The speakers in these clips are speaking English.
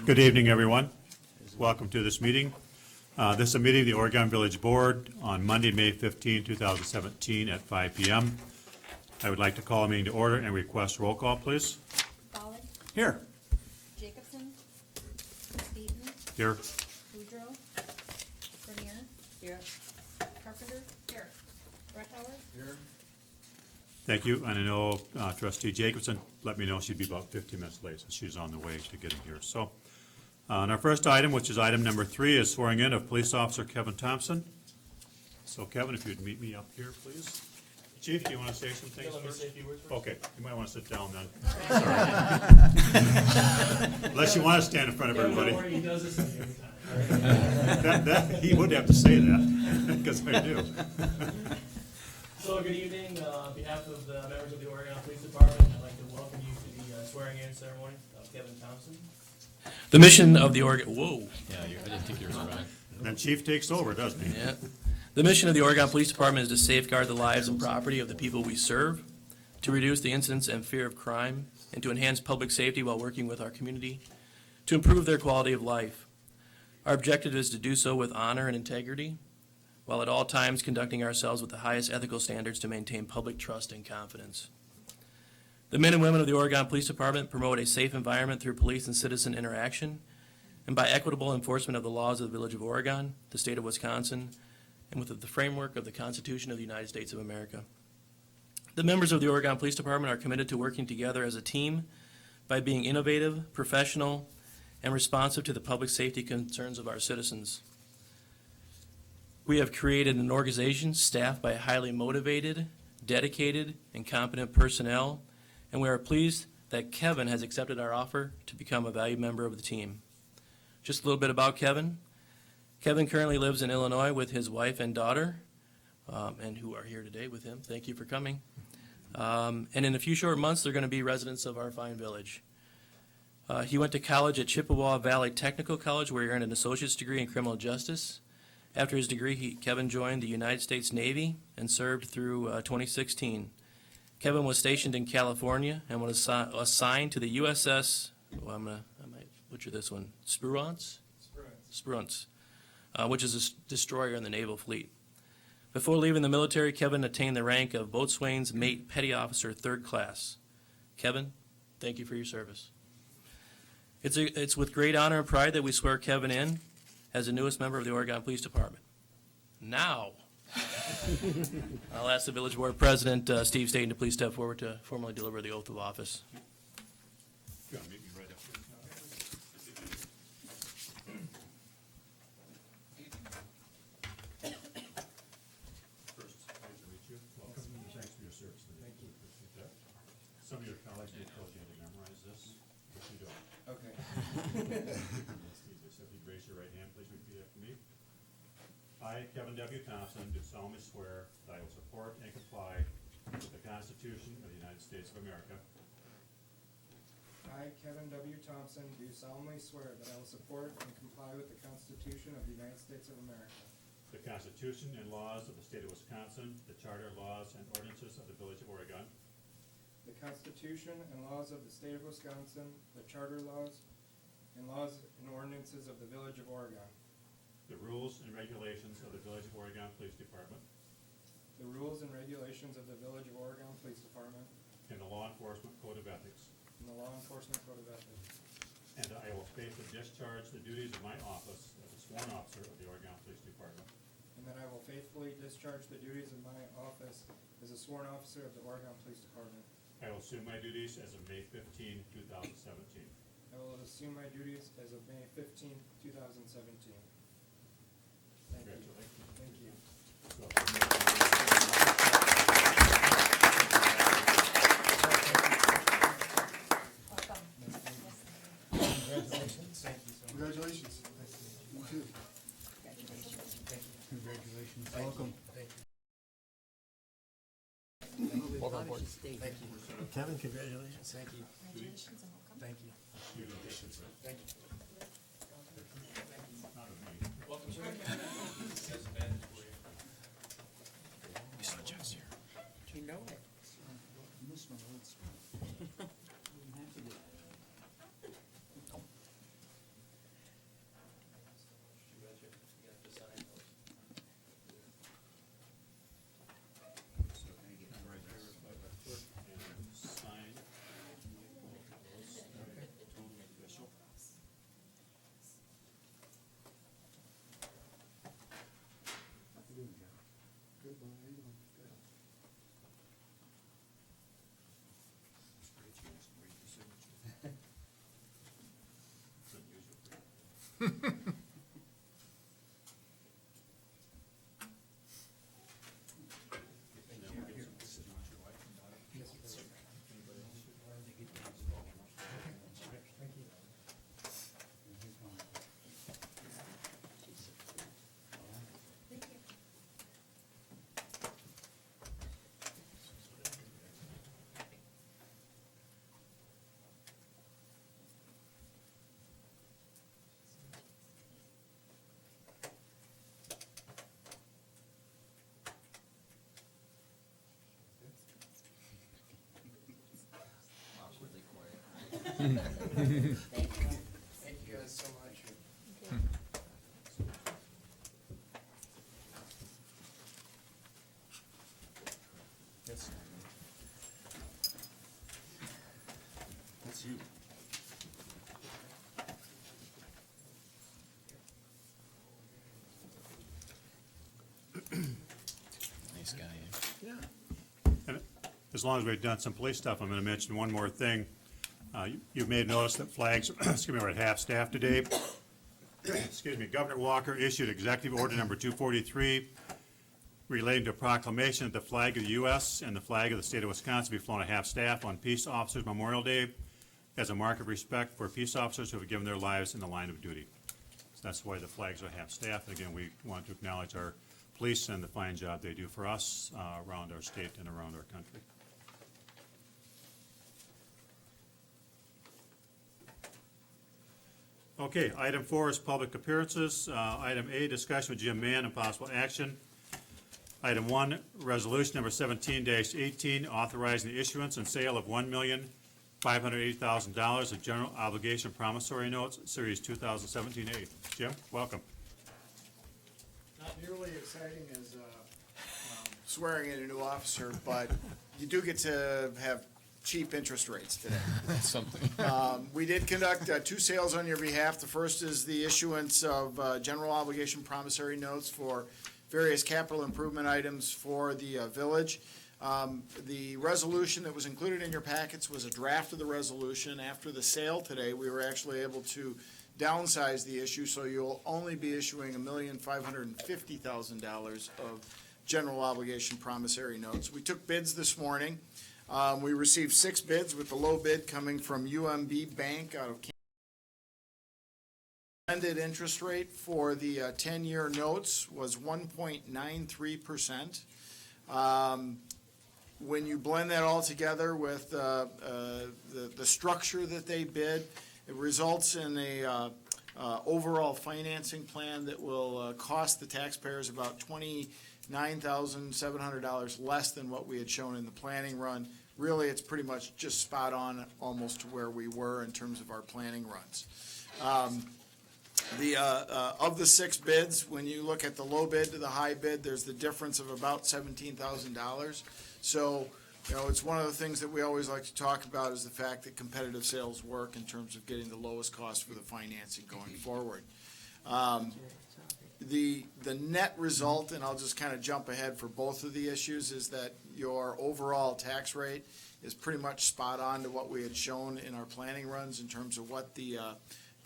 Good evening, everyone. Welcome to this meeting. This is a meeting of the Oregon Village Board on Monday, May 15, 2017 at 5 p.m. I would like to call a meeting to order and request roll call, please. Pollak, Here. Jacobson, Beaton, Here. Boudreaux, Bernier. Here. Carpenter. Here. Brethauer. Here. Thank you. And I know Trustee Jacobson let me know she'd be about 15 minutes late, so she's on the way to getting here. So, and our first item, which is item number 3, is swearing in of Police Officer Kevin Thompson. So, Kevin, if you'd meet me up here, please. Chief, do you want to say some things first? Okay, you might want to sit down then. Sorry. Unless you want to stand in front of everybody. He does this every time. He would have to say that, because I do. So, good evening. On behalf of the members of the Oregon Police Department, I'd like to welcome you to the swearing-in ceremony of Kevin Thompson. The mission of the Oregon... Whoa. Yeah, I didn't think you were right. Then Chief takes over, doesn't he? Yeah. The mission of the Oregon Police Department is to safeguard the lives and property of the people we serve, to reduce the incidence and fear of crime, and to enhance public safety while working with our community to improve their quality of life. Our objective is to do so with honor and integrity, while at all times conducting ourselves with the highest ethical standards to maintain public trust and confidence. The men and women of the Oregon Police Department promote a safe environment through police and citizen interaction and by equitable enforcement of the laws of the Village of Oregon, the state of Wisconsin, and within the framework of the Constitution of the United States of America. The members of the Oregon Police Department are committed to working together as a team by being innovative, professional, and responsive to the public safety concerns of our citizens. We have created an organization staffed by highly motivated, dedicated, and competent personnel, and we are pleased that Kevin has accepted our offer to become a valued member of the team. Just a little bit about Kevin. Kevin currently lives in Illinois with his wife and daughter, and who are here today with him. Thank you for coming. And in a few short months, they're going to be residents of our fine village. He went to college at Chippewa Valley Technical College, where he earned an associate's degree in criminal justice. After his degree, Kevin joined the United States Navy and served through 2016. Kevin was stationed in California and was assigned to the USS, I might butcher this one, Spruance, which is a destroyer in the naval fleet. Before leaving the military, Kevin attained the rank of Boatswain's Mate Petty Officer, 3rd Class. Kevin, thank you for your service. It's with great honor and pride that we swear Kevin in as the newest member of the Oregon Police Department. Now, I'll ask the Village Board President, Steve Staten, to please step forward to formally deliver the oath of office. You want to meet me right up here? First, nice to meet you. Welcome. Thanks for your service today. Thank you. Appreciate that. Some of your colleagues may have told you how to memorize this, but you don't. Okay. It's easy. So if you raise your right hand, please repeat after me. I, Kevin W. Thompson, do solemnly swear that I will support and comply with the Constitution of the United States of America, I, Kevin W. Thompson, do solemnly swear that I will support and comply with the Constitution of the United States of America, the Constitution and laws of the state of Wisconsin, the charter laws and ordinances of the Village of Oregon, the Constitution and laws of the state of Wisconsin, the charter laws and ordinances of the Village of Oregon, the rules and regulations of the Village of Oregon Police Department, the rules and regulations of the Village of Oregon Police Department, and the law enforcement code of ethics. and the law enforcement code of ethics. And I will faithfully discharge the duties of my office as a sworn officer of the Oregon Police Department. And that I will faithfully discharge the duties of my office as a sworn officer of the Oregon Police Department. I will assume my duties as of May 15, 2017. I will assume my duties as of May 15, 2017. Thank you. Congratulations. Thank you. Welcome. Thank you so much. Congratulations. You too. Congratulations. Welcome. Welcome aboard. Thank you. Kevin, congratulations. Thank you. Congratulations and welcome. Thank you. Thank you. Welcome, sir. You know it. Thank you guys so much. Yes. That's you. Nice guy, eh? Yeah. And as long as we've done some police stuff, I'm going to mention one more thing. You've made notice that flags, excuse me, are at half-staff today. Excuse me, Governor Walker issued Executive Order Number 243 relating to a proclamation that the flag of the U.S. and the flag of the state of Wisconsin be flown at half-staff on Peace Officers Memorial Day as a mark of respect for peace officers who have given their lives in the line of duty. So that's why the flags are half-staff. And again, we want to acknowledge our police and the fine job they do for us around our state and around our country. Okay, item 4 is public appearances. Item A, discussion with Jim Mann and possible action. Item 1, resolution number 17-18, authorizing the issuance and sale of $1,580,000 of general obligation promissory notes, Series 2017A. Jim, welcome. Not nearly exciting as swearing in a new officer, but you do get to have cheap interest rates today. That's something. We did conduct 2 sales on your behalf. The first is the issuance of general obligation promissory notes for various capital improvement items for the village. The resolution that was included in your packets was a draft of the resolution. After the sale today, we were actually able to downsize the issue, so you'll only be issuing $1,550,000 of general obligation promissory notes. We took bids this morning. We received 6 bids, with the low bid coming from UMB Bank out of Kansas. Blended interest rate for the 10-year notes was 1.93%. When you blend that all together with the structure that they bid, it results in a overall financing plan that will cost the taxpayers about $29,700 less than what we had shown in the planning run. Really, it's pretty much just spot on, almost to where we were in terms of our planning runs. Of the 6 bids, when you look at the low bid to the high bid, there's the difference of about $17,000. So, you know, it's one of the things that we always like to talk about, is the fact that competitive sales work in terms of getting the lowest cost for the financing going forward. The net result, and I'll just kind of jump ahead for both of the issues, is that your overall tax rate is pretty much spot on to what we had shown in our planning runs in terms of what the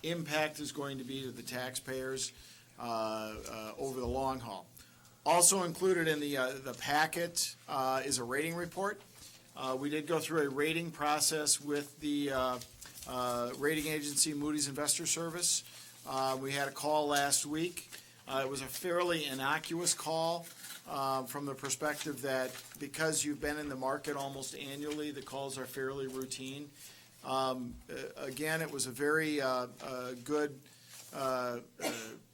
impact is going to be to the taxpayers over the long haul. Also included in the packet is a rating report. We did go through a rating process with the rating agency Moody's Investor Service. We had a call last week. It was a fairly innocuous call from the perspective that because you've been in the market almost annually, the calls are fairly routine. Again, it was a very good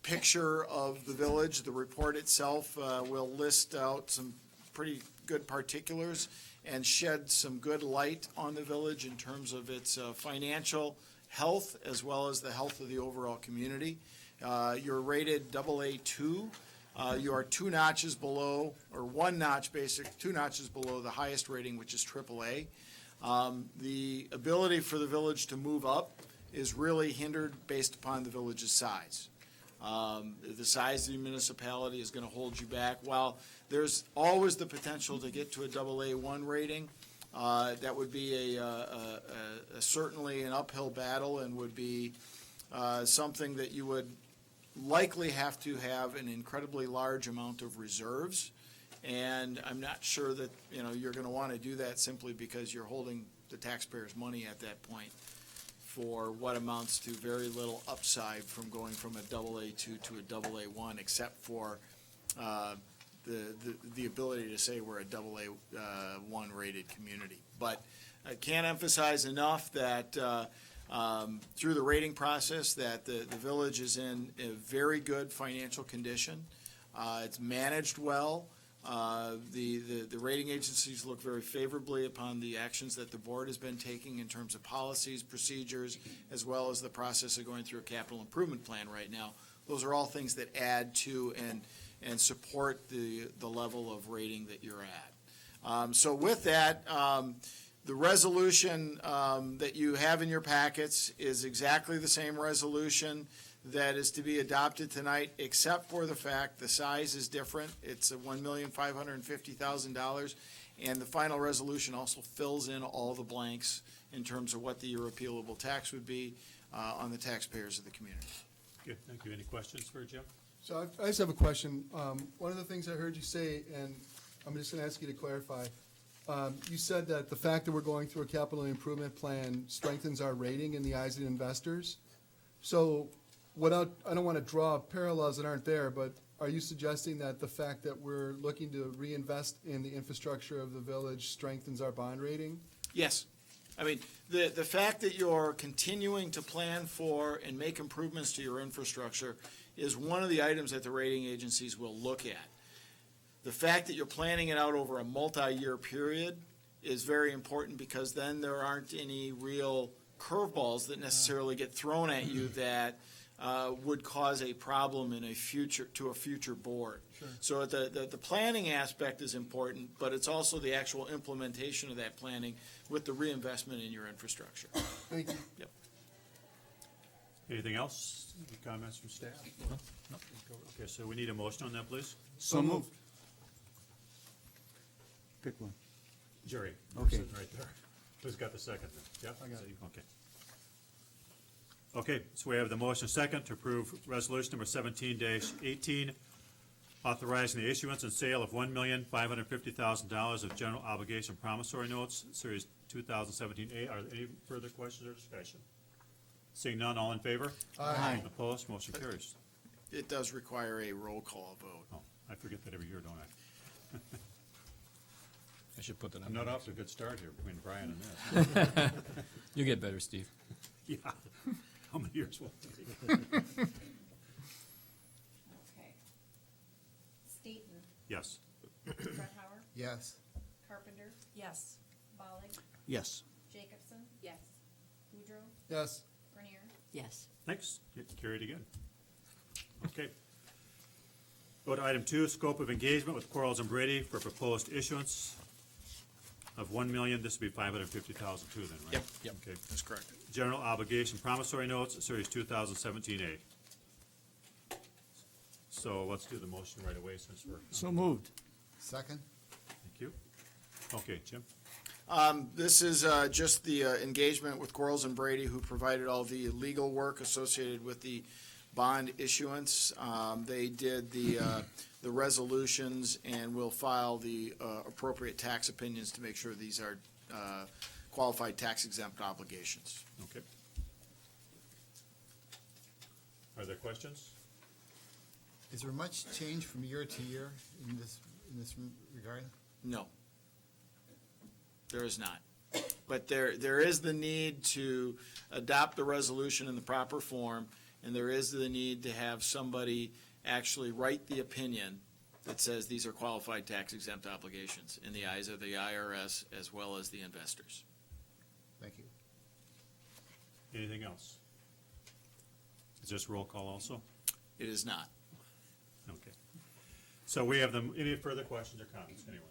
picture of the village. The report itself will list out some pretty good particulars and shed some good light on the village in terms of its financial health as well as the health of the overall community. You're rated AA2. You are 2 notches below, or 1 notch basic, 2 notches below the highest rating, which is AAA. The ability for the village to move up is really hindered based upon the village's size. The size of the municipality is going to hold you back. While there's always the potential to get to a AA1 rating, that would be certainly an uphill battle and would be something that you would likely have to have an incredibly large amount of reserves. And I'm not sure that, you know, you're going to want to do that simply because you're holding the taxpayers' money at that point for what amounts to very little upside from going from a AA2 to a AA1, except for the ability to say we're a AA1 rated community. But I can't emphasize enough that through the rating process that the village is in a very good financial condition. It's managed well. The rating agencies look very favorably upon the actions that the board has been taking in terms of policies, procedures, as well as the process of going through a capital improvement plan right now. Those are all things that add to and support the level of rating that you're at. So with that, the resolution that you have in your packets is exactly the same resolution that is to be adopted tonight, except for the fact the size is different. It's $1,550,000, and the final resolution also fills in all the blanks in terms of what the year appealable tax would be on the taxpayers of the community. Okay, thank you. Any questions for Jim? So I just have a question. One of the things I heard you say, and I'm just going to ask you to clarify, you said that the fact that we're going through a capital improvement plan strengthens our rating in the eyes of the investors. So I don't want to draw parallels that aren't there, but are you suggesting that the fact that we're looking to reinvest in the infrastructure of the village strengthens our bond rating? Yes. I mean, the fact that you're continuing to plan for and make improvements to your infrastructure is one of the items that the rating agencies will look at. The fact that you're planning it out over a multi-year period is very important, because then there aren't any real curveballs that necessarily get thrown at you that would cause a problem in a future board. Sure. So the planning aspect is important, but it's also the actual implementation of that planning with the reinvestment in your infrastructure. Thank you. Yep. Anything else? Any comments from staff? No. Okay, so we need a motion on that, please. So moved. Pick one. Jerry. Okay. Sitting right there. Who's got the second? Yeah? I got it. Okay. Okay, so we have the motion second to approve resolution number 17-18, authorizing the issuance and sale of $1,550,000 of general obligation promissory notes, Series 2017A. Are there any further questions or discussion? Seeing none, all in favor? Aye. Opposed? Motion carries. It does require a roll call vote. Oh, I forget that every year, don't I? I should put that on. I'm not off to a good start here between Brian and this. You'll get better, Steve. Yeah. How many years will it take? Okay. Staton, Yes. Brethauer, Yes. Carpenter, Yes. Bollig, Yes. Jacobson, Yes. Boudreaux, Yes. Grenier, Yes. Thanks. Get carried again. Okay. Go to item 2, scope of engagement with Quarles and Brady for proposed issuance of $1 million. This would be $550,000 too then, right? Yep. Yep. Okay. That's correct. General obligation promissory notes, Series 2017A. So let's do the motion right away since we're, So moved. Second? thank you. Okay, Jim? This is just the engagement with Quarles and Brady, who provided all the legal work associated with the bond issuance. They did the resolutions, and will file the appropriate tax opinions to make sure these are qualified tax exempt obligations. Okay. Are there questions? Is there much change from year to year in this regard? No. There is not. But there is the need to adopt the resolution in the proper form, and there is the need to have somebody actually write the opinion that says these are qualified tax exempt obligations in the eyes of the IRS as well as the investors. Thank you. Anything else? Is this roll call also? It is not. Okay. So we have any further questions or comments, anyone?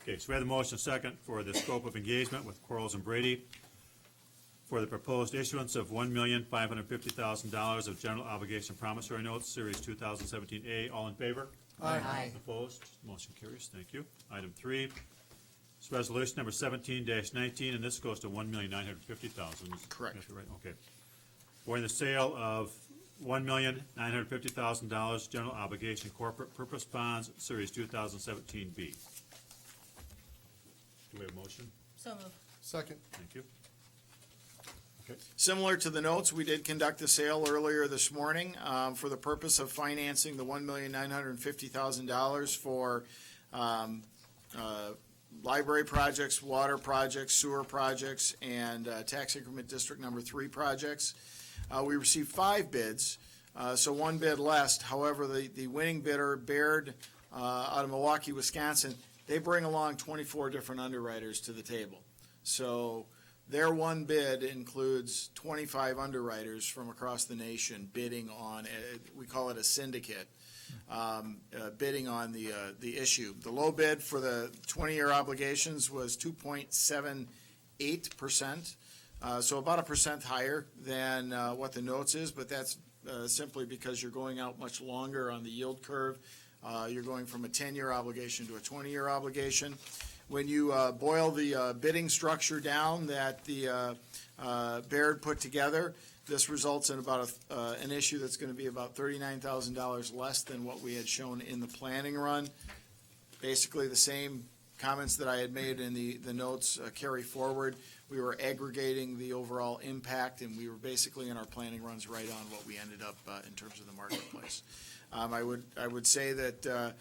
Okay, so we have the motion second for the scope of engagement with Quarles and Brady for the proposed issuance of $1,550,000 of general obligation promissory notes, Series 2017A. All in favor? Aye. Opposed? Motion carries. Thank you. Item 3 is resolution number 17-19, and this goes to $1,950,000. Correct. That's right, okay. For the sale of $1,950,000 general obligation corporate purpose bonds, Series 2017B. Do we have a motion? so moved. Second? Thank you. Okay, Similar to the notes, we did conduct a sale earlier this morning for the purpose of financing the $1,950,000 for library projects, water projects, sewer projects, and tax increment district number 3 projects. We received 5 bids. So one bid less. However, the winning bidder, Baird, out of Milwaukee, Wisconsin, they bring along 24 different underwriters to the table. So their one bid includes 25 underwriters from across the nation bidding on, we call it a syndicate, bidding on the issue. The low bid for the 20-year obligations was 2.78%, so about 1% higher than what the notes is, but that's simply because you're going out much longer on the yield curve. You're going from a 10-year obligation to a 20-year obligation. When you boil the bidding structure down that the Baird put together, this results in about an issue that's going to be about $39,000 less than what we had shown in the planning run. Basically, the same comments that I had made in the notes carry forward. We were aggregating the overall impact, and we were basically in our planning runs right on what we ended up in terms of the marketplace. I would say that,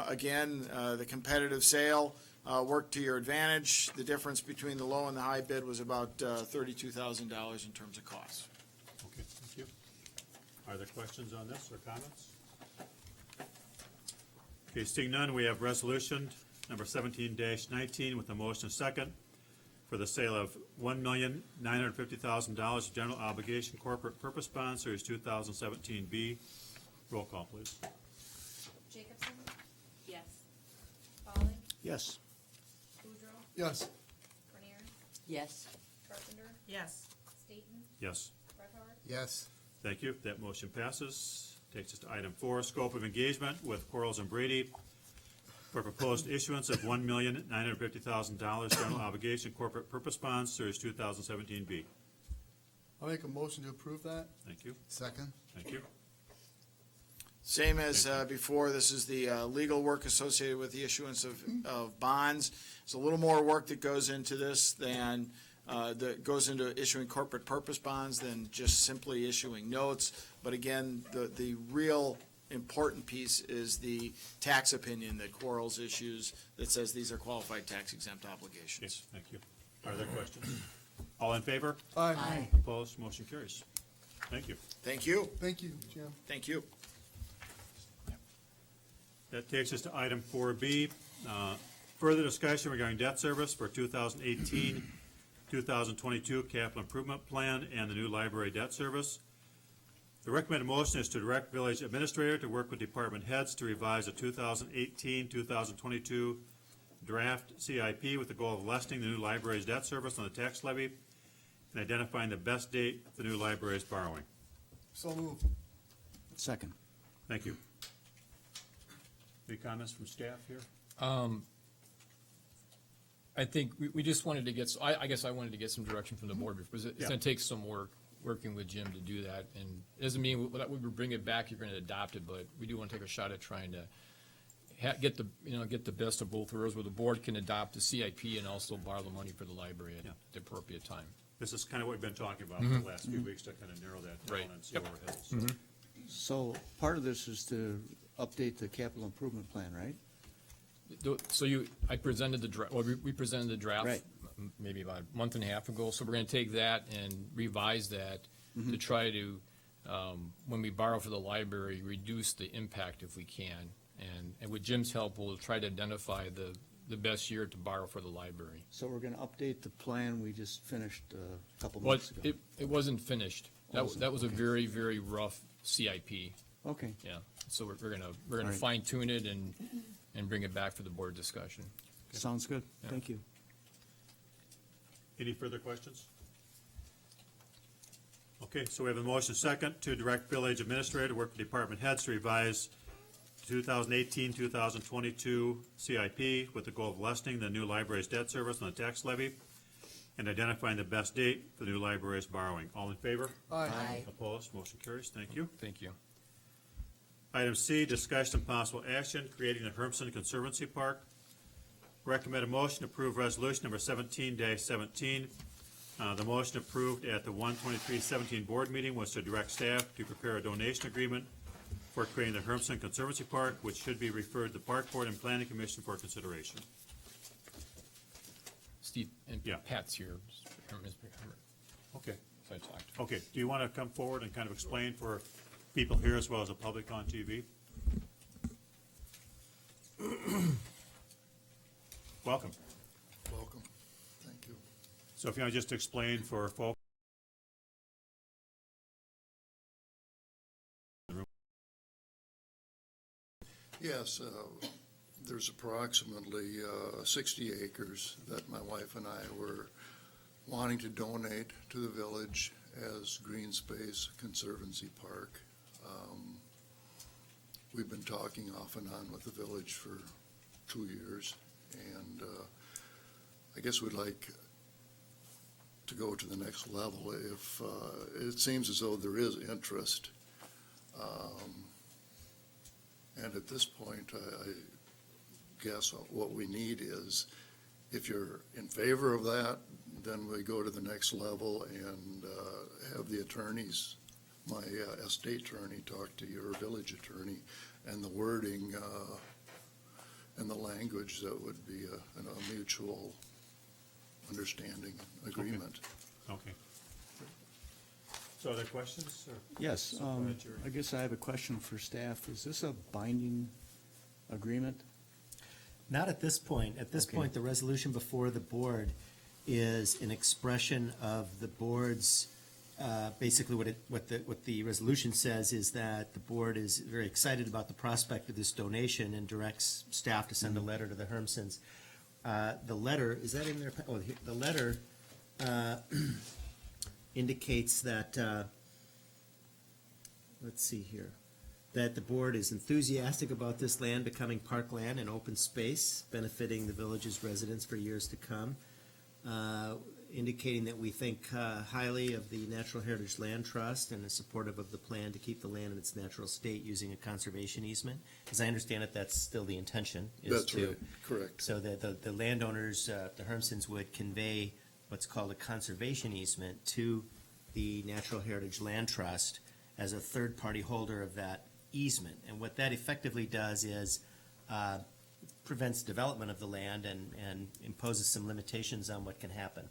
again, the competitive sale worked to your advantage. The difference between the low and the high bid was about $32,000 in terms of costs. Okay, thank you. Are there questions on this or comments? Okay, seeing none, we have resolution number 17-19 with a motion second for the sale of $1,950,000 of general obligation corporate purpose bonds, series 2017B. Roll call, please. Jacobson, Yes. Folly, Yes. Boudreaux, Yes. Grenier, Yes. Carpenter, Yes. Staton, Yes. Breckhart, Yes. Thank you. That motion passes. Takes us to item 4, scope of engagement with Quarles and Brady for proposed issuance of $1,950,000 general obligation corporate purpose bonds, series 2017B. I'll make a motion to approve that. Thank you. Second? Thank you. Same as before, this is the legal work associated with the issuance of bonds. There's a little more work that goes into this than, that goes into issuing corporate purpose bonds than just simply issuing notes. But again, the real important piece is the tax opinion that Quarles issues that says these are qualified tax exempt obligations. Yes, thank you. Are there questions? All in favor? Aye. Opposed? Motion carries. Thank you. Thank you. Thank you, Jim. Thank you. That takes us to item 4B, further discussion regarding debt service for 2018, 2022 capital improvement plan and the new library debt service. The recommended motion is to direct village administrator to work with department heads to revise the 2018, 2022 draft CIP with the goal of lessening the new library's debt service on the tax levy and identifying the best date for the new library's borrowing. So moved. Second. Thank you. Any comments from staff here? I think we just wanted to get, I guess I wanted to get some direction from the board, because it's Yeah. gonna take some work, working with Jim to do that, and it doesn't mean that we bring it back, you're gonna adopt it, but we do wanna take a shot at trying to get the best of both worlds, where the board can adopt the CIP and also borrow the money for the library at Yeah. the appropriate time. This is kind of what we've been talking about for the last few weeks to kind of narrow that down Right. and see Yep. where we're headed. So, So part of this is to update the capital improvement plan, right? So I presented the draft, well, we presented the draft Right. maybe about a month and a half ago, so we're gonna take that and revise that to try to, when we borrow for the library, reduce the impact if we can. And with Jim's help, we'll try to identify the best year to borrow for the library. So we're gonna update the plan we just finished a couple Well, months ago. it wasn't finished. That was a very, very rough CIP, Okay, yeah. So we're gonna right. fine tune it and bring it back for the board discussion. sounds good. Yeah. Thank you. any further questions? Okay, so we have a motion second to direct village administrator to work with department heads to revise 2018, 2022 CIP with the goal of lessening the new library's debt service on the tax levy and identifying the best date for the new library's borrowing. All in favor? Aye. Opposed? Motion carries. Thank you. Thank you. Item C, discussion and possible action, creating the Hermson Conservancy Park. Recommend a motion to approve resolution number 17-17. The motion approved at the 1/23/17 board meeting was to direct staff to prepare a donation agreement for creating the Hermson Conservancy Park, which should be referred to the Park Board and Planning Commission for consideration. Steve, and Yeah. Pat's here. Okay. So I talked. Okay, do you want to come forward and kind of explain for people here as well as the public on TV. Welcome. Welcome. Thank you. So if you want to just explain for folks. Yes, there's approximately 60 acres that my wife and I were wanting to donate to the village as green space conservancy park. We've been talking off and on with the village for 2 years, and I guess we'd like to go to the next level if it seems as though there is interest. And at this point, I guess what we need is, if you're in favor of that, then we go to the next level and have the attorneys, my estate attorney, talk to your village attorney, and the wording and the language that would be a mutual understanding agreement. Okay. So other questions? Or- Yes, Go ahead, Jerry. I guess I have a question for staff. Is this a binding agreement? Not at this point. At this Okay. point, the resolution before the board is an expression of the board's, basically what the resolution says is that the board is very excited about the prospect of this donation and directs staff to send a letter to the Hermsons. The letter, is that in there? Oh, the letter indicates that, let's see here, that the board is enthusiastic about this land becoming parkland and open space, benefiting the village's residents for years to come, indicating that we think highly of the Natural Heritage Land Trust and is supportive of the plan to keep the land in its natural state using a conservation easement. As I understand it, that's still the intention. That's right, correct. So the landowners, the Hermsons, would convey what's called a conservation easement to the Natural Heritage Land Trust as a third-party holder of that easement. And what that effectively does is prevents development of the land and imposes some limitations on what can happen.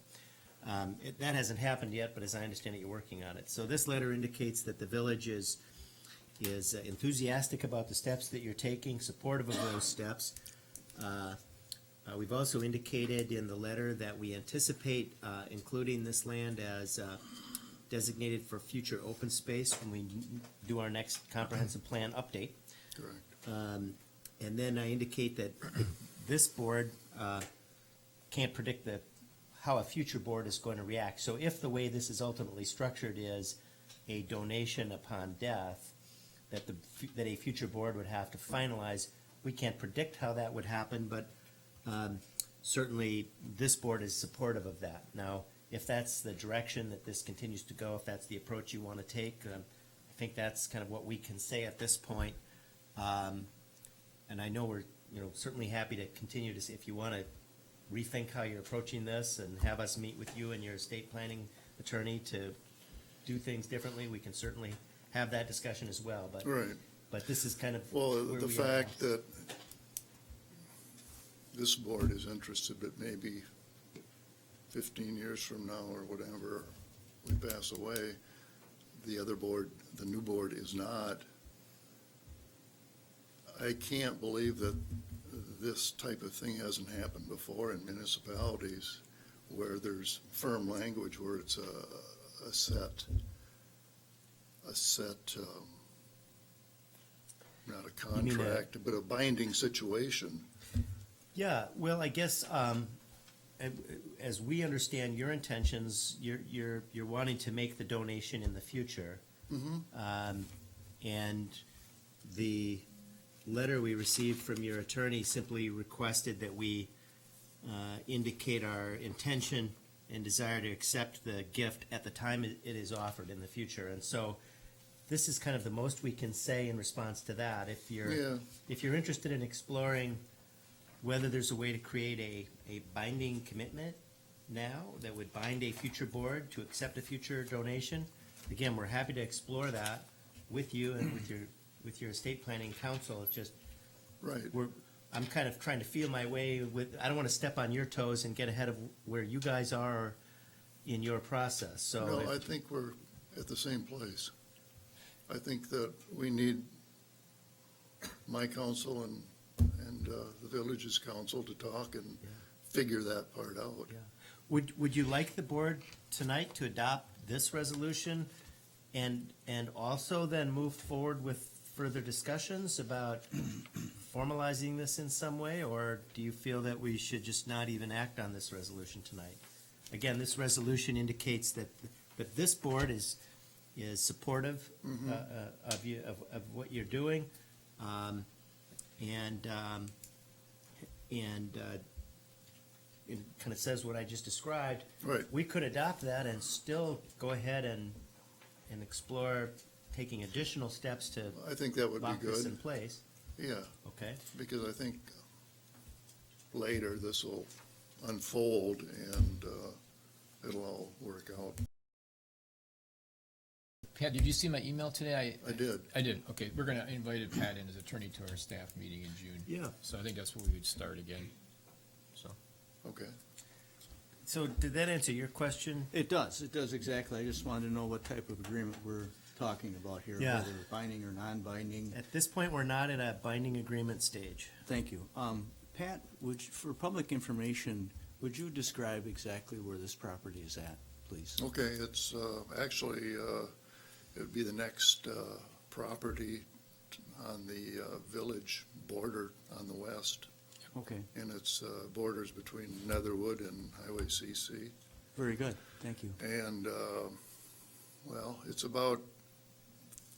That hasn't happened yet, but as I understand it, you're working on it. So this letter indicates that the village is enthusiastic about the steps that you're taking, supportive of those steps. We've also indicated in the letter that we anticipate including this land as designated for future open space when we do our next comprehensive plan update. Correct. And then I indicate that this board can't predict how a future board is going to react. So if the way this is ultimately structured is a donation upon death, that a future board would have to finalize, we can't predict how that would happen, but certainly this board is supportive of that. Now, if that's the direction that this continues to go, if that's the approach you want to take, I think that's kind of what we can say at this point. And I know we're certainly happy to continue to see if you want to rethink how you're approaching this and have us meet with you and your estate planning attorney to do things differently. We can certainly have that discussion as well. But Right. But this is kind of Well, where the we are fact now. that this board is interested, but maybe 15 years from now or whatever, we pass away, the other board, the new board is not. I can't believe that this type of thing hasn't happened before in municipalities where there's firm language, where it's a set, not a You mean contract, but a binding situation. Yeah, well, I guess as we understand your intentions, you're wanting to make the donation in the future. And the letter we received from your attorney simply requested that we indicate our intention and desire to accept the gift at the time it is offered in the future. And so this is kind of the most we can say in response to that. If you're interested in exploring whether there's a way to create a binding commitment now that would bind a future board to accept a future donation, again, we're happy to explore that with you and with your estate planning council. It's just Right. I'm kind of trying to feel my way with. I don't want to step on your toes and get ahead of where you guys are in your process. So No, I think we're at the same place. I think that we need my council and the village's council to talk and figure that part out. Yeah. Would you like the board tonight to adopt this resolution and also then move forward with further discussions about formalizing this in some way? Or do you feel that we should just not even act on this resolution tonight? Again, this resolution indicates that this board is supportive of you, of what you're doing. It kind of says what I just described. Right. We could adopt that and still go ahead and explore taking additional steps to I think that would be lock this in good. place. Yeah, Okay? because I think later this will unfold and it'll all work out. Pat, did you see my email today? I did. I did, okay. We're gonna invite Pat in as attorney to our staff meeting in June. Yeah. So I think that's where we would start again, so. Okay. So did that answer your question? It does exactly. I just wanted to know what type of agreement we're talking about here, Yeah. whether binding or non-binding. At this point, we're not at a binding agreement stage. Thank you. Pat, for public information, would you describe exactly where this property is at, please? Okay, it's actually, it would be the next property on the village border on the west. Okay, And it's borders between Netherwood and Highway CC. very good. Thank you. And, well, it's about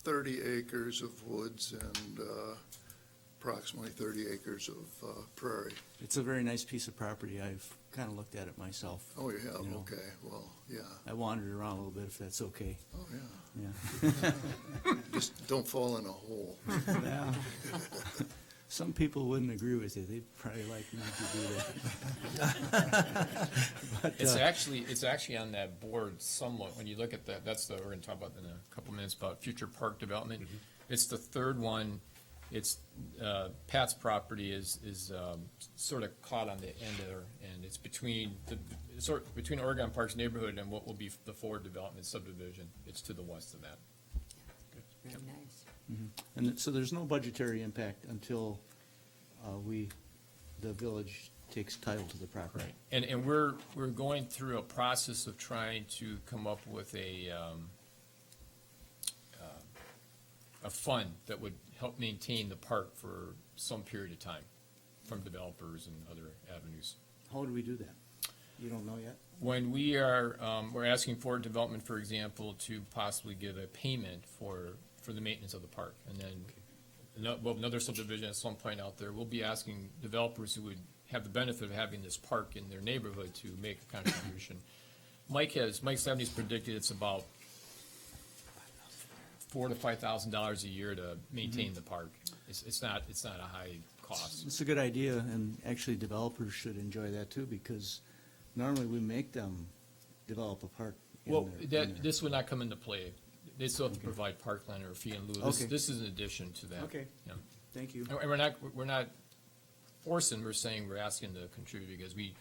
30 acres of woods and approximately 30 acres of prairie. It's a very nice piece of property. I've kind of looked at it myself. Oh, you have? You know. Okay, well, yeah. I wandered around a little bit, if that's okay. Oh, yeah. Yeah. Just don't fall in a hole. Yeah. Some people wouldn't agree with you. They'd probably like me to do that. But, It's actually on that board somewhat, when you look at that, that's the, we're gonna talk about in a couple minutes about future park development. It's the third one, it's, Pat's property is sort of caught on the end there, and it's between between Oregon Parks neighborhood and what will be the Ford Development subdivision. It's to the west of that. Very nice. And so there's no budgetary impact until the village takes title to the property. And we're going through a process of trying to come up with a fund that would help maintain the park for some period of time from developers and other avenues. How would we do that? You don't know yet? When we are, we're asking for development, for example, to possibly give a payment for the maintenance of the park. And then, another subdivision at some point out there, we'll be asking developers who would have the benefit of having this park in their neighborhood to make a contribution. Mike Saviney's predicted it's about $4,000 to $5,000 a year to maintain the park. It's not a high cost. It's a good idea, and actually developers should enjoy that too, because normally we make them develop a park. Well, this would not come into play. They still have to provide parkland or fee in lieu. Okay. This is an addition to that. Okay. Yeah. Thank you. And we're not forcing, we're saying we're asking to contribute because we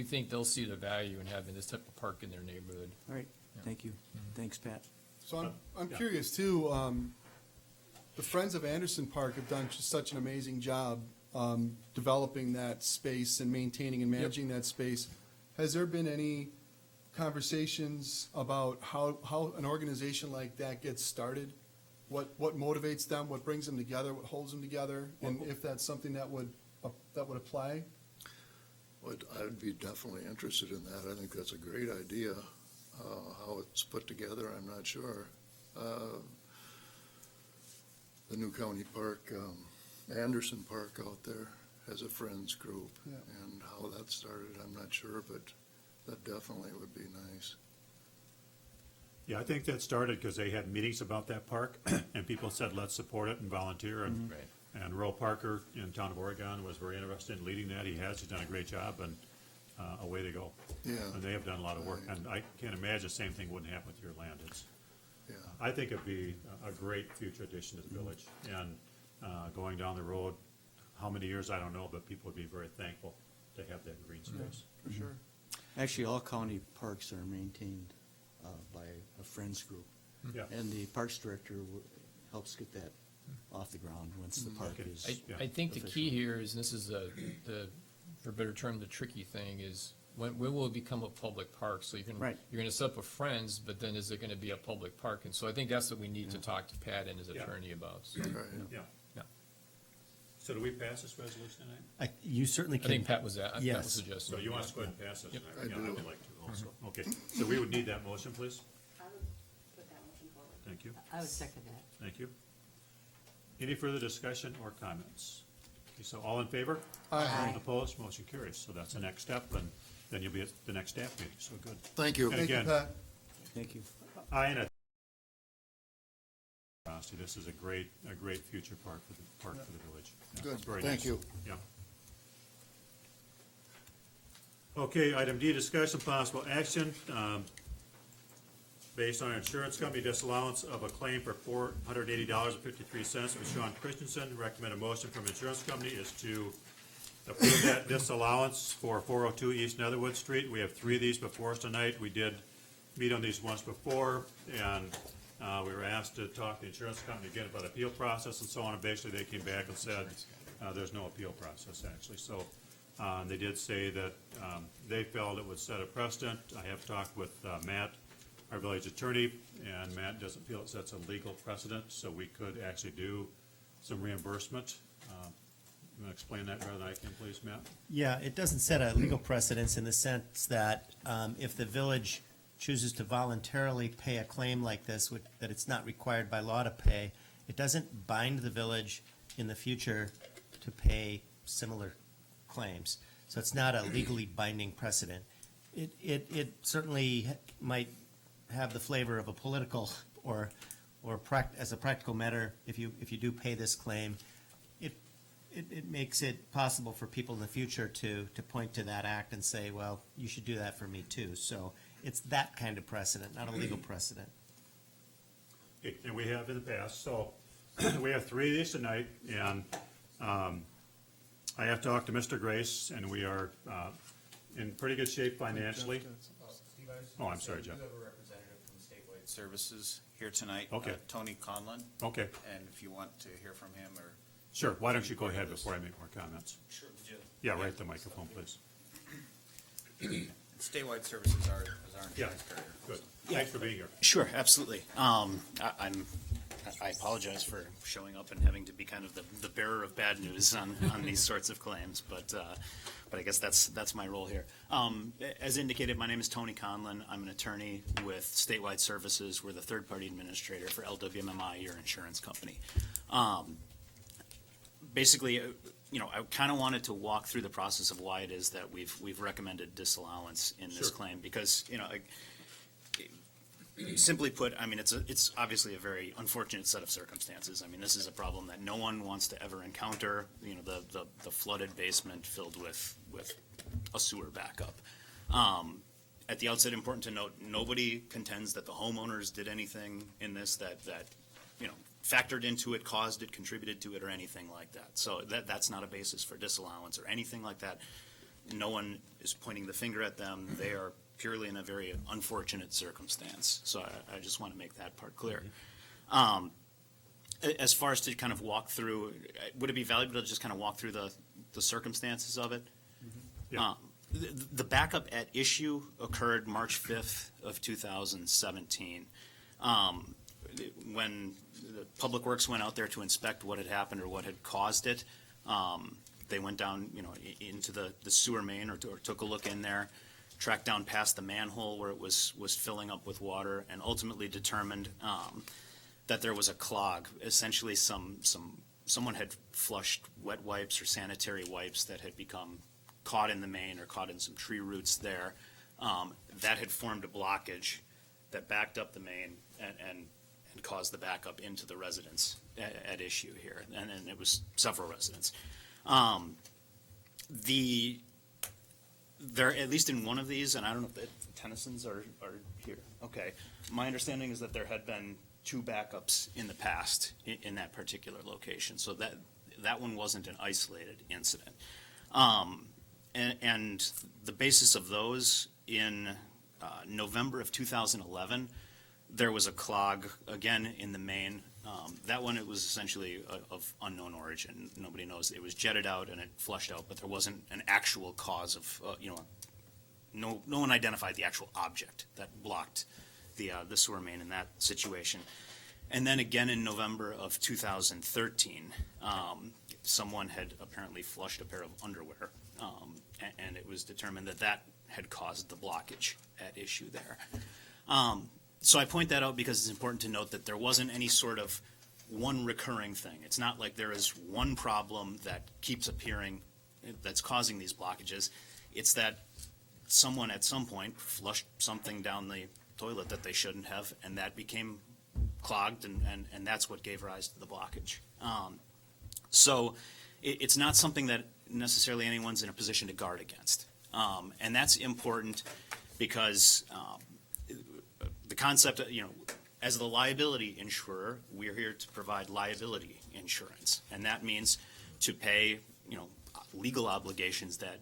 think they'll see the value in having this type of park in their neighborhood. All right, thank you. Thanks, Pat. So I'm curious too, the Friends of Anderson Park have done just such an amazing job developing that space and maintaining and managing that space. Has there been any conversations about how an organization like that gets started? What motivates them, what brings them together, what holds them together, and if that's something that would apply? But I'd be definitely interested in that. I think that's a great idea. How it's put together, I'm not sure. The new county park, Anderson Park out there has a friends group. Yeah. And how that started, I'm not sure, but that definitely would be nice. Yeah, I think that started because they had meetings about that park, and people said, let's support it and volunteer. And and Roe Parker in town of Oregon was very interested in leading that. He's done a great job, and away they go. Yeah. And they have done a lot of work, and I can't imagine the same thing wouldn't happen with your land. Yeah. I think it'd be a great future addition to the village, and going down the road, how many years, I don't know, but people would be very thankful to have that green space. For sure. Actually, all county parks are maintained by a friends group. Yeah. And the Parks Director helps get that off the ground once the park Okay. is. I think the key official. here is, and this is the, for a better term, the tricky thing is, when will it become a public park? So Right. you're gonna set up with friends, but then is it gonna be a public park? And so I think that's what we need to talk to Pat and his Yeah. attorney about. So Right. Yeah. Yeah. So do we pass this resolution tonight? You certainly I can. think Pat was that, that was Yes. suggested. So you want us to go ahead and pass this Yep. tonight? I Yeah, do. I would like to also. Okay, so we would need that motion, please. I would put that motion forward. Thank you. I would second that. Thank you. Any further discussion or comments? Okay, so all in favor? Aye. Opposed? Motion carries. So that's the next step, and then you'll be at the next staff meeting, so good. Thank you. And Thank you, again, Pat. Thank you. and honestly, this is a great future park for the village. Yeah, Good. it's very Thank nice. you. Yeah. Okay, item D, discussion possible action, based on insurance company disallowance of a claim for $480.53 with Sean Christensen. Recommend a motion from insurance company is to approve that disallowance for 402 East Netherwood Street. We have 3 of these before us tonight. We did meet on these once before, and we were asked to talk to the insurance company again about appeal process and so on, and basically they came back and said, there's no appeal process, actually. So they did say that they felt it would set a precedent. I have talked with Matt, our village attorney, and Matt doesn't feel it sets a legal precedent, so we could actually do some reimbursement. You want to explain that better than I can, please, Matt? Yeah, it doesn't set a legal precedence in the sense that if the village chooses to voluntarily pay a claim like this, that it's not required by law to pay, it doesn't bind the village in the future to pay similar claims. So it's not a legally binding precedent. It certainly might have the flavor of a political or as a practical matter, if you do pay this claim, it makes it possible for people in the future to point to that act and say, well, you should do that for me too. So it's that kind of precedent, not a legal precedent. Okay, and we have in the past, so we have 3 of these tonight, and I have talked to Mr. Grace, and we are in pretty good shape financially. Oh, I'm sorry, Jeff. We do have a representative from Statewide Services here tonight. Okay. Tony Conlon, Okay, and if you want to hear from him or. sure, why don't you go ahead before I make more comments? Sure, would you? Yeah, right at the microphone, please. Statewide Services is our Yeah, insurance carrier. good. Thanks for being here. Sure, absolutely. I apologize for showing up and having to be kind of the bearer of bad news on these sorts of claims, but I guess that's my role here. As indicated, my name is Tony Conlon. I'm an attorney with Statewide Services. We're the third-party administrator for LWMMI, your insurance company. Basically, I kind of wanted to walk through the process of why it is that we've recommended disallowance in this Sure. claim, because simply put, I mean, it's obviously a very unfortunate set of circumstances. I mean, this is a problem that no one wants to ever encounter. The flooded basement filled with a sewer backup. At the outset, important to note, nobody contends that the homeowners did anything in this that factored into it, caused it, contributed to it, or anything like that. So that's not a basis for disallowance or anything like that. No one is pointing the finger at them. They are purely in a very unfortunate circumstance. So I just want to make that part clear. As far as to kind of walk through, would it be valuable to just kind of walk through the circumstances of it? Yeah. The backup at issue occurred March 5th of 2017. When the Public Works went out there to inspect what had happened or what had caused it, they went down, into the sewer main or took a look in there, tracked down past the manhole where it was filling up with water, and ultimately determined that there was a clog. Essentially, someone had flushed wet wipes or sanitary wipes that had become caught in the main or caught in some tree roots there. That had formed a blockage that backed up the main and caused the backup into the residence at issue here, and it was several residents. There, at least in one of these, and I don't know if the Tennysons are here. Okay, my understanding is that there had been 2 backups in the past in that particular location, so that one wasn't an isolated incident. And the basis of those, in November of 2011, There was a clog, again, in the main. That one, it was essentially of unknown origin. Nobody knows. It was jetted out and it flushed out, but there wasn't an actual cause of, no one identified the actual object that blocked the sewer main in that situation. And then again in November of 2013, someone had apparently flushed a pair of underwear, and it was determined that that had caused the blockage at issue there. So I point that out because it's important to note that there wasn't any sort of one recurring thing. It's not like there is one problem that keeps appearing that's causing these blockages. It's that someone at some point flushed something down the toilet that they shouldn't have, and that became clogged, and that's what gave rise to the blockage. So it's not something that necessarily anyone's in a position to guard against. And that's important because the concept, as the liability insurer, we're here to provide liability insurance. And that means to pay, legal obligations that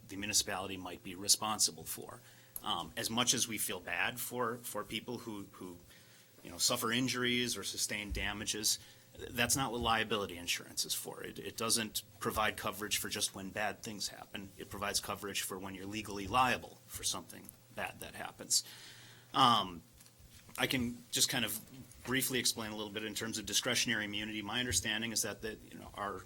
the municipality might be responsible for. As much as we feel bad for people who suffer injuries or sustain damages, that's not what liability insurance is for. It doesn't provide coverage for just when bad things happen. It provides coverage for when you're legally liable for something bad that happens. I can just kind of briefly explain a little bit in terms of discretionary immunity. My understanding is that our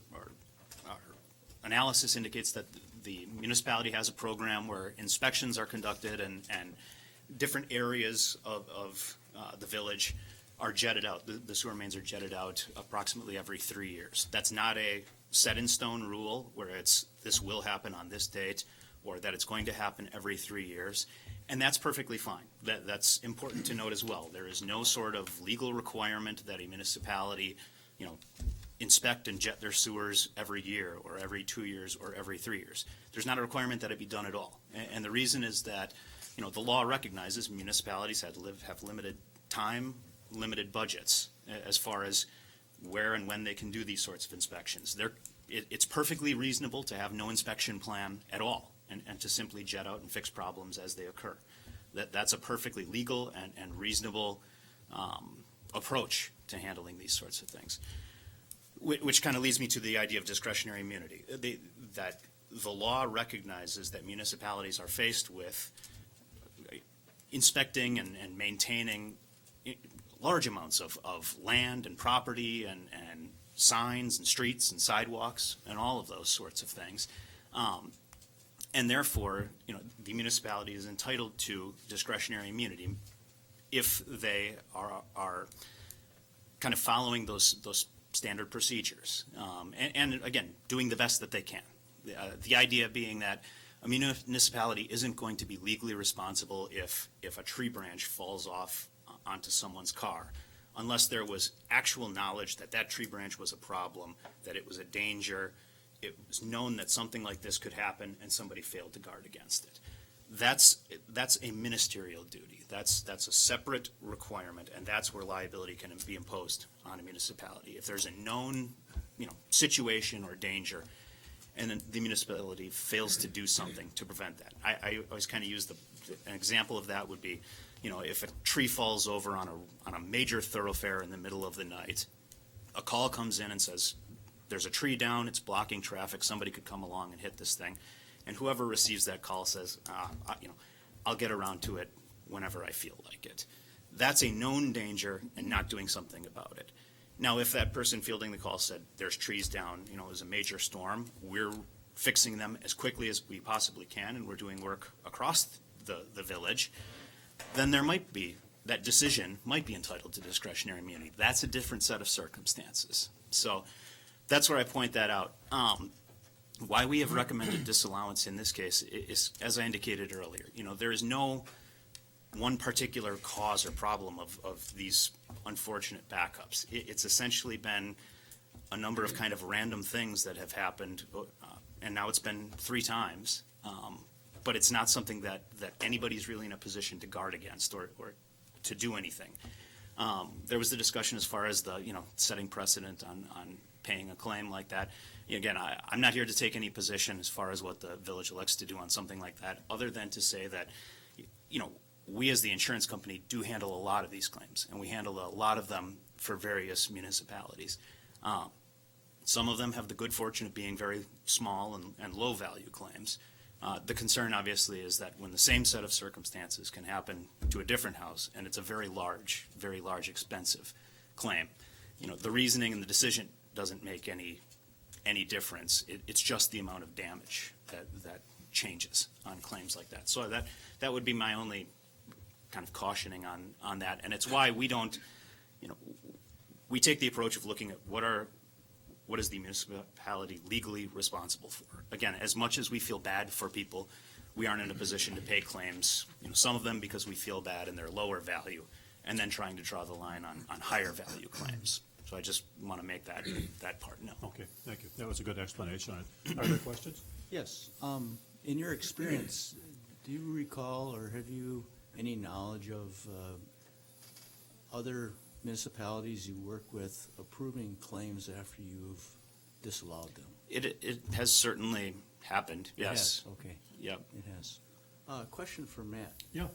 analysis indicates that the municipality has a program where inspections are conducted and different areas of the village are jetted out. The sewer mains are jetted out approximately every 3 years. That's not a set in stone rule where this will happen on this date or that it's going to happen every 3 years. And that's perfectly fine. That's important to note as well. There is no sort of legal requirement that a municipality, inspect and jet their sewers every year or every 2 years or every 3 years. There's not a requirement that it be done at all. And the reason is that, the law recognizes municipalities have limited time, limited budgets as far as where and when they can do these sorts of inspections. It's perfectly reasonable to have no inspection plan at all and to simply jet out and fix problems as they occur. That's a perfectly legal and reasonable approach to handling these sorts of things. Which kind of leads me to the idea of discretionary immunity. That the law recognizes that municipalities are faced with inspecting and maintaining large amounts of land and property and signs and streets and sidewalks and all of those sorts of things. And therefore, the municipality is entitled to discretionary immunity if they are kind of following those standard procedures. And again, doing the best that they can. The idea being that a municipality isn't going to be legally responsible if a tree branch falls off onto someone's car, unless there was actual knowledge that that tree branch was a problem, that it was a danger, it was known that something like this could happen, and somebody failed to guard against it. That's a ministerial duty. That's a separate requirement, and that's where liability can be imposed on a municipality. If there's a known, situation or danger, and then the municipality fails to do something to prevent that. I always kind of use an example of that would be, if a tree falls over on a major thoroughfare in the middle of the night, a call comes in and says, there's a tree down, it's blocking traffic, somebody could come along and hit this thing. And whoever receives that call says, I'll get around to it whenever I feel like it. That's a known danger and not doing something about it. Now, if that person fielding the call said, there's trees down, it was a major storm, we're fixing them as quickly as we possibly can, and we're doing work across the village, then that decision might be entitled to discretionary immunity. That's a different set of circumstances. So that's where I point that out. Why we have recommended disallowance in this case is, as I indicated earlier, there is no one particular cause or problem of these unfortunate backups. It's essentially been a number of kind of random things that have happened, and now it's been 3 times, but it's not something that anybody's really in a position to guard against or to do anything. There was the discussion as far as the, setting precedent on paying a claim like that. Again, I'm not here to take any position as far as what the village elects to do on something like that, other than to say that, we as the insurance company do handle a lot of these claims, and we handle a lot of them for various municipalities. Some of them have the good fortune of being very small and low-value claims. The concern, obviously, is that when the same set of circumstances can happen to a different house, and it's a very large, expensive claim, the reasoning and the decision doesn't make any difference. It's just the amount of damage that changes on claims like that. So that would be my only kind of cautioning on that, and it's why we don't, we take the approach of looking at what is the municipality legally responsible for. Again, as much as we feel bad for people, we aren't in a position to pay claims, some of them because we feel bad and they're lower value, and then trying to draw the line on higher value claims. So I just want to make that part known. Okay, thank you. That was a good explanation. Are there questions? Yes. In your experience, do you recall or have you any knowledge of other municipalities you work with approving claims after you've disallowed them? It has certainly happened, It yes. has, okay. Yep. It has. Question for Matt. Yeah.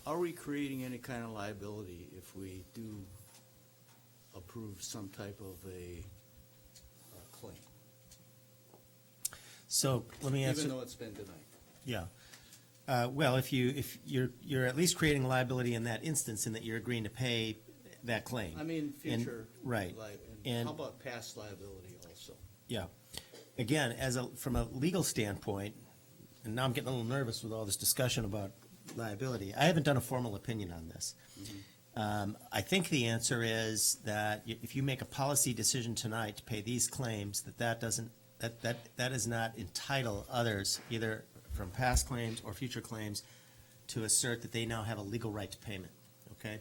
Are we creating any kind of liability if we do approve some type of a claim? So let me answer. Even though it's been denied? Yeah. Well, if you're at least creating liability in that instance, in that you're agreeing to pay that claim. I mean, future. Right. And how about past liability also? Yeah. Again, from a legal standpoint, and now I'm getting a little nervous with all this discussion about liability. I haven't done a formal opinion on this. I think the answer is that if you make a policy decision tonight to pay these claims, that does not entitle others, either from past claims or future claims, to assert that they now have a legal right to payment. Okay?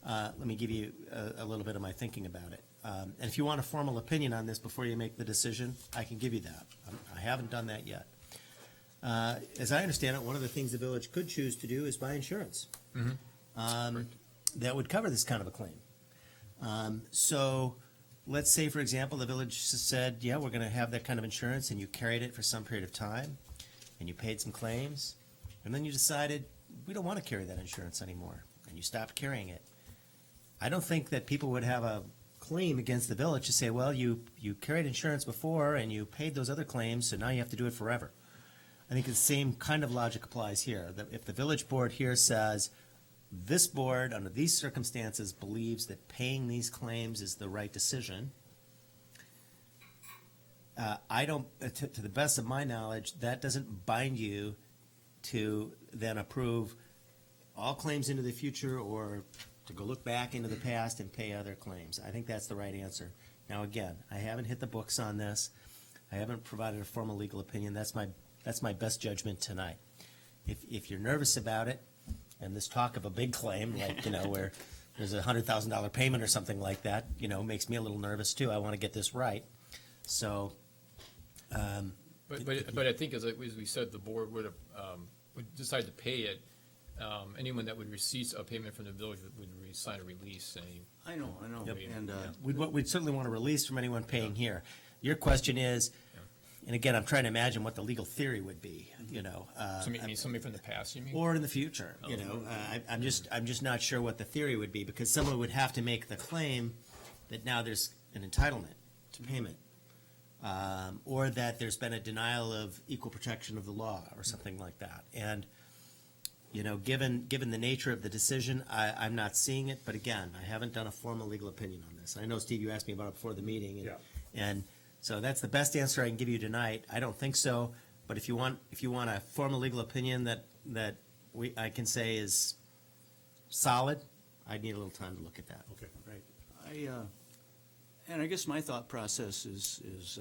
Let me give you a little bit of my thinking about it. And if you want a formal opinion on this before you make the decision, I can give you that. I haven't done that yet. As I understand it, one of the things the village could choose to do is buy insurance. That would cover this kind of a claim. So let's say, for example, the village said, yeah, we're going to have that kind of insurance, and you carried it for some period of time, and you paid some claims, and then you decided, we don't want to carry that insurance anymore, and you stopped carrying it. I don't think that people would have a claim against the village to say, well, you carried insurance before, and you paid those other claims, so now you have to do it forever. I think the same kind of logic applies here. That if the village board here says, this board, under these circumstances, believes that paying these claims is the right decision, I don't, to the best of my knowledge, that doesn't bind you to then approve all claims into the future or to go look back into the past and pay other claims. I think that's the right answer. Now, again, I haven't hit the books on this. I haven't provided a formal legal opinion. That's my best judgment tonight. If you're nervous about it, and this talk of a big claim, like, where there's a $100,000 payment or something like that, makes me a little nervous too. I want to get this right. So. But I think as we said, the board would decide to pay it. Anyone that would receive a payment from the village would sign a release saying. I know. Yep. And We'd certainly want a release from anyone paying here. Your question is, and again, I'm trying to imagine what the legal theory would be, Somebody from the past, you mean? or in the future, I'm just not sure what the theory would be, because someone would have to make the claim that now there's an entitlement to payment, or that there's been a denial of equal protection of the law or something like that. And, given the nature of the decision, I'm not seeing it, but again, I haven't done a formal legal opinion on this. I know, Steve, you asked me about it before the meeting, and so that's the best answer I can give you tonight. I don't think so, but if you want a formal legal opinion that I can say is solid, I'd need a little time to look at that. Okay. right. And I guess my thought process is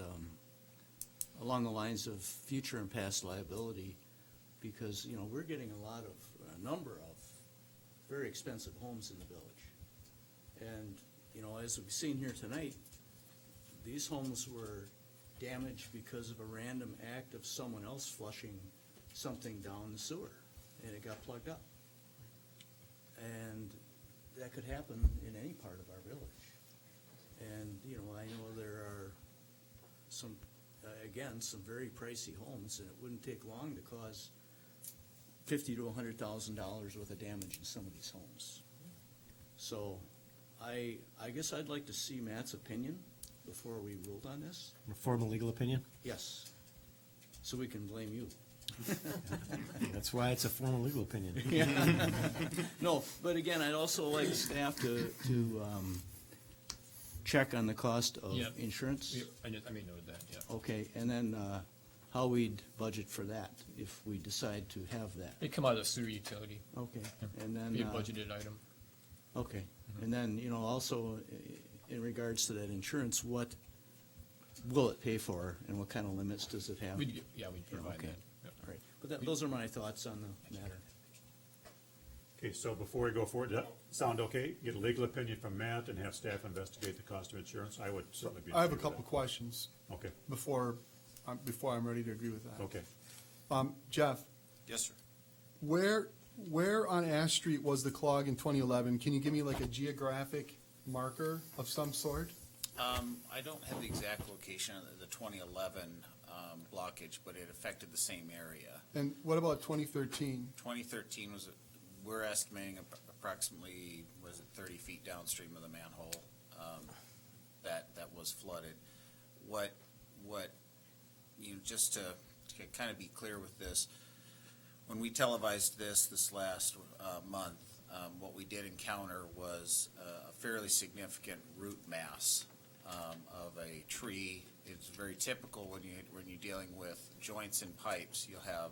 along the lines of future and past liability, because, we're getting a number of very expensive homes in the village. And, as we've seen here tonight, these homes were damaged because of a random act of someone else flushing something down the sewer, and it got plugged up. And that could happen in any part of our village. And, I know there are some very pricey homes, and it wouldn't take long to cause $50,000 to $100,000 worth of damage in some of these homes. So I guess I'd like to see Matt's opinion before we ruled on this. Formal legal opinion? Yes. So we can blame you. That's why it's a formal legal opinion. No, but again, I'd also like staff to check on the cost of Yep. insurance. I made note of that, yeah. Okay, and then how we'd budget for that if we decide to have that. They come out of the sewer utility, Okay, and then. be a budgeted item. Okay, and then, also in regards to that insurance, what will it pay for and what kind of limits does it have? We'd provide okay. that. Yep. All right, but those are my thoughts on the matter. Okay, so before we go forward, does that sound okay? Get a legal opinion from Matt and have staff investigate the cost of insurance? I would certainly be in I have a favor of couple that. questions Okay, before I'm ready to agree with that. okay. Jeff, Yes, sir. where on Ash Street was the clog in 2011? Can you give me like a geographic marker of some sort? I don't have the exact location of the 2011 blockage, but it affected the same area. And what about 2013? 2013 was, we're estimating approximately, was it 30 feet downstream of the manhole that was flooded. What just to kind of be clear with this, when we televised this last month, what we did encounter was a fairly significant root mass of a tree. It's very typical when you're dealing with joints and pipes. You'll have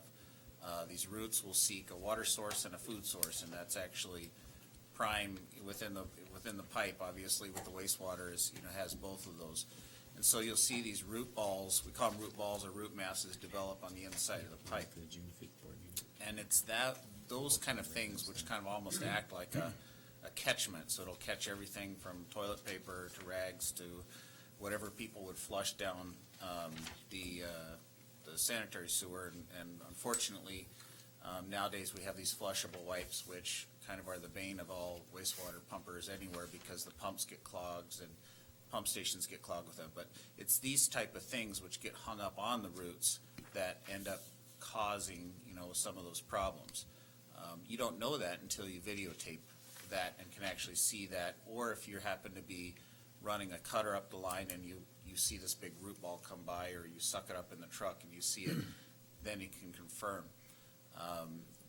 these roots will seek a water source and a food source, and that's actually prime within the pipe. Obviously, with the wastewater has both of those. And so you'll see these root balls, we call them root balls or root masses, develop on the inside of the pipe. And it's those kind of things which kind of almost act like a catchment. So it'll catch everything from toilet paper to rags to whatever people would flush down the sanitary sewer. And unfortunately, nowadays we have these flushable wipes, which kind of are the bane of all wastewater pumpers anywhere, because the pumps get clogged and pump stations get clogged with them. But it's these type of things which get hung up on the roots that end up causing, some of those problems. You don't know that until you videotape that and can actually see that, or if you happen to be running a cutter up the line and you see this big root ball come by, or you suck it up in the truck and you see it, then you can confirm.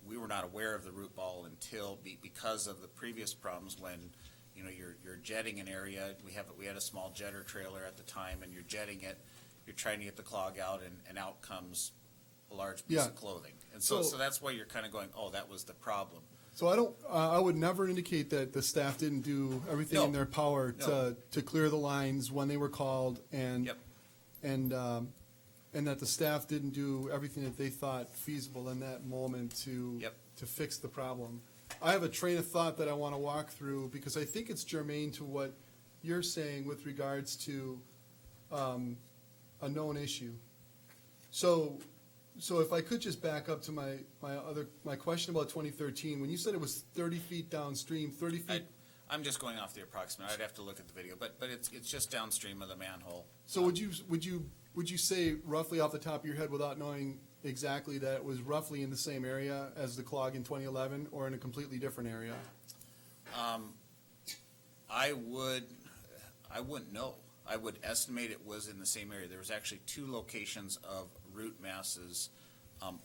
We were not aware of the root ball until because of the previous problems when you're jetting an area. We had a small jetter trailer at the time, and you're jetting it. You're trying to get the clog out, and out comes a large piece of clothing. And so that's why you're kind of going, oh, that was the problem. So I would never indicate that the staff didn't do everything in their power to clear the lines when they were called, and that the staff didn't do everything that they thought feasible in that moment to fix the problem. I have a train of thought that I want to walk through, because I think it's germane to what you're saying with regards to a known issue. So if I could just back up to my question about 2013, when you said it was 30 feet downstream, 30 feet. I'm just going off the approximate. I'd have to look at the video, but it's just downstream of the manhole. So would you say roughly off the top of your head, without knowing exactly, that it was roughly in the same area as the clog in 2011, or in a completely different area? I wouldn't know. I would estimate it was in the same area. There was actually two locations of root masses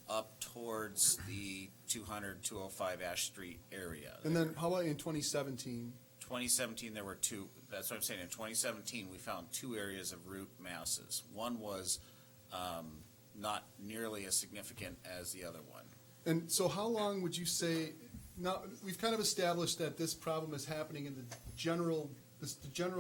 up towards the 200, 205 Ash Street area. And then how about in 2017? 2017, there were two. That's what I'm saying. In 2017, we found two areas of root masses. One was not nearly as significant as the other one. And so how long would you say, now, we've kind of established that this problem is happening in the general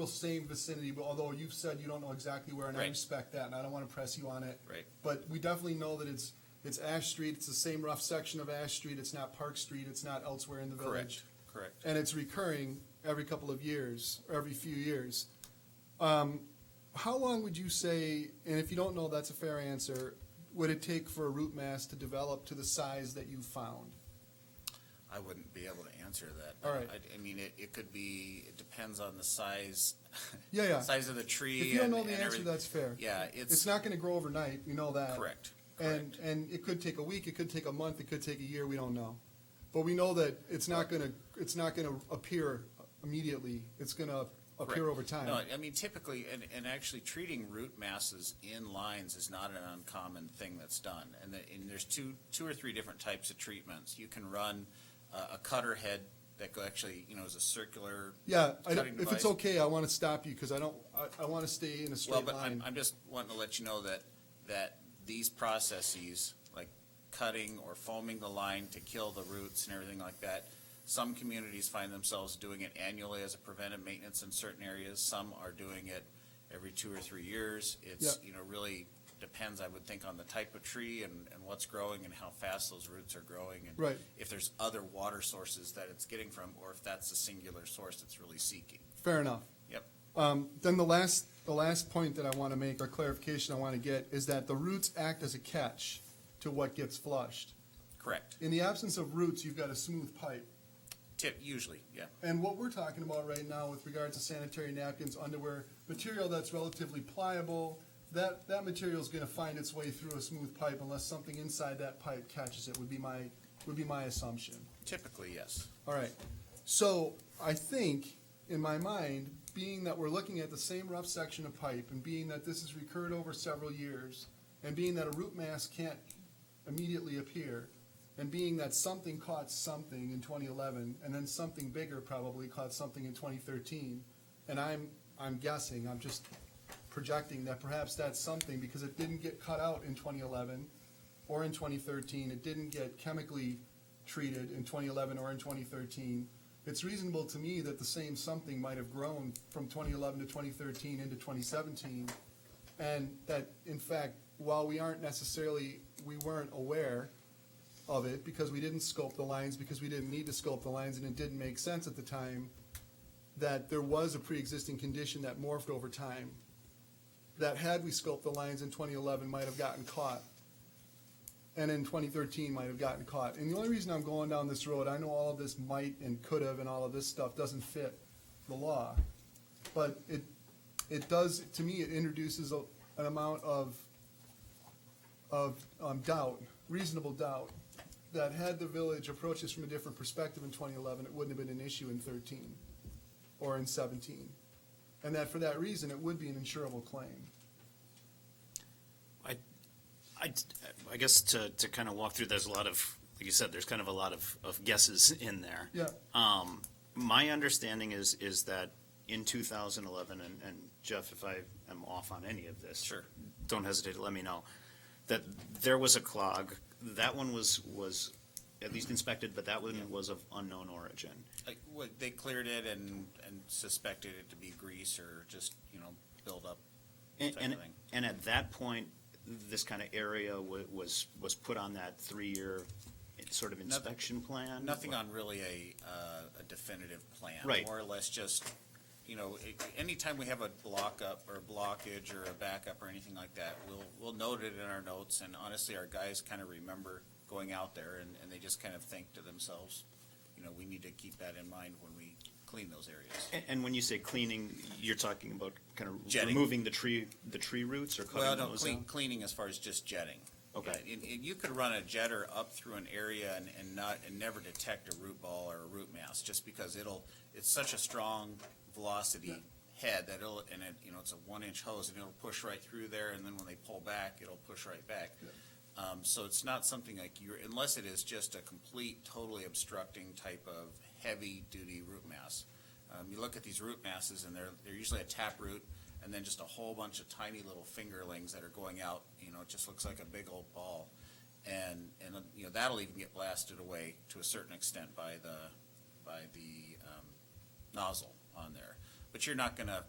same vicinity, but although you've said you don't know exactly where, and I Right. respect that, and I don't want to press you on it. Right. But we definitely know that it's Ash Street, it's the same rough section of Ash Street, it's not Park Street, it's not elsewhere in the village. Correct. And it's recurring every couple of years, or every few years. How long would you say, and if you don't know, that's a fair answer, would it take for a root mass to develop to the size that you found? I wouldn't be able to answer that. All right. I mean, it could be, it depends on the size. Yeah. Size of the tree. If you don't know and the answer, everything. that's fair. Yeah, It's not gonna grow overnight, we know that. Correct. And it could take a week, it could take a month, it could take a year, we don't know. But we know that it's not gonna appear immediately, it's gonna appear Correct. over time. No, I mean, typically, and actually treating root masses in lines is not an uncommon thing that's done. And there's two or three different types of treatments. You can run a cutter head that actually, is a circular Yeah, cutting if device. it's okay, I wanna stop you, because I wanna stay in a Well, straight but line. I'm just wanting to let you know that these processes, like cutting or foaming the line to kill the roots and everything like that, some communities find themselves doing it annually as a preventive maintenance in certain areas. Some are doing it every 2 or 3 years. It's, really depends, I would think, on the type of tree and what's growing and how fast those roots are growing. And Right. if there's other water sources that it's getting from, or if that's the singular source it's really seeking. Fair enough. Yep. Then the last point that I want to make, or clarification I want to get, is that the roots act as a catch to what gets flushed. Correct. In the absence of roots, you've got a smooth pipe. Usually, yeah. And what we're talking about right now with regards to sanitary napkins, underwear, material that's relatively pliable, that material is going to find its way through a smooth pipe unless something inside that pipe catches it, would be my assumption. Typically, yes. All right. So I think, in my mind, being that we're looking at the same rough section of pipe, and being that this has recurred over several years, and being that a root mass can't immediately appear, and being that something caught something in 2011, and then something bigger probably caught something in 2013, and I'm guessing, I'm just projecting that perhaps that's something, because it didn't get cut out in 2011 or in 2013, it didn't get chemically treated in 2011 or in 2013, it's reasonable to me that the same something might have grown from 2011 to 2013 into 2017, and that, in fact, while we weren't aware of it because we didn't scope the lines, because we didn't need to scope the lines, and it didn't make sense at the time, that there was a pre-existing condition that morphed over time, that had we scoped the lines in 2011 might have gotten caught, and in 2013 might have gotten caught. And the only reason I'm going down this road, I know all of this might and could have and all of this stuff doesn't fit the law, but it does, to me, it introduces an amount of doubt, reasonable doubt, that had the village approached this from a different perspective in 2011, it wouldn't have been an issue in 13 or in 17. And that for that reason, it would be an insurable claim. I guess to kind of walk through, there's a lot of, like you said, there's kind of a lot of guesses in there. Yeah. My understanding is that in 2011, and Jeff, if I am off on any of this, Sure. don't hesitate to let me know, that there was a clog. That one was at least inspected, but that one was of unknown origin. They cleared it and suspected it to be grease or just, build up type of thing. And at that point, this kind of area was put on that 3-year sort of inspection plan? Nothing on really a definitive plan. Right. More or less just, anytime we have a block-up or a blockage or a backup or anything like that, we'll note it in our notes, and honestly, our guys kind of remember going out there, and they just kind of think to themselves, we need to keep that in mind when we clean those areas. And when you say cleaning, you're talking about kind of Jetting. removing the tree roots or cutting Well, no, those out? cleaning as far as just jetting. Okay. Yeah, and you could run a jetter up through an area and never detect a root ball or a root mass, just because it's such a strong velocity head that it's a 1-inch hose, and it'll push right through there, and then when they pull back, it'll push right back. So it's not something like unless it is just a complete, totally obstructing type of heavy-duty root mass. You look at these root masses, and they're usually a tap root, and then just a whole bunch of tiny little fingerlings that are going out. It just looks like a big old ball, and that'll even get blasted away to a certain extent by the nozzle on there. But you're not going to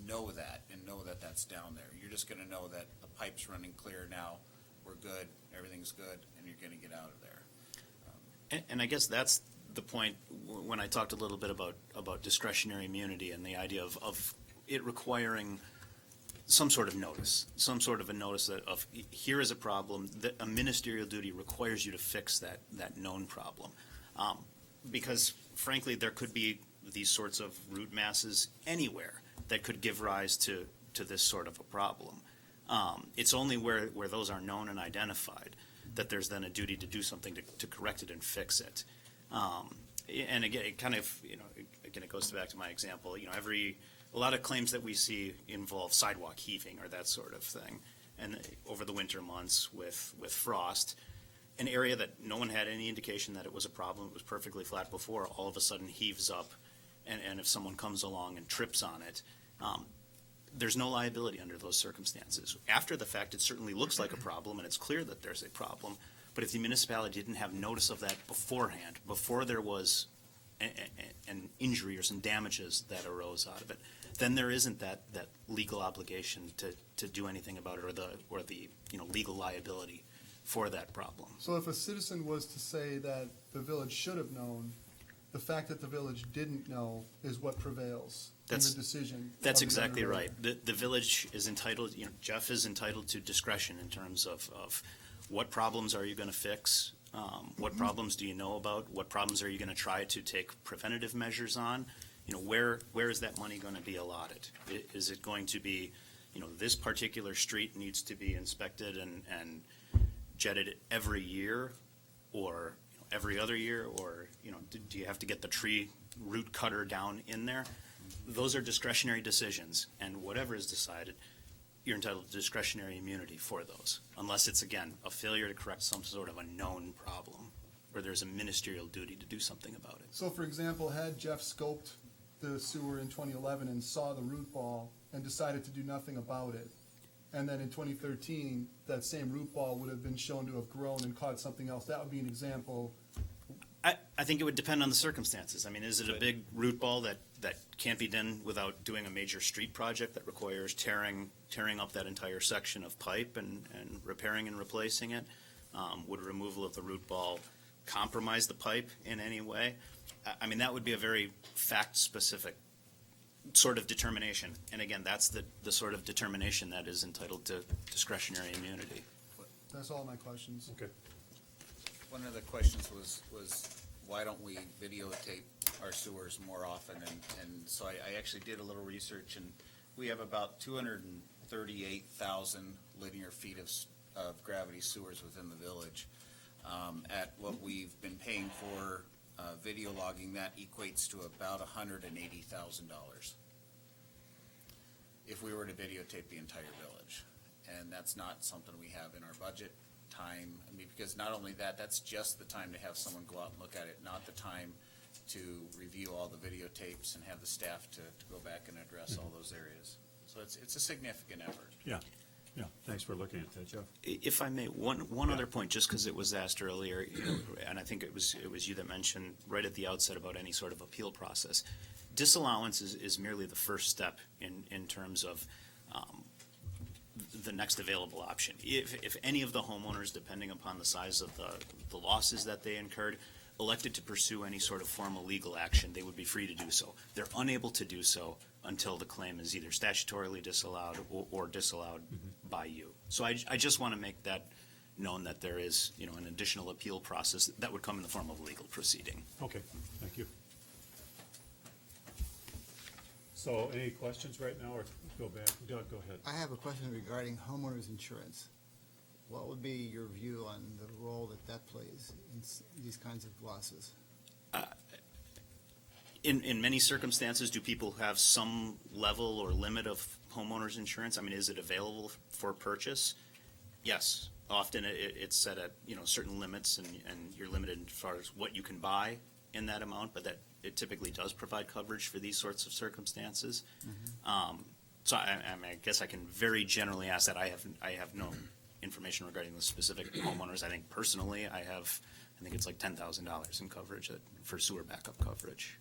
know that and know that that's down there. You're just going to know that the pipe's running clear now. We're good. Everything's good, and you're going to get out of there. And I guess that's the point when I talked a little bit about discretionary immunity and the idea of it requiring some sort of notice, of here is a problem, that a ministerial duty requires you to fix that known problem. Because frankly, there could be these sorts of root masses anywhere that could give rise to this sort of a problem. It's only where those are known and identified that there's then a duty to do something to correct it and fix it. And again, it kind of, again, it goes back to my example, a lot of claims that we see involve sidewalk heaving or that sort of thing. And over the winter months with frost, an area that no one had any indication that it was a problem, it was perfectly flat before, all of a sudden heaves up. And if someone comes along and trips on it, there's no liability under those circumstances. After the fact, it certainly looks like a problem, and it's clear that there's a problem. But if the municipality didn't have notice of that beforehand, before there was an injury or some damages that arose out of it, then there isn't that legal obligation to do anything about it, or the legal liability for that problem. So if a citizen was to say that the village should have known, the fact that the village didn't know is what prevails in the decision. That's of the exactly underwriter. right. The village is entitled, Jeff is entitled to discretion in terms of what problems are you going to fix? What problems do you know about? What problems are you going to try to take preventative measures on? Where is that money going to be allotted? Is it going to be, this particular street needs to be inspected and jetted every year, or every other year, or do you have to get the tree root cutter down in there? Those are discretionary decisions, and whatever is decided, you're entitled to discretionary immunity for those, unless it's, again, a failure to correct some sort of a known problem, where there's a ministerial duty to do something about it. So for example, had Jeff scoped the sewer in 2011 and saw the root ball and decided to do nothing about it, and then in 2013, that same root ball would have been shown to have grown and caught something else, that would be an example. I think it would depend on the circumstances. I mean, is it a big root ball that can't be done without doing a major street project that requires tearing up that entire section of pipe and repairing and replacing it? Would removal of the root ball compromise the pipe in any way? I mean, that would be a very fact-specific sort of determination. And again, that's the sort of determination that is entitled to discretionary immunity. That's all my questions. Okay. One of the questions was why don't we videotape our sewers more often? And so I actually did a little research, and we have about 238,000 linear feet of gravity sewers within the village. At what we've been paying for video logging, that equates to about $180,000 if we were to videotape the entire village. And that's not something we have in our budget time. I mean, because not only that, that's just the time to have someone go out and look at it, not the time to review all the videotapes and have the staff to go back and address all those areas. So it's a significant effort. Yeah, thanks for looking at that, Jeff. If I may, one other point, just because it was asked earlier, and I think it was you that mentioned right at the outset about any sort of appeal process. Disallowance is merely the first step in terms of the next available option. If any of the homeowners, depending upon the size of the losses that they incurred, elected to pursue any sort of formal legal action, they would be free to do so. They're unable to do so until the claim is either statutorily disallowed or disallowed by you. So I just want to make that known, that there is, an additional appeal process that would come in the form of a legal proceeding. Okay, thank you. So any questions right now, or go back? Doug, go ahead. I have a question regarding homeowners insurance. What would be your view on the role that plays in these kinds of losses? In many circumstances, do people have some level or limit of homeowners insurance? I mean, is it available for purchase? Yes. Often it's set at, certain limits, and you're limited as far as what you can buy in that amount, but that it typically does provide coverage for these sorts of circumstances. So I guess I can very generally ask that. I have no information regarding the specific homeowners. I think personally, I think it's like $10,000 in coverage for sewer backup coverage.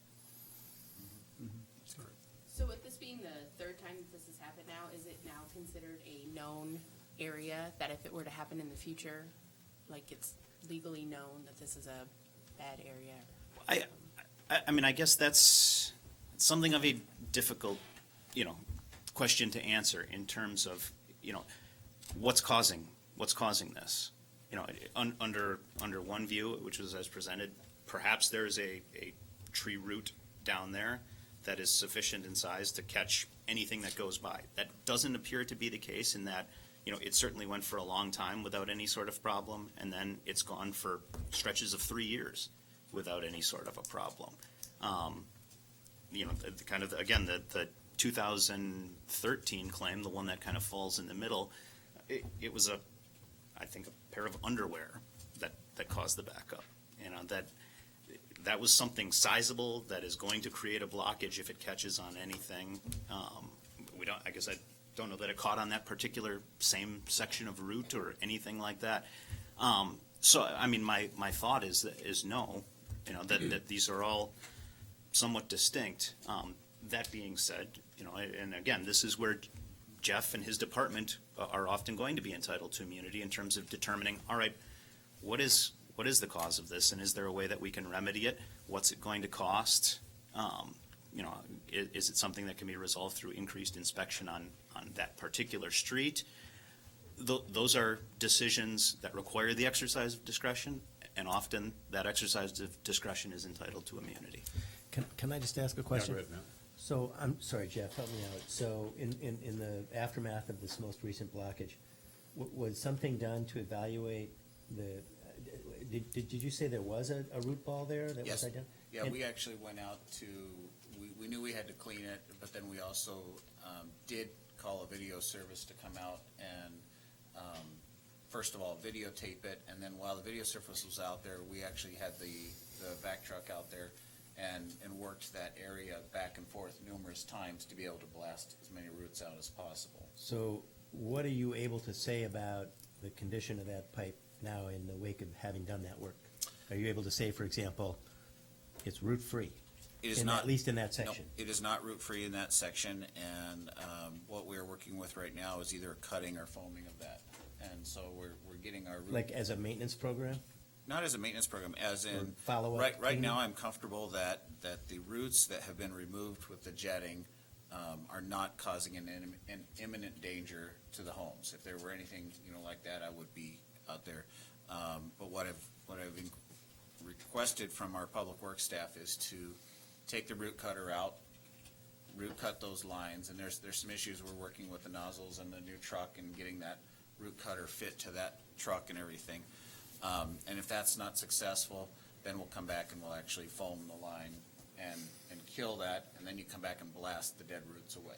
So with this being the third time that this has happened now, is it now considered a known area that if it were to happen in the future, like it's legally known that this is a bad area? I mean, I guess that's something of a difficult, question to answer in terms of, what's causing this. Under one view, which was as presented, perhaps there's a tree root down there that is sufficient in size to catch anything that goes by. That doesn't appear to be the case, in that it certainly went for a long time without any sort of problem, and then it's gone for stretches of 3 years without any sort of a problem. The 2013 claim, the one that kind of falls in the middle, it was I think a pair of underwear that caused the backup. That was something sizable that is going to create a blockage if it catches on anything. I don't know that it caught on that particular same section of route or anything like that. My thought is no, that these are all somewhat distinct. That being said, and again, this is where Jeff and his department are often going to be entitled to immunity in terms of determining, all right, what is the cause of this, and is there a way that we can remedy it? What's it going to cost? Is it something that can be resolved through increased inspection on that particular street? Those are decisions that require the exercise of discretion, and often that exercise of discretion is entitled to immunity. Can I just ask a question? go ahead, Matt. So, I'm sorry, Jeff, help me out. So, in the aftermath of this most recent blockage, was something done to evaluate did you say there was a root ball there that was Yes. identified? Yeah, we actually went out we knew we had to clean it, but then we also did call a video service to come out and, first of all, videotape it, and then while the video service was out there, we actually had the vac truck out there and worked that area back and forth numerous times to be able to blast as many roots out as possible. So, what are you able to say about the condition of that pipe now in the wake of having done that work? Are you able to say, for example, it's root-free? It is not, at least in that no, section? it is not root-free in that section, and what we're working with right now is either cutting or foaming of that. And so we're getting our root. Like as a maintenance program? Not as a maintenance program, as in, follow-up right cleaning? now I'm comfortable that the roots that have been removed with the jetting are not causing an imminent danger to the homes. If there were anything, like that, I would be out there. But what I've requested from our public works staff is to take the root cutter out, root cut those lines, and there's some issues. We're working with the nozzles and the new truck and getting that root cutter fit to that truck and everything. And if that's not successful, then we'll come back and we'll actually foam the line and kill that, and then you come back and blast the dead roots away.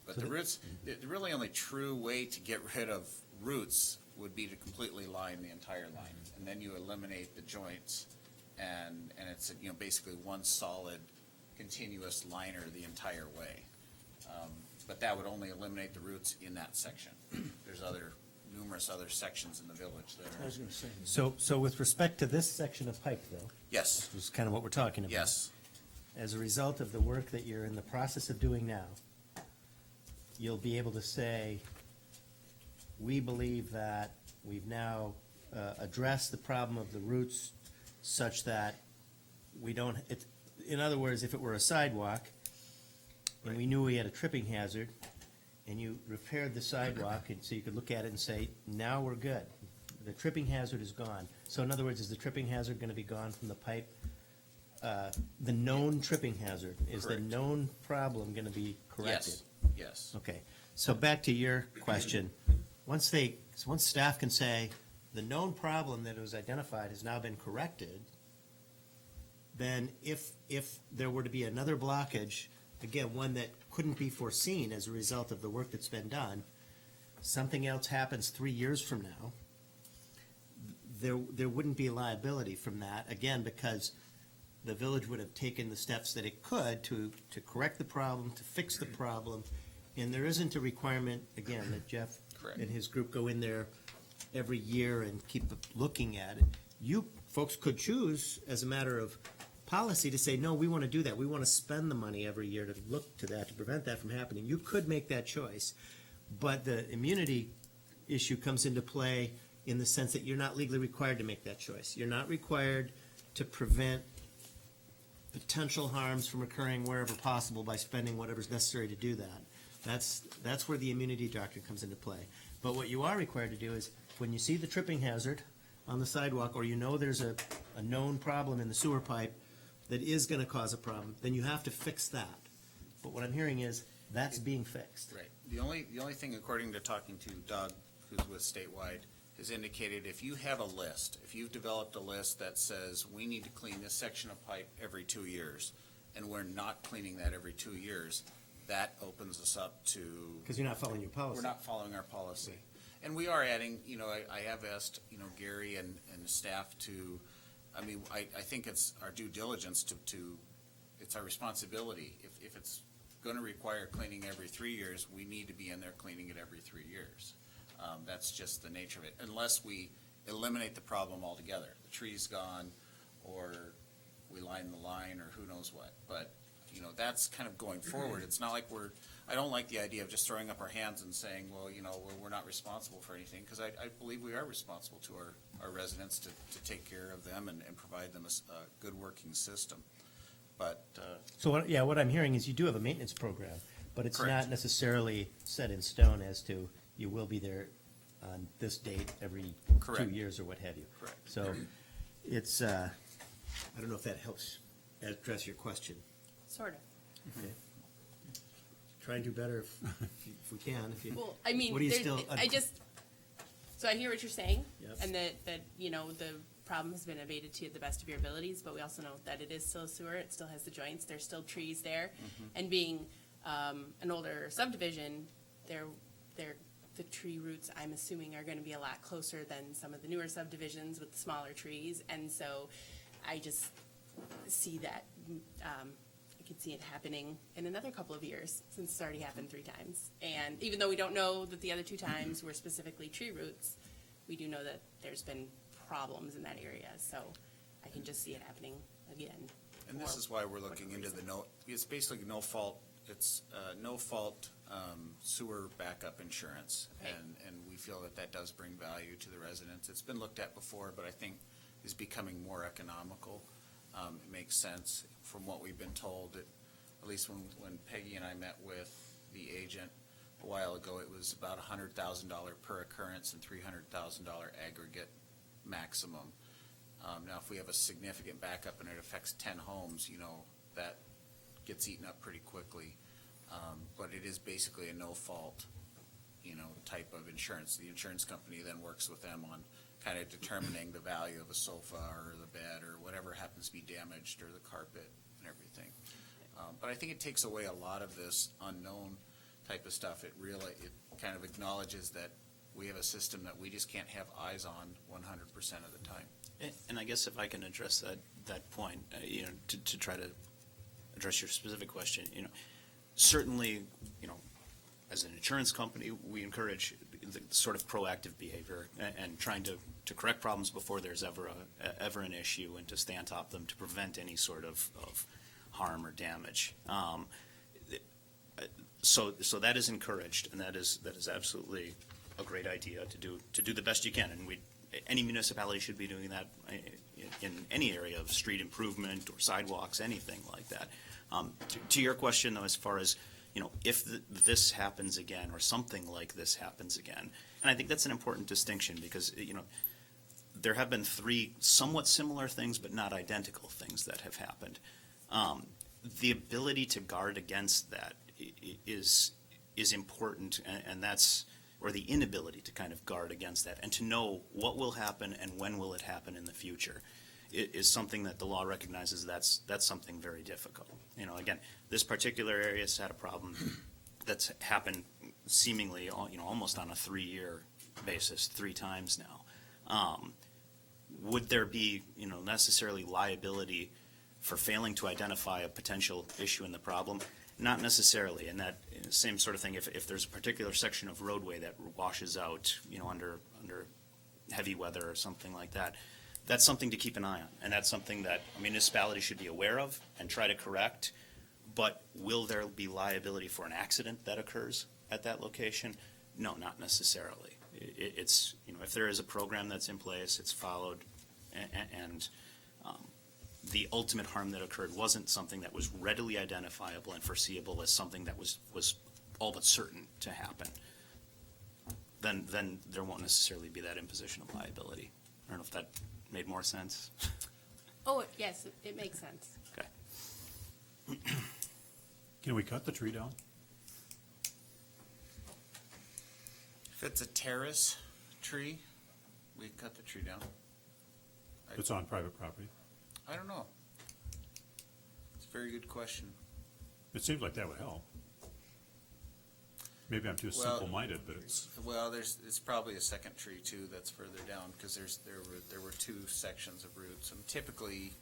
But the roots, the really only true way to get rid of roots would be to completely line the entire line, and then you eliminate the joints, and it's basically one solid continuous liner the entire way. But that would only eliminate the roots in that section. There's numerous other sections in the village that I are. was gonna say. So with respect to this section of pipe, though, Yes, which is kind of what we're talking about. yes, As a result of the work that you're in the process of doing now, you'll be able to say, we believe that we've now addressed the problem of the roots such that we don't, in other words, if it were a sidewalk, and we knew we had a tripping hazard, and you repaired the sidewalk, and so you could look at it and say, now we're good. The tripping hazard is gone. So in other words, is the tripping hazard gonna be gone from the pipe? The known tripping hazard, is the Correct. known problem gonna be corrected? yes. Okay, so back to your question, once staff can say, the known problem that was identified has now been corrected, then if there were to be another blockage, again, one that couldn't be foreseen as a result of the work that's been done, something else happens 3 years from now, there wouldn't be liability from that, again, because the village would have taken the steps that it could to correct the problem, to fix the problem, and there isn't a requirement, again, that Jeff Correct. and his group go in there every year and keep looking at it. You folks could choose, as a matter of policy, to say, no, we want to do that. We want to spend the money every year to look to that, to prevent that from happening. You could make that choice. But the immunity issue comes into play in the sense that you're not legally required to make that choice. You're not required to prevent potential harms from occurring wherever possible by spending whatever's necessary to do that. That's where the immunity doctrine comes into play. But what you are required to do is, when you see the tripping hazard on the sidewalk, or you know there's a known problem in the sewer pipe that is gonna cause a problem, then you have to fix that. But what I'm hearing is, That's being fixed. Right. The only thing, according to talking to Doug, who's with Statewide, has indicated if you have a list, if you've developed a list that says we need to clean this section of pipe every 2 years, and we're not cleaning that every 2 years, that opens us up to. Because you're not following your policy. We're not following our policy. And we are adding, I have asked, Gary and staff to, I think it's our due diligence to, it's our responsibility. If it's gonna require cleaning every 3 years, we need to be in there cleaning it every 3 years. That's just the nature of it, unless we eliminate the problem altogether. The tree's gone, or we line the line, or who knows what. But, that's kind of going forward. It's not like I don't like the idea of just throwing up our hands and saying, well, we're not responsible for anything, because I believe we are responsible to our residents to take care of them and provide them a good working system. But, So, what I'm hearing is you do have a maintenance program, but it's Correct. not necessarily set in stone as to you will be there on this date every 2 Correct. years or what have you. Correct. So it's, I don't know if that helps address your question. Sort of. Okay. Try and do better if we can. Well, I mean, What do you there's- still? so I hear what you're saying, Yep. and that the problem has been abated to the best of your abilities, but we also know that it is still a sewer, it still has the joints, there's still trees there, and being an older subdivision, the tree roots, I'm assuming, are going to be a lot closer than some of the newer subdivisions with the smaller trees, and so I just see that. I could see it happening in another couple of years, since it's already happened 3 times. And even though we don't know that the other 2 times were specifically tree roots, we do know that there's been problems in that area. So I can just see it happening again. and this is why we're looking into it's basically no fault sewer backup insurance. Right. And we feel that does bring value to the residents. It's been looked at before, but I think is becoming more economical. It makes sense from what we've been told. At least when Peggy and I met with the agent a while ago, it was about $100,000 per occurrence and $300,000 aggregate maximum. Now, if we have a significant backup and it affects 10 homes, that gets eaten up pretty quickly. But it is basically a no-fault, type of insurance. The insurance company then works with them on kind of determining the value of a sofa or the bed or whatever happens to be damaged, or the carpet and everything. But I think it takes away a lot of this unknown type of stuff. It kind of acknowledges that we have a system that we just can't have eyes on 100% of the time. And I guess if I can address that point, to try to address your specific question, certainly, as an insurance company, we encourage the sort of proactive behavior and trying to correct problems before there's ever an issue, and to stay on top of them to prevent any sort of harm or damage. So that is encouraged, and that is absolutely a great idea to do the best you can. And any municipality should be doing that in any area of street improvement or sidewalks, anything like that. To your question, though, as far as, if this happens again, or something like this happens again, and I think that's an important distinction, because, there have been 3 somewhat similar things, but not identical things that have happened. The ability to guard against that is important, and that's, or the inability to kind of guard against that, and to know what will happen and when will it happen in the future, is something that the law recognizes that's something very difficult. Again, this particular area has had a problem that's happened seemingly, almost on a 3-year basis, 3 times now. Would there be, necessarily liability for failing to identify a potential issue in the problem? Not necessarily. And that same sort of thing, if there's a particular section of roadway that washes out, under heavy weather or something like that, that's something to keep an eye on. And that's something that a municipality should be aware of and try to correct. But will there be liability for an accident that occurs at that location? No, not necessarily. It's, if there is a program that's in place, it's followed, and the ultimate harm that occurred wasn't something that was readily identifiable and foreseeable as something that was all but certain to happen, then there won't necessarily be that imposition of liability. I don't know if that made more sense. Oh, yes, it makes sense. Okay. Can we cut the tree down? If it's a terrace tree, we cut the tree down. It's on private property. I don't know. It's a very good question. It seems like that would help. Maybe I'm too Well- simple-minded, but it's, Well, it's probably a second tree too that's further down, because there were two sections of roots. And typically,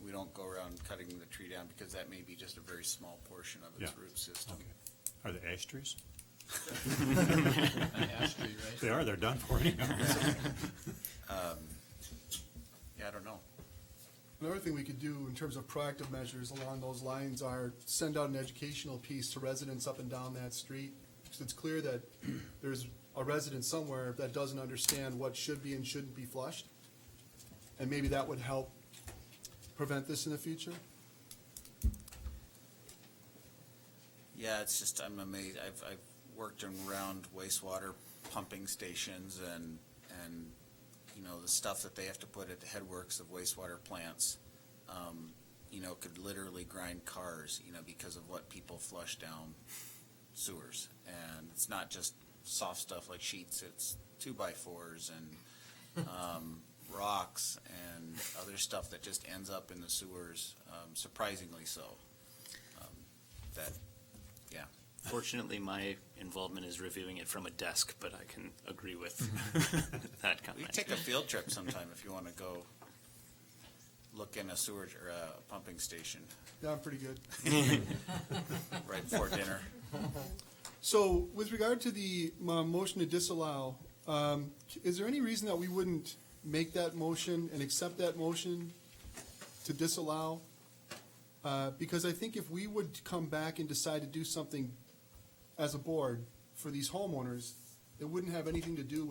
we don't go around cutting the tree down, because that may be just a very small portion of its Yeah. root system. okay. Are they ash trees? An ash tree, right? They are, they're done for anyhow. Yeah, I don't know. Another thing we could do in terms of proactive measures along those lines are send out an educational piece to residents up and down that street. Because it's clear that there's a resident somewhere that doesn't understand what should be and shouldn't be flushed. And maybe that would help prevent this in the future. Yeah, it's just, I'm amazed. I've worked around wastewater pumping stations and, you know, the stuff that they have to put at the headworks of wastewater plants, you know, could literally grind cars, you know, because of what people flush down sewers. And it's not just soft stuff like sheets, it's 2x4s and, rocks and other stuff that just ends up in the sewers, surprisingly so. That, yeah. Fortunately, my involvement is reviewing it from a desk, but I can agree with that We comment. can take a field trip sometime if you want to go look in a sewage or a pumping station Yeah, I'm pretty good. right before dinner. So with regard to the motion to disallow, is there any reason that we wouldn't make that motion and accept that motion to disallow? Because I think if we would come back and decide to do something as a board for these homeowners, it wouldn't have anything to do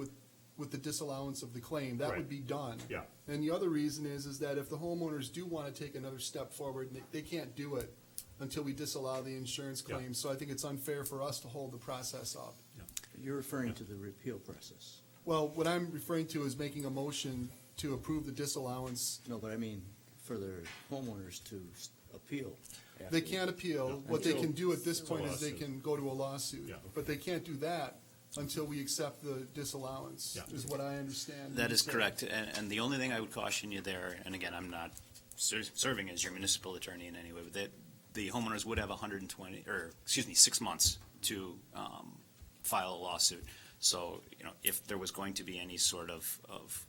with the disallowance of the claim. That Right. would be done. Yeah. And the other reason is that if the homeowners do want to take another step forward, they can't do it until we disallow the insurance Yeah. claim. So I think it's unfair for us to hold the process up. You're referring to the repeal process. Well, what I'm referring to is making a motion to approve the disallowance. No, but I mean, for the homeowners to appeal. after- They can't appeal. What they can do at this point is they Lawsuit. can go to a lawsuit. Yeah. But they can't do that until we accept the disallowance, Yeah. is what I understand. That you is said. correct, and the only thing I would caution you there, and again, I'm not serving as your municipal attorney in any way, but that the homeowners would have 6 months to file a lawsuit. So, you know, if there was going to be any sort of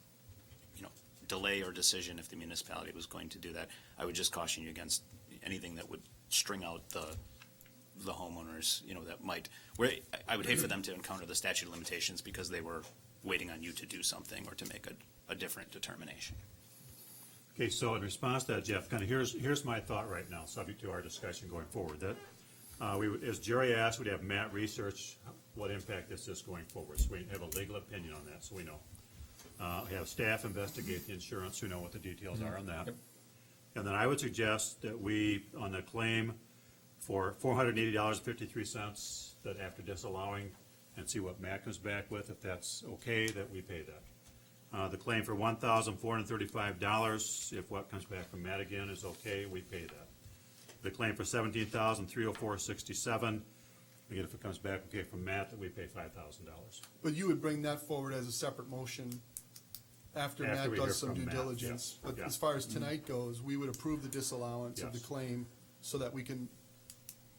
you know, delay or decision, if the municipality was going to do that, I would just caution you against anything that would string out the homeowners, you know, that might, where, I would hate for them to encounter the statute of limitations because they were waiting on you to do something or to make a different determination. Okay, so in response to that, Jeff, kind of here's my thought right now, subject to our discussion going forward, that we would, as Jerry asked, we'd have Matt research what impact this is going forward, so we have a legal opinion on that, so we know. Have staff investigate the insurance, so we know what the details are on that. And then I would suggest that we, on the claim for $480.53, that after disallowing, and see what Matt comes back with, if that's okay, that we pay that. The claim for $1,435, if what comes back from Matt again is okay, we pay that. The claim for $17,304.67, again, if it comes back okay from Matt, that we pay $5,000. But you would bring that forward as a separate motion after After Matt we hear does some from due Matt, diligence. yeah, But yeah. as far as tonight goes, we would approve the disallowance of the Yes. claim so that we can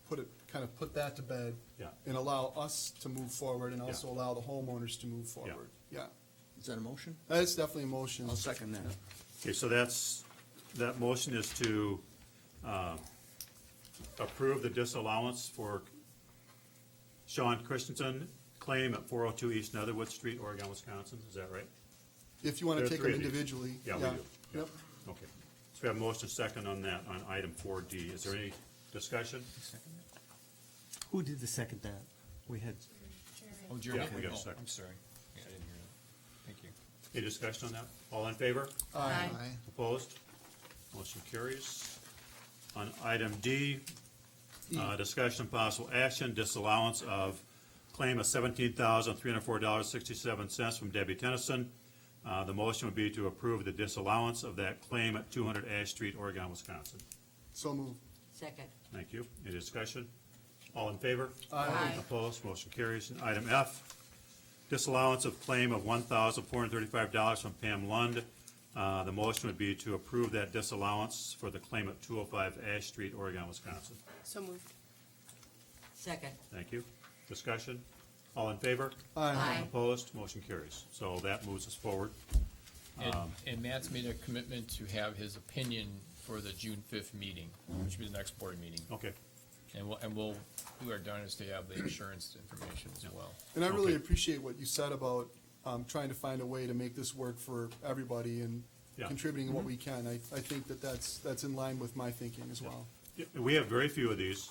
put that to bed. Yeah. And allow us to move forward and also Yeah. allow the homeowners to move forward. Yeah. Is that a motion? That's definitely a motion. I'll second that. Okay, so that motion is to approve the disallowance for Sean Christensen claim at 402 East Netherwood Street, Oregon, Wisconsin, is that right? If you want There to are take them three of these. individually. Yeah, we do. Yep. Okay, so we have a motion second on that, on item 4D. Is there any discussion? Who did the second that? We had, Oh, Jeremy. Yeah, we got a Oh, second. I'm sorry. Yeah, I didn't hear that. Thank you. Any discussion on that? All in favor? Aye. Opposed? Motion carries. On item D, discussion and possible action, disallowance of claim of $17,304.67 from Debbie Tennyson. The motion would be to approve the disallowance of that claim at 200 Ash Street, Oregon, Wisconsin. So moved. Second. Thank you. Any discussion? All in favor? Aye. Opposed? Motion carries. And item F, disallowance of claim of $1,435 from Pam Lund. The motion would be to approve that disallowance for the claim at 205 Ash Street, Oregon, Wisconsin. So moved. Second. Thank you. Discussion? All in favor? Aye. Opposed? Motion carries. So that moves us forward. And Matt's made a commitment to have his opinion for the June 5th meeting, which will be the next board meeting. Okay. And we'll do our darndest to have the insurance information as well. And I really Okay. appreciate what you said about trying to find a way to make this work for everybody and Yeah. contributing what we can. I think that's in line with my thinking as well. Yeah, we have very few of these,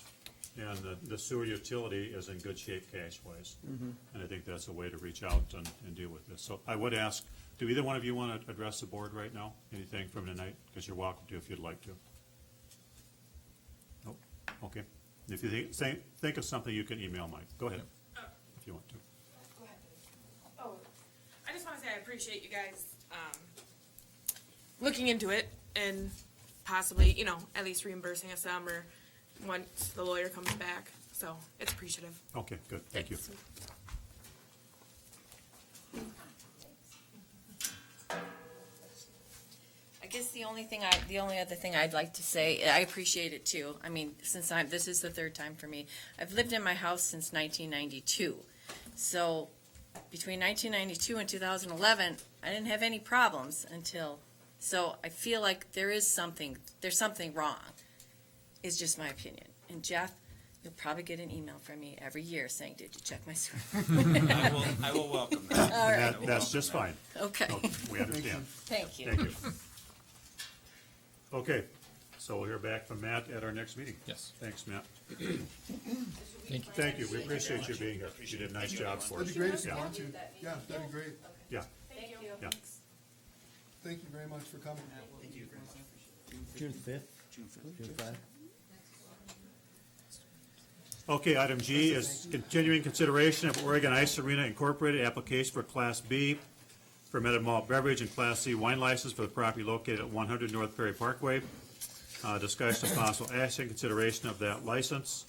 and the sewer utility is in good shape cash-wise. And I think that's a way to reach out and deal with this. So I would ask, do either one of you want to address the board right now? Anything from tonight? Because you're welcome to if you'd like to. Nope, okay. If you think of something, you can email Mike. Go ahead, if you want to. Go ahead. Oh, I just want to say I appreciate you guys looking into it and possibly, at least reimbursing us some or once the lawyer comes back. So it's appreciative. Okay, good, thank you. I guess the only other thing I'd like to say, I appreciate it too. I mean, this is the third time for me. I've lived in my house since 1992. So between 1992 and 2011, I didn't have any problems so I feel like there's something wrong, is just my opinion. And Jeff, you'll probably get an email from me every year saying, did you check my sewer? I will welcome that. All right. That's just fine. Okay. We understand. Thank you. Thank you. Okay, so we'll hear back from Matt at our next meeting. Yes. Thanks, Matt. Thank you. Thank you, we appreciate you being here. You did a nice job for us. That'd be great if you Yeah. want to. Yeah, that'd be great. Yeah, Thank you. yeah. Thank you very much for coming. June 5th? June 5th. June 5th? Okay, item G is continuing consideration of Oregon Ice Arena Incorporated application for Class B fermented malt beverage and Class C wine license for the property located at 100 North Perry Parkway. Discussion of possible action, consideration of that license.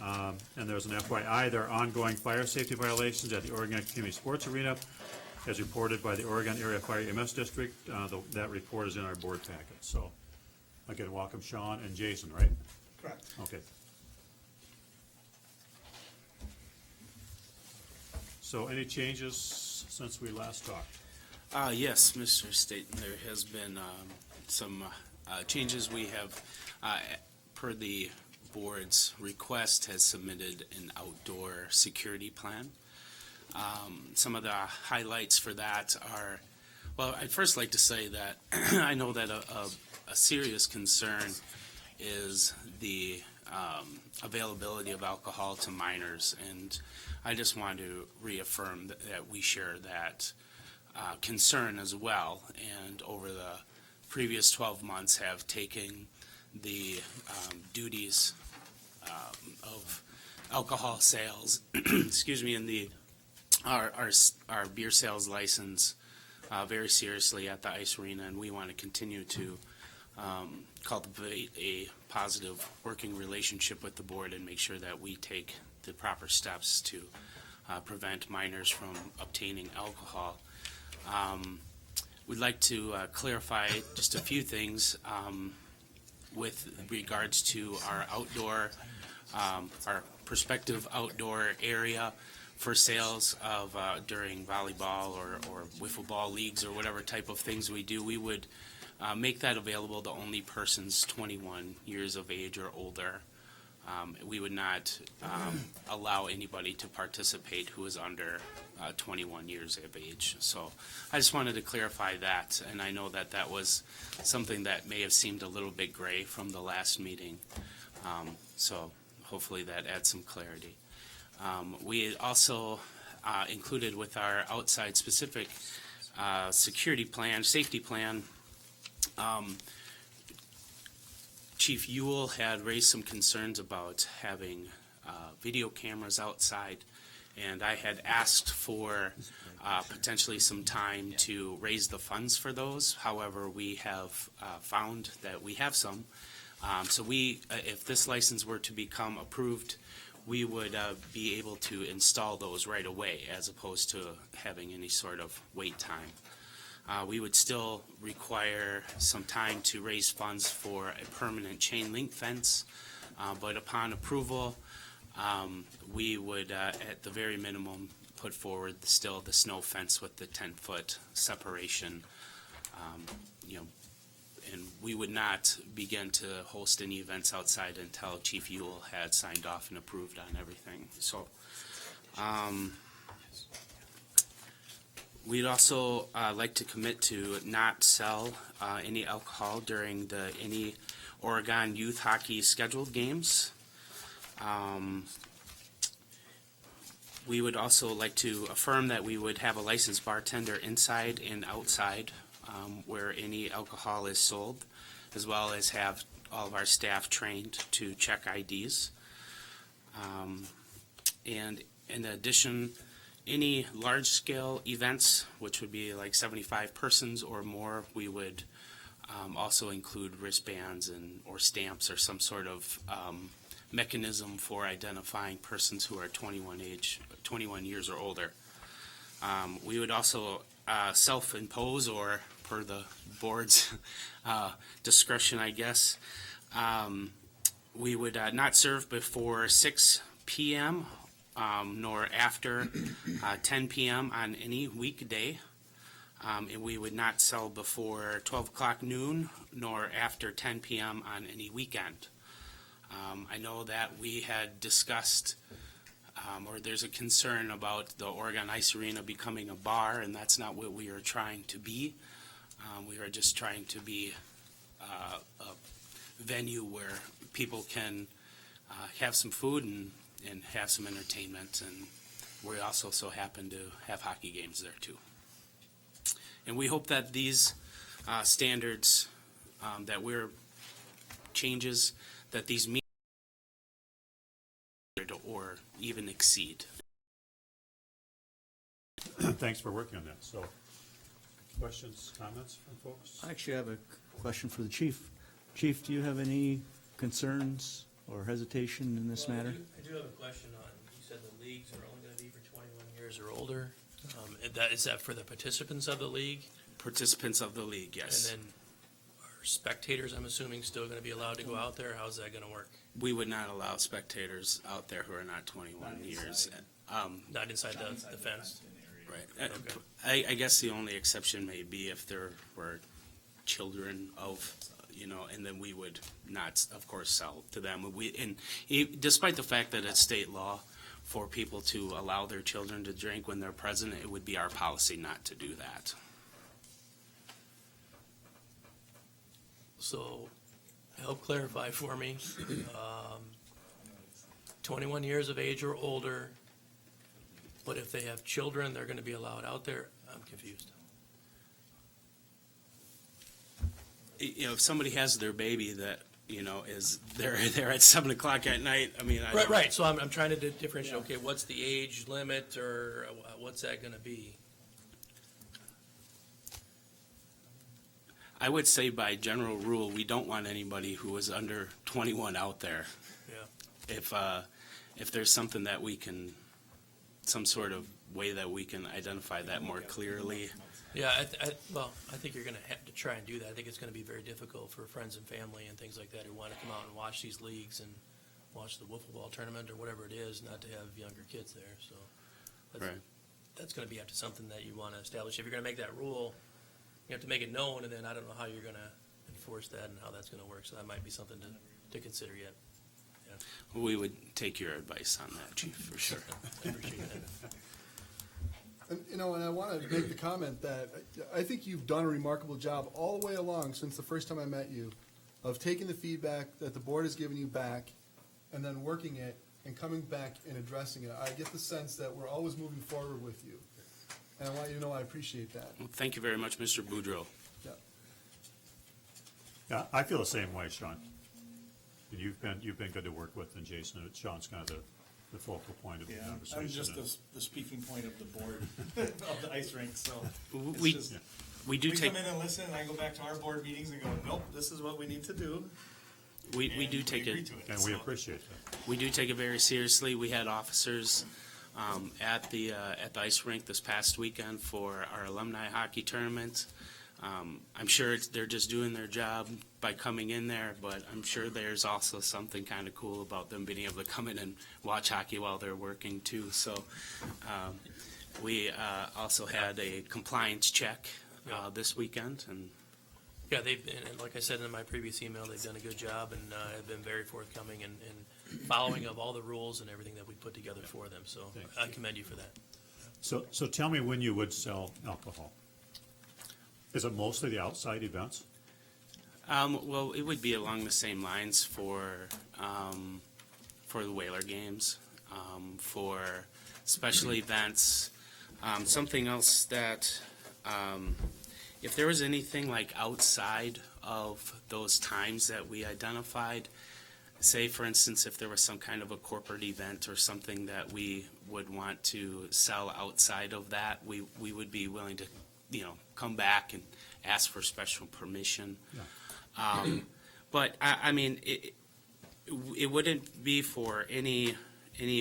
And there's an FYI, there are ongoing fire safety violations at the Oregon Community Sports Arena, as reported by the Oregon Area Fire EMS District. That report is in our board packet. So, again, welcome Sean and Jason, right? Correct. Okay. So any changes since we last talked? Yes, Mr. Staton, there has been some changes. We have, per the board's request, has submitted an outdoor security plan. Some of the highlights for that are, well, I'd first like to say that I know that a serious concern is the availability of alcohol to minors, and I just want to reaffirm that we share that concern as well, and over the previous 12 months have taken the duties of alcohol sales, excuse me, and our beer sales license very seriously at the ice arena, and we want to continue to cultivate a positive working relationship with the board and make sure that we take the proper steps to prevent minors from obtaining alcohol. We'd like to clarify just a few things with regards to our outdoor, our prospective outdoor area for sales of during volleyball or wiffle ball leagues or whatever type of things we do. We would make that available to only persons 21 years of age or older. We would not allow anybody to participate who is under 21 years of age. So I just wanted to clarify that, and I know that that was something that may have seemed a little bit gray from the last meeting. So hopefully that adds some clarity. We also included with our outside specific security plan, safety plan, Chief Ewell had raised some concerns about having video cameras outside, and I had asked for potentially some time to raise the funds for those. However, we have found that we have some. So if this license were to become approved, we would be able to install those right away as opposed to having any sort of wait time. We would still require some time to raise funds for a permanent chain link fence, but upon approval, we would, at the very minimum, put forward still the snow fence with the 10-foot separation. And we would not begin to host any events outside until Chief Ewell had signed off and approved on everything. So, we'd also like to commit to not sell any alcohol during any Oregon youth hockey scheduled games. We would also like to affirm that we would have a licensed bartender inside and outside where any alcohol is sold, as well as have all of our staff trained to check IDs. And in addition, any large-scale events, which would be like 75 persons or more, we would also include wristbands or stamps or some sort of mechanism for identifying persons who are 21 years or older. We would also self-impose, or per the board's discretion, I guess, we would not serve before 6 p.m. Nor after 10 p.m. on any weekday. And we would not sell before 12 o'clock noon, nor after 10 p.m. on any weekend. I know that we had discussed, or there's a concern about the Oregon Ice Arena becoming a bar, and that's not what we are trying to be. We are just trying to be a venue where people can have some food and have some entertainment, and we also so happen to have hockey games there too. And we hope that these standards that we're changes, that these meet or even exceed. Thanks for working on that. So, questions, comments from folks? I actually have a question for the chief. Chief, do you have any concerns or hesitation in this matter? I do have a question on, you said the leagues are only going to be for 21 years or older. Is that for the participants of the league? Participants of the league, yes. And then are spectators, I'm assuming, still going to be allowed to go out there? How's that going to work? We would not allow spectators out there who are not 21 years. Not inside the fence? Right. Okay. I guess the only exception may be if there were children of, and then we would not, of course, sell to them. Despite the fact that it's state law for people to allow their children to drink when they're present, it would be our policy not to do that. So, help clarify for me. 21 years of age or older, but if they have children, they're going to be allowed out there? I'm confused. If somebody has their baby that, is there at 7 o'clock at night, Right, so I'm trying to differentiate, okay, what's the age limit, or what's that going to be? I would say by general rule, we don't want anybody who is under 21 out there. Yeah. If there's something that we can, some sort of way that we can identify that more clearly. Yeah, I think you're going to have to try and do that. I think it's going to be very difficult for friends and family and things like that who want to come out and watch these leagues and watch the wiffle ball tournament or whatever it is, not to have younger kids there. So that's going to be up to something that you want to establish. If you're going to make that rule, you have to make it known, and then I don't know how you're going to enforce that and how that's going to work. So that might be something to consider yet. Yeah. We would take your advice on that, Chief, for sure. I appreciate that. And, and I want to make the comment that I think you've done a remarkable job all the way along since the first time I met you of taking the feedback that the board has given you back and then working it and coming back and addressing it. I get the sense that we're always moving forward with you. And I want you to know I appreciate that. Well, thank you very much, Mr. Boudreau. Yeah. Yeah, I feel the same way, Sean. And you've been good to work with, and Jason, Sean's kind of the focal point of the conversation. I'm just the speaking point of the board of the ice rink, so We come in and listen, and I go back to our board meetings and go, nope, this is what we need to do. We do take agree it, to it. And we So- appreciate that. we do take it very seriously. We had officers at the ice rink this past weekend for our alumni hockey tournament. I'm sure they're just doing their job by coming in there, but I'm sure there's also something kind of cool about them being able to come in and watch hockey while they're working too. So we also had a compliance check this weekend, and Yeah, they've been, and like I said in my previous email, they've done a good job and have been very forthcoming and following of all the rules and everything that we put together for them. So I commend you for that. So tell me when you would sell alcohol. Is it mostly the outside events? well, it would be along the same lines for the Whaler games, for special events. Something else that, if there was anything like outside of those times that we identified, say for instance, if there was some kind of a corporate event or something that we would want to sell outside of that, we would be willing to, come back and ask for special permission. Yeah. But I mean, it wouldn't be for any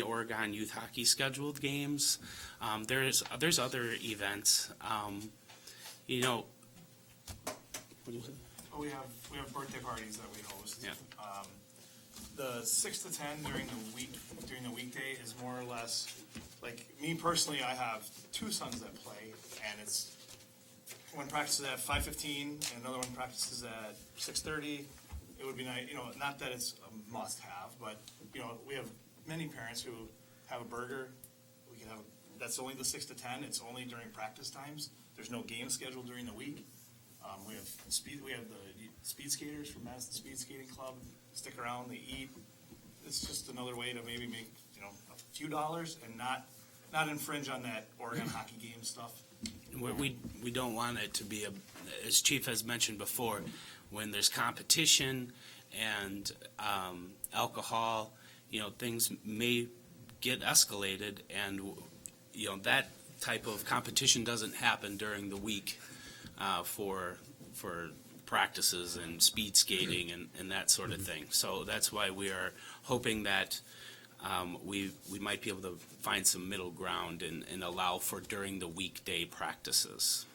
Oregon youth hockey scheduled games. There's other events. We have birthday parties that we host. Yeah. The 6 to 10 during the weekday is more or less, like me personally, I have two sons that play, and it's one practices at 5:15 and another one practices at 6:30. It would be nice, not that it's a must-have, but we have many parents who have a burger. We can have that's only the 6 to 10. It's only during practice times. There's no game scheduled during the week. We have the speed skaters from Madison Speed Skating Club stick around. They eat. It's just another way to maybe make a few dollars and not infringe on that Oregon hockey game stuff. We don't want it to be as Chief has mentioned before, when there's competition and alcohol, things may get escalated, and that type of competition doesn't happen during the week for practices and speed skating and that sort of thing. So that's why we are hoping that we might be able to find some middle ground and allow for during the weekday practices.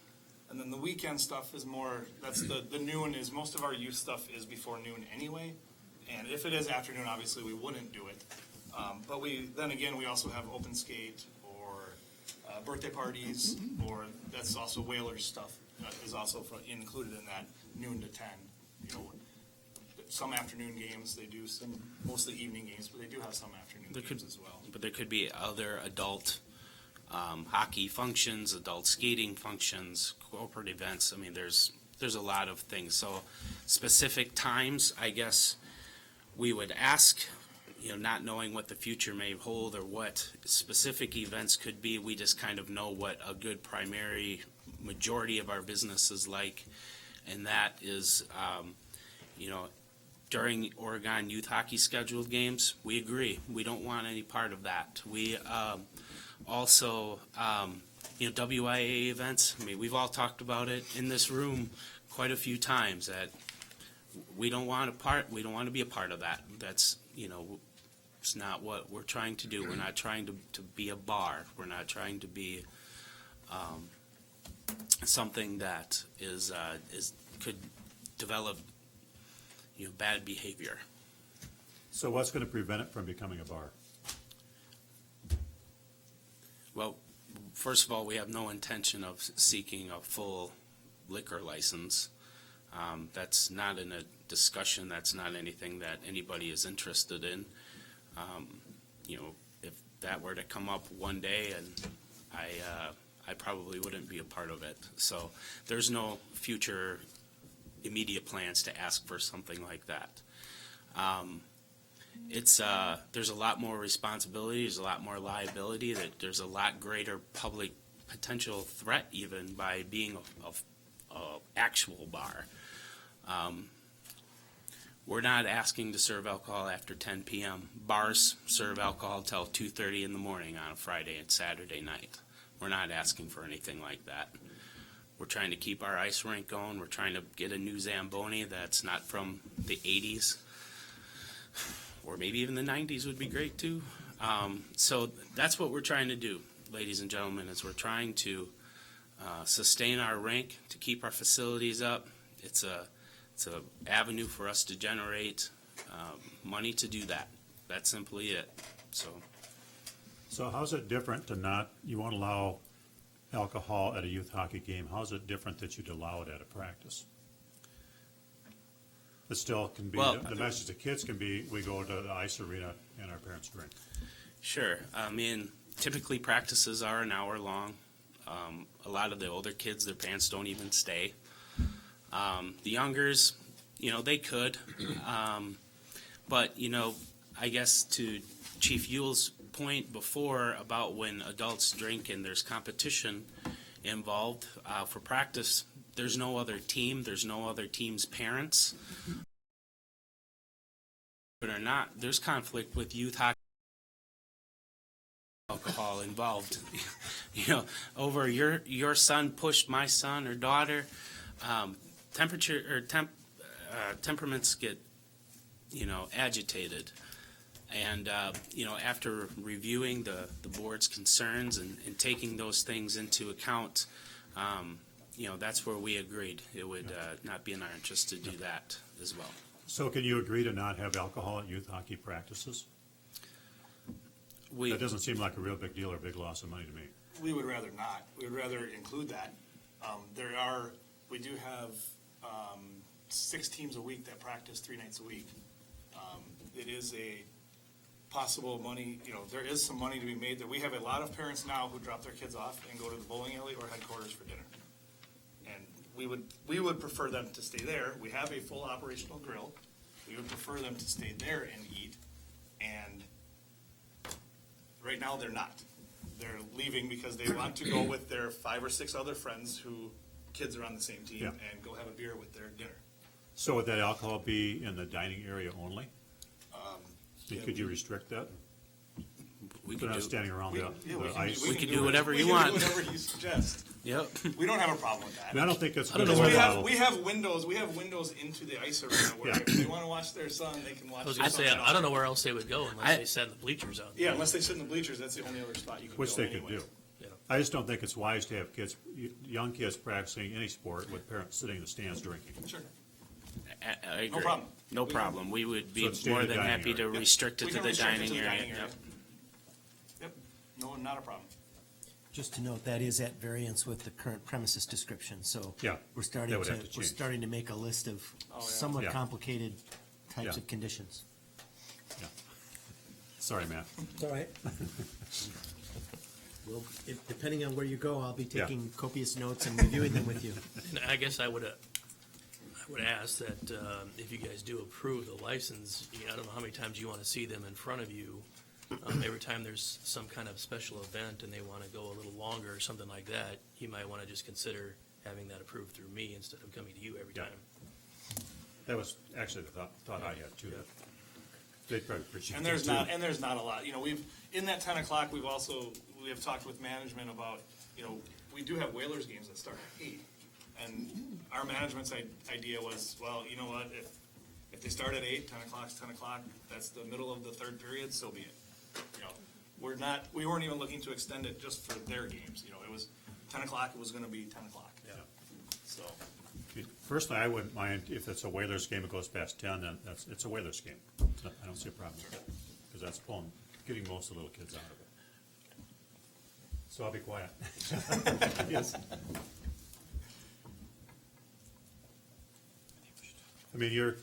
And then the weekend stuff is more, that's the noon is, most of our youth stuff is before noon anyway. And if it is afternoon, obviously we wouldn't do it. But we also have open skate or birthday parties, or that's also Whalers stuff is also included in that noon to 10. Some afternoon games, they do some, mostly evening games, but they do have some afternoon games as well. But there could be other adult hockey functions, adult skating functions, corporate events. I mean, there's a lot of things. So specific times, I guess we would ask, not knowing what the future may hold or what specific events could be. We just kind of know what a good primary majority of our business is like, and that is, during Oregon youth hockey scheduled games, we agree. We don't want any part of that. We also, WIA events, I mean, we've all talked about it in this room quite a few times, that we don't want to be a part of that. That's, it's not what we're trying to do. We're not trying to be a bar. We're not trying to be something that could develop bad behavior. So what's going to prevent it from becoming a bar? Well, first of all, we have no intention of seeking a full liquor license. That's not in a discussion. That's not anything that anybody is interested in. If that were to come up one day, and I probably wouldn't be a part of it. So there's no future immediate plans to ask for something like that. There's a lot more responsibility, there's a lot more liability, that there's a lot greater public potential threat even by being a actual bar. We're not asking to serve alcohol after 10 p.m. Bars serve alcohol till 2:30 in the morning on a Friday and Saturday night. We're not asking for anything like that. We're trying to keep our ice rink going. We're trying to get a new Zamboni that's not from the 80s. or maybe even the 90s would be great too. So that's what we're trying to do, ladies and gentlemen, is we're trying to sustain our rank, to keep our facilities up. It's a avenue for us to generate money to do that. That's simply it. So how's it different to not, you won't allow alcohol at a youth hockey game? How's it different that you'd allow it at a practice? It still can be, Well, the message to kids can be, we go to the ice arena and our parents drink. Sure. I mean, typically practices are an hour long. A lot of the older kids, their parents don't even stay. The youngers, they could. But, I guess to Chief Yule's point before about when adults drink and there's competition involved for practice, there's no other team, there's no other team's parents. But or not, there's conflict with youth hockey. Alcohol involved, over your son pushed my son or daughter. Temperaments get, agitated, and after reviewing the board's concerns and taking those things into account, that's where we agreed it would not be in our interest to do that as well. So can you agree to not have alcohol at youth hockey practices? That doesn't seem like a real big deal or a big loss of money to me. We would rather not. We would rather include that. We do have 6 teams a week that practice 3 nights a week. It is a possible money, there is some money to be made there. We have a lot of parents now who drop their kids off and go to the bowling alley or headquarters for dinner. And we would prefer them to stay there. We have a full operational grill. We would prefer them to stay there and eat. And right now, they're not. They're leaving because they want to go with their 5 or 6 other friends who kids are on the same team and go have a beer with their dinner. So would that alcohol be in the dining area only? Could you restrict that? We They're could not do standing around the ice. We can do whatever you want. We can do whatever you suggest. Yep. We don't have a problem with that. I mean, I don't think that's. We have windows. We have windows into the ice arena where if they want to watch their son, they can watch. I was going to say, I don't know where else they would go unless they sat in the bleachers out there. Yeah, unless they sit in the bleachers, that's the only other spot you could Which go they could do. Yeah. I just don't think it's wise to have young kids practicing any sport with parents sitting in the stands drinking. Sure. I agree. No problem. No problem. We would be So more stay in the than dining happy to area. restrict it We to can the restrict it dining to the area. dining area. Yep. Yep. No, not a problem. Just to note, that is at variance with the current premises description, so Yeah, we're that would have to we're change. starting to make a list of somewhat Yeah. complicated types Yeah. of conditions. Yeah. Sorry, Matt. It's all right. Well, depending on where you go, I'll be Yeah. taking copious notes and reviewing them with you. And I guess I would ask that if you guys do approve the license, I don't know how many times you want to see them in front of you. Every time there's some kind of special event and they want to go a little longer or something like that, you might want to just consider having that approved through me instead of coming to you every Yeah. time. That was actually the thought I had too. That they'd probably appreciate And it there's too. not a lot. We've in that 10 o'clock. We have talked with management about we do have Whalers games that start at 8, and our management's idea was, well, you know what, if they start at 8, 10 o'clock's 10 o'clock. That's the middle of the third period. So be it. We weren't even looking to extend it just for their games. It was 10 o'clock. It was going to be 10 o'clock. Yeah. So. Personally, I wouldn't mind if it's a Whalers game, it goes past 10, then it's a Whalers game. I don't see a problem with that, because that's getting most of the little kids out of it. So I'll be quiet. Yes. I mean,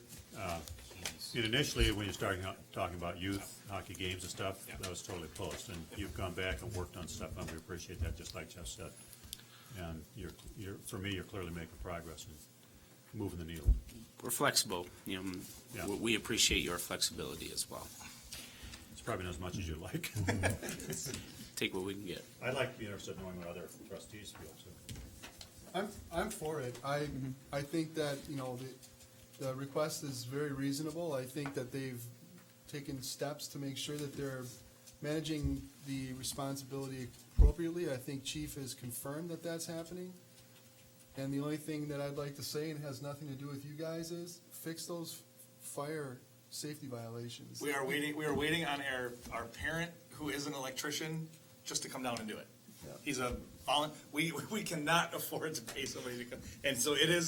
initially, when you started talking about youth hockey games and stuff, that was totally opposed, and you've gone back and worked on stuff, and we appreciate that, just like Jeff said. And for me, you're clearly making progress and moving the needle. We're flexible. We appreciate your flexibility as well. It's probably not as much as you like. Take what we can get. I'd like to be interested in knowing what other trustees feel, so. I'm for it. I think that, the request is very reasonable. I think that they've taken steps to make sure that they're managing the responsibility appropriately. I think Chief has confirmed that that's happening. And the only thing that I'd like to say, and it has nothing to do with you guys, is fix those fire safety violations. We are waiting on our parent, who is an electrician, just to come down and do it. Yeah. He's a we cannot afford to pay somebody to come, and so it is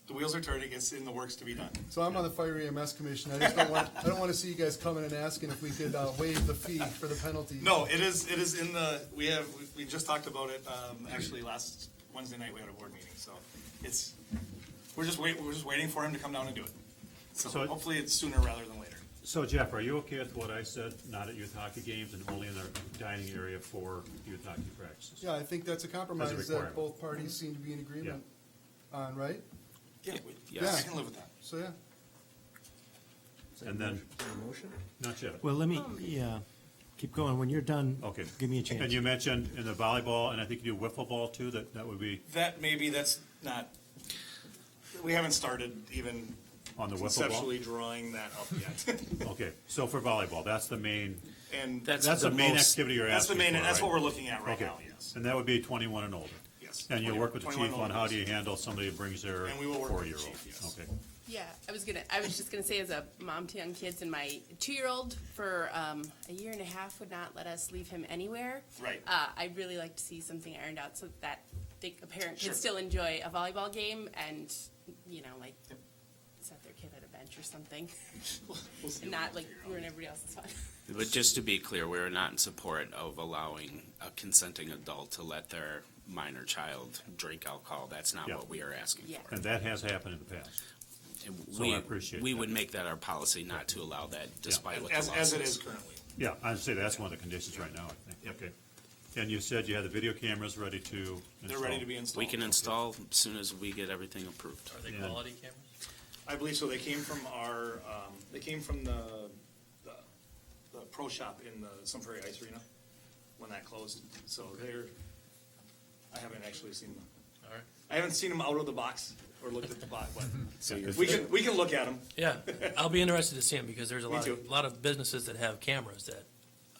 the wheels are turning, it's in the works to be done. So I'm on the Fire EMS Commission. I just don't want to see you guys coming and asking if we could waive the fee for the penalty. No, it is in the, we just talked about it, actually last Wednesday night we had a board meeting, so we're just waiting for him to come down and do it. So So- hopefully it's sooner rather than later. So Jeff, are you okay with what I said, not at youth hockey games and only in the dining area for youth hockey practices? Yeah, I think that's a compromise that requirement. both parties seem to be in agreement on, right? Yeah, Yes. I can live with that. So, yeah. And then, Motion? not yet. Well, let me, keep going. When you're done, Okay. give me a chance. And you mentioned in the volleyball, and I think you do wiffle ball too, that would be That's not, we haven't started even on the wiffle ball? conceptually drawing that up yet. Okay, so for volleyball, that's the main, And that's the main activity you're that's the asking main, for, that's right? what we're looking at right Okay. now, yes. And that would be 21 and older? Yes. And you'll work with the 21 chief on older, how yes. do you handle somebody who brings their And we will work with the 4-year-old? chief, yes. Okay. Yeah, I was just gonna say, as a mom to young kids, and my 2-year-old for a year and a half would not let us leave him anywhere. Right. I'd really like to see something ironed out so that a parent Sure. can still enjoy a volleyball game and, like, set their kid at a bench or something, We'll see and what not we like figure out. ruin everybody else's fun. But just to be clear, we're not in support of allowing a consenting adult to let their minor child drink alcohol. That's not Yeah. what we are asking Yeah. for. And that has happened in the past. And So I appreciate we that. would make that our policy not to allow that, despite what the law As it says. is currently. Yeah, I'd say that's one of the conditions right now, I think. Okay. And you said you had the video cameras ready to install? They're ready to be installed. We can install as soon as we get everything approved. Are they Yeah. quality cameras? I believe so. They came from the pro shop in the Sun Prairie Ice Arena when that closed. So I haven't actually seen them. All right. I haven't seen them out of the box or looked at the box, but So we can look at them. Yeah, I'll be interested to see them because there's a Me lot, too. lot of businesses that have cameras that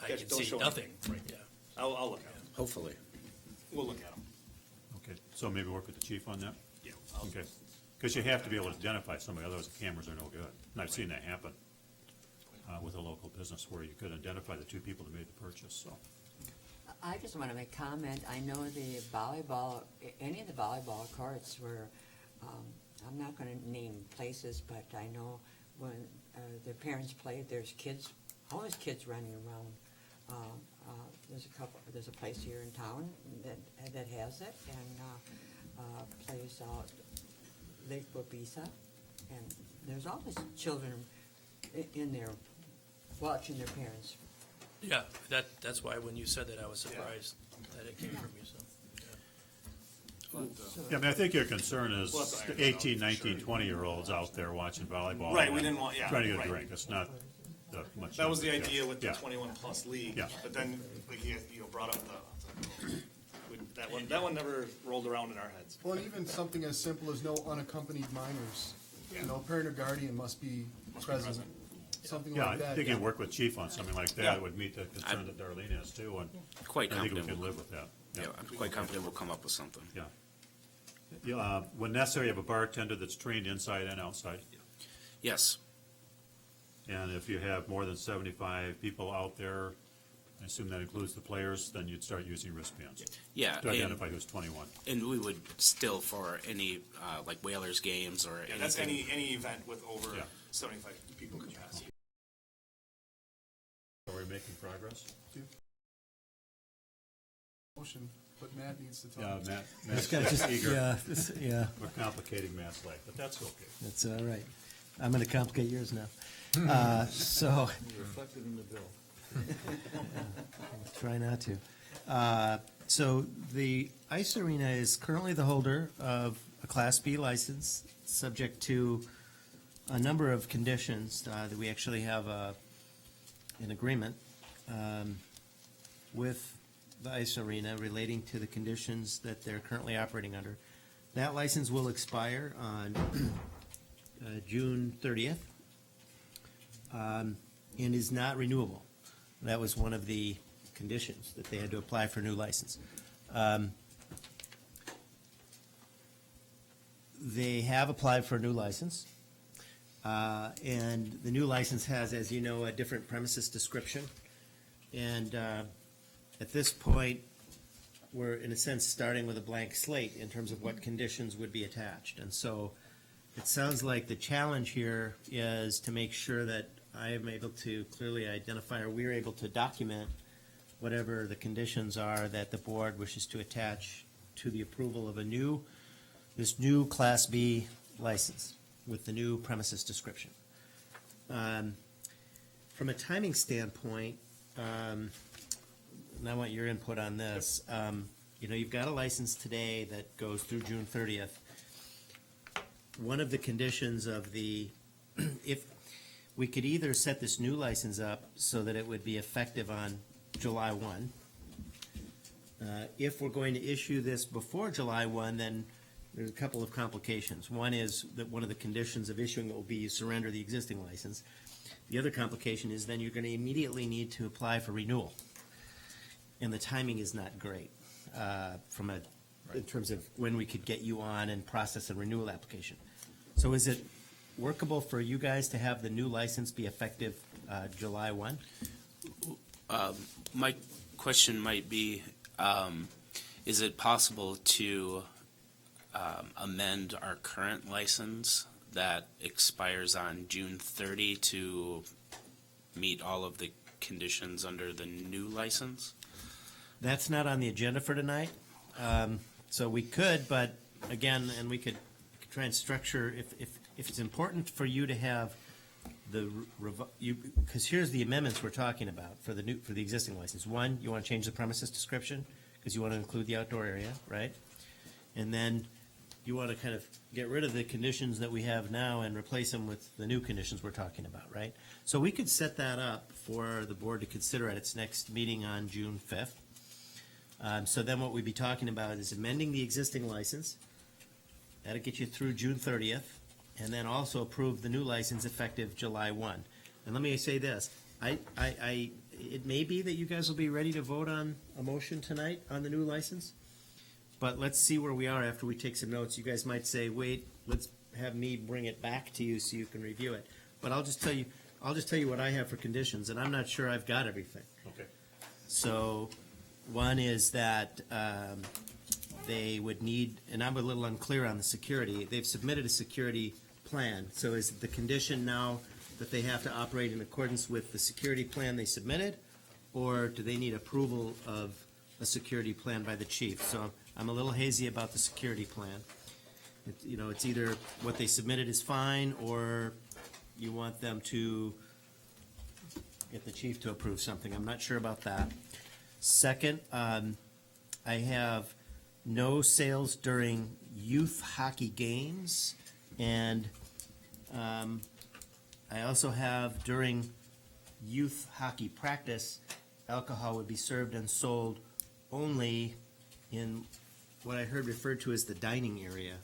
I Yeah, can don't see show nothing. anything. Right. Yeah. I'll look at them. Hopefully. We'll look at them. Okay, so maybe work with the chief on that? Yeah. Okay. Because you have to be able to identify somebody, otherwise the cameras are no good. And I've seen that happen with a local business where you could identify the two people that made the purchase, so. I just want to make comment. I know the volleyball, any of the volleyball courts were, I'm not going to name places, but I know when their parents played, there's kids, always kids running around. There's a place here in town that has it and plays out Lake Bobisa, and there's always children in there watching their parents. Yeah, that's why when you said that, I was surprised that it came from you, so. Yeah, I mean, I think your concern is Well, that's the 18, 19, 20-year-olds out there watching volleyball. Right, we and didn't want- yeah, Trying to get right. a drink. It's not much. That was the yeah. idea with the Yeah. 21-plus league. Yeah. But then, like, you brought up that one never rolled around in our heads. Well, and even something as simple as no unaccompanied minors. You know, parent or guardian must be present. Something Yeah, like that. I think you work with chief on something like that. Yeah. It would meet the concern that Darlene has too, and Quite I think we confident. can live with that. Yeah, I'm quite confident we'll come up with something. Yeah. Yeah, when necessary, you have a bartender that's trained inside and outside. Yes, And if you have more than 75 people out there, I assume that includes the players, then you'd start using wristbands. yeah. To identify who's 21. And we would still, for any, like Whalers games or Yeah, anything. that's any event with over Yeah. 75 people capacity. Are we making progress? Motion, but Matt needs to talk. Yeah, Matt. This Matt's guy just, eager. yeah, We're complicating Matt's life, but that's okay. that's all right. I'm going to complicate yours now. So, Reflected in the bill. try not to. So the ice arena is currently the holder of a Class B license, subject to a number of conditions that we actually have an agreement with the ice arena relating to the conditions that they're currently operating under. That license will expire on June 30th and is not renewable. That was one of the conditions, that they had to apply for a new license. They have applied for a new license. And the new license has, as you know, a different premises description. And at this point, we're in a sense starting with a blank slate in terms of what conditions would be attached. And so it sounds like the challenge here is to make sure that I am able to clearly identify, or we're able to document whatever the conditions are that the board wishes to attach to the approval of this new Class B license with the new premises description. From a timing standpoint, and I want your input on this. You've got a license today that goes through June 30th. One of the conditions of if we could either set this new license up so that it would be effective on July 1. If we're going to issue this before July 1, then there's a couple of complications. One is that one of the conditions of issuing it will be you surrender the existing license. The other complication is then you're going to immediately need to apply for renewal. And the timing is not great in terms of when we could get you on and process a renewal application. So is it workable for you guys to have the new license be effective July 1? My question might be, is it possible to amend our current license that expires on June 30 to meet all of the conditions under the new license? That's not on the agenda for tonight. So we could, but again, and we could try and structure, if it's important for you to have because here's the amendments we're talking about for the existing license. One, you want to change the premises description because you want to include the outdoor area, right? And then you want to kind of get rid of the conditions that we have now and replace them with the new conditions we're talking about, right? So we could set that up for the board to consider at its next meeting on June 5th. So then what we'd be talking about is amending the existing license. That'll get you through June 30th, and then also approve the new license effective July 1. And let me say this, it may be that you guys will be ready to vote on a motion tonight on the new license, but let's see where we are after we take some notes. You guys might say, wait, let's have me bring it back to you so you can review it. But I'll just tell you what I have for conditions, and I'm not sure I've got everything. Okay. So one is that they would need, and I'm a little unclear on the security, they've submitted a security plan. So is the condition now that they have to operate in accordance with the security plan they submitted, or do they need approval of a security plan by the chief? So I'm a little hazy about the security plan. It's either what they submitted is fine, or you want them to get the chief to approve something. I'm not sure about that. Second, I have no sales during youth hockey games, and I also have during youth hockey practice, alcohol would be served and sold only in what I heard referred to as the dining area.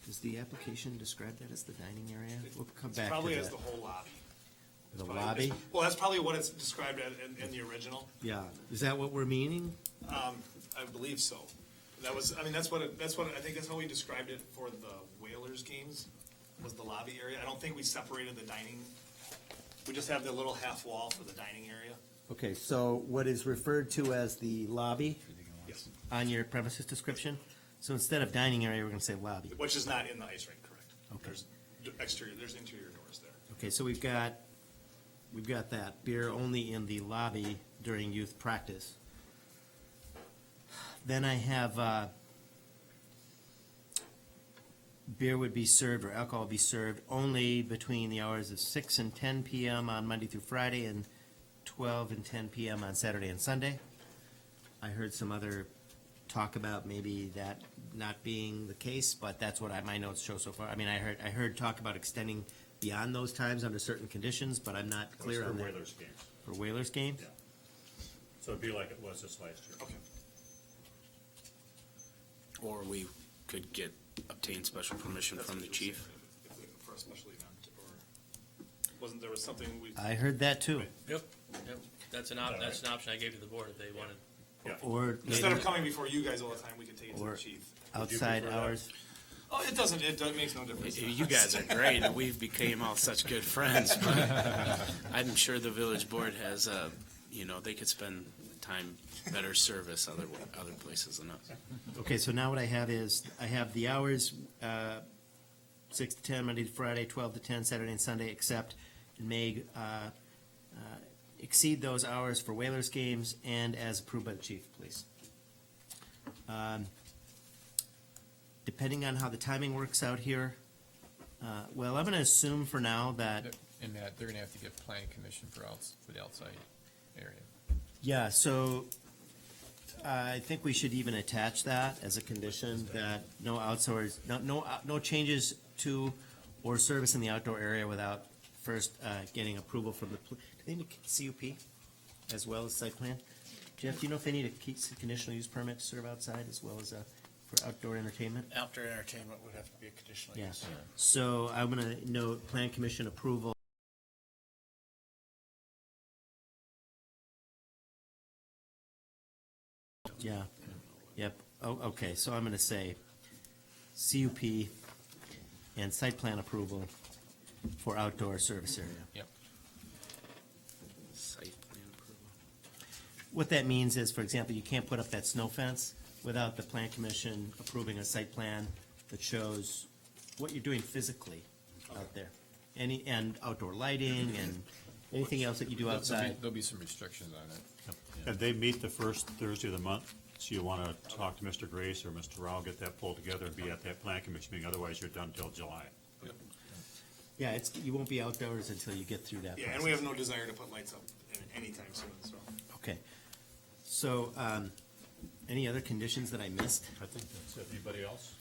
Does the application describe that as the dining area? We'll come back to that. Probably as the whole lobby. The lobby? Well, that's probably what it's described in the original. Yeah. Is that what we're meaning? I believe so. That's what I think that's how we described it for the Whalers games, was the lobby area. I don't think we separated the dining. We just have the little half wall for the dining area. Okay, so what is referred to as the lobby? Yes. On your premises description? So instead of dining area, we're going to say lobby. Which is not in the ice rink, correct? Okay. There's interior doors there. Okay, so we've got that, beer only in the lobby during youth practice. Then I have, beer would be served, or alcohol would be served only between the hours of 6 and 10 p.m. on Monday through Friday, and 12 and 10 p.m. on Saturday and Sunday. I heard some other talk about maybe that not being the case, but that's what my notes show so far. I mean, I heard talk about extending beyond those times under certain conditions, but I'm not clear on that. For Whalers games. For Whalers games? Yeah. So it'd be like it was this last year. Okay. Or we could obtain special permission from the chief. For a special event, or wasn't there was something we? I heard that too. Yep. That's an option I gave to the board if they wanted. Or Instead of coming before you guys all the time, we could take it to the chief. Outside hours. Oh, it doesn't, makes no difference. You guys are great, and we've became all such good friends, but I'm sure the village board has, they could spend time better service other places than us. Okay, so now what I have is, I have the hours, 6 to 10, Monday to Friday, 12 to 10, Saturday and Sunday, except it may exceed those hours for Whalers games and as approved by the chief, please. Depending on how the timing works out here, well, I'm going to assume for now that, And Matt, they're gonna have to get planning commission for the outside area. yeah, so I think we should even attach that as a condition, that no outdoors, no changes to or service in the outdoor area without first getting approval from the, do they need a CUP as well as site plan? Jeff, do you know if they need a conditional use permit to serve outside as well as for outdoor entertainment? Outdoor entertainment would have to be a conditional Yeah. use. So I'm gonna note plan commission approval. Yeah, yep, okay, so I'm gonna say CUP and site plan approval for outdoor service area. Yep. Site plan approval. What that means is, for example, you can't put up that snow fence without the plan commission approving a site plan that shows what you're doing physically out there. And outdoor lighting and anything else that you do outside. There'll be some restrictions on it. And they meet the first Thursday of the month, so you want to talk to Mr. Grace or Mr. Rao, get that pulled together and be at that plan commission meeting, otherwise you're done till July. Yeah, you won't be outdoors until you get through that Yeah, process. and we have no desire to put lights up anytime soon, so. Okay, so, any other conditions that I missed? I think that's it. Anybody else?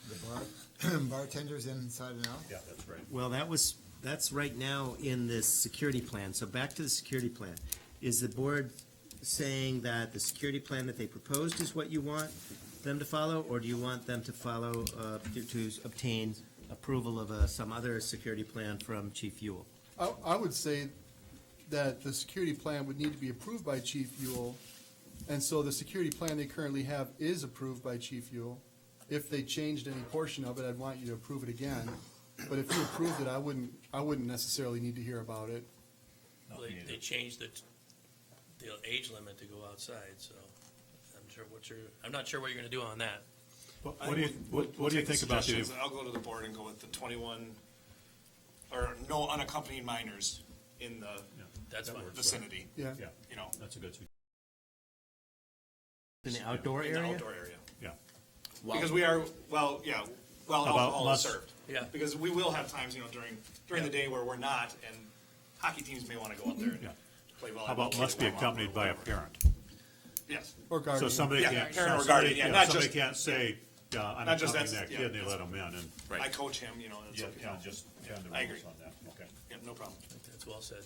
The bartenders inside and out? Yeah, that's right. Well, that's right now in this security plan, so back to the security plan. Is the board saying that the security plan that they proposed is what you want them to follow, or do you want them to follow, to obtain approval of some other security plan from Chief Ewell? I would say that the security plan would need to be approved by Chief Ewell, and so the security plan they currently have is approved by Chief Ewell. If they changed any portion of it, I'd want you to approve it again, but if you approved it, I wouldn't necessarily need to hear about it. Well, they changed the age limit to go outside, so I'm not sure what you're gonna do on that. What do you think about the? I'll go to the board and go with the 21, or no unaccompanied minors in the That's fine. vicinity. Yeah. Yeah, You know, that's a good suggestion. In the outdoor in the area? outdoor area. Yeah. Because we are, About alcohol is must- served. Yeah. Because we will have times, during the day where we're not, and hockey teams may wanna go out there and Yeah. play volleyball. How about kids must be may wanna accompanied by a parent? Yes. Or So guardian. somebody Yeah, can't. parent or somebody- guardian, yeah, not somebody just- can't say, I'm Not just accompanying that's- that yeah, kid, and they that's- let them in, and, I coach him, that's yeah, okay. yeah, just turn the I rules agree. on that, okay. Yeah, no problem. That's well said.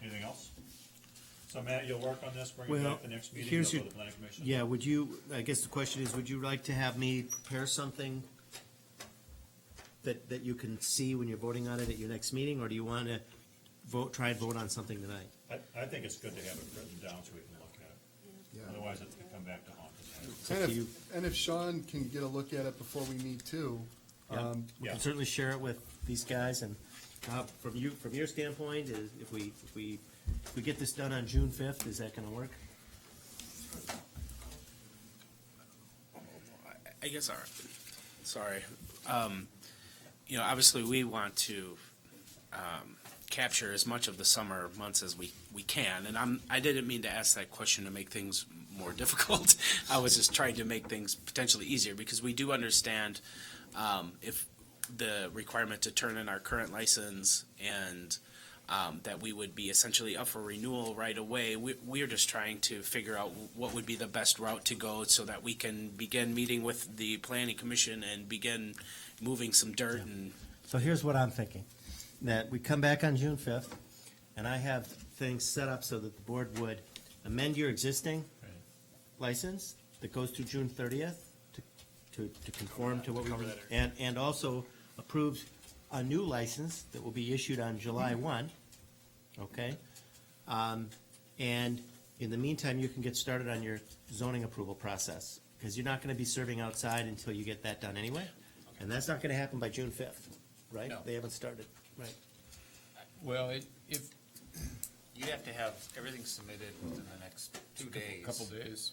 Anything else? So Matt, you'll work on this, bring it Well, back the next meeting, here's you'll go your, to the planning commission? yeah, I guess the question is, would you like to have me prepare something that you can see when you're voting on it at your next meeting, or do you want to try and vote on something tonight? I think it's good to have it written down so we can look at it. Yeah. Otherwise, it's gonna come back to haunt us. It's up to you. And if Sean can get a look at it before we meet too, Yeah. We Yeah. can certainly share it with these guys, and from your standpoint, if we get this done on June 5th, is that gonna work? I guess, all right. Sorry. Obviously, we want to capture as much of the summer months as we can, and I didn't mean to ask that question to make things more difficult. I was just trying to make things potentially easier, because we do understand if the requirement to turn in our current license and that we would be essentially up for renewal right away. We're just trying to figure out what would be the best route to go so that we can begin meeting with the planning commission and begin moving some dirt and. So here's what I'm thinking, that we come back on June 5th, and I have things set up so that the board would amend your existing license that goes to June 30th to conform to what we, and also approves a new license that will be issued on July 1, okay? And in the meantime, you can get started on your zoning approval process, because you're not gonna be serving outside until you get that done anyway. And that's not gonna happen by June 5th, right? No. They haven't started, right? Well, if, You'd have to have everything submitted within the next 2 days. couple days,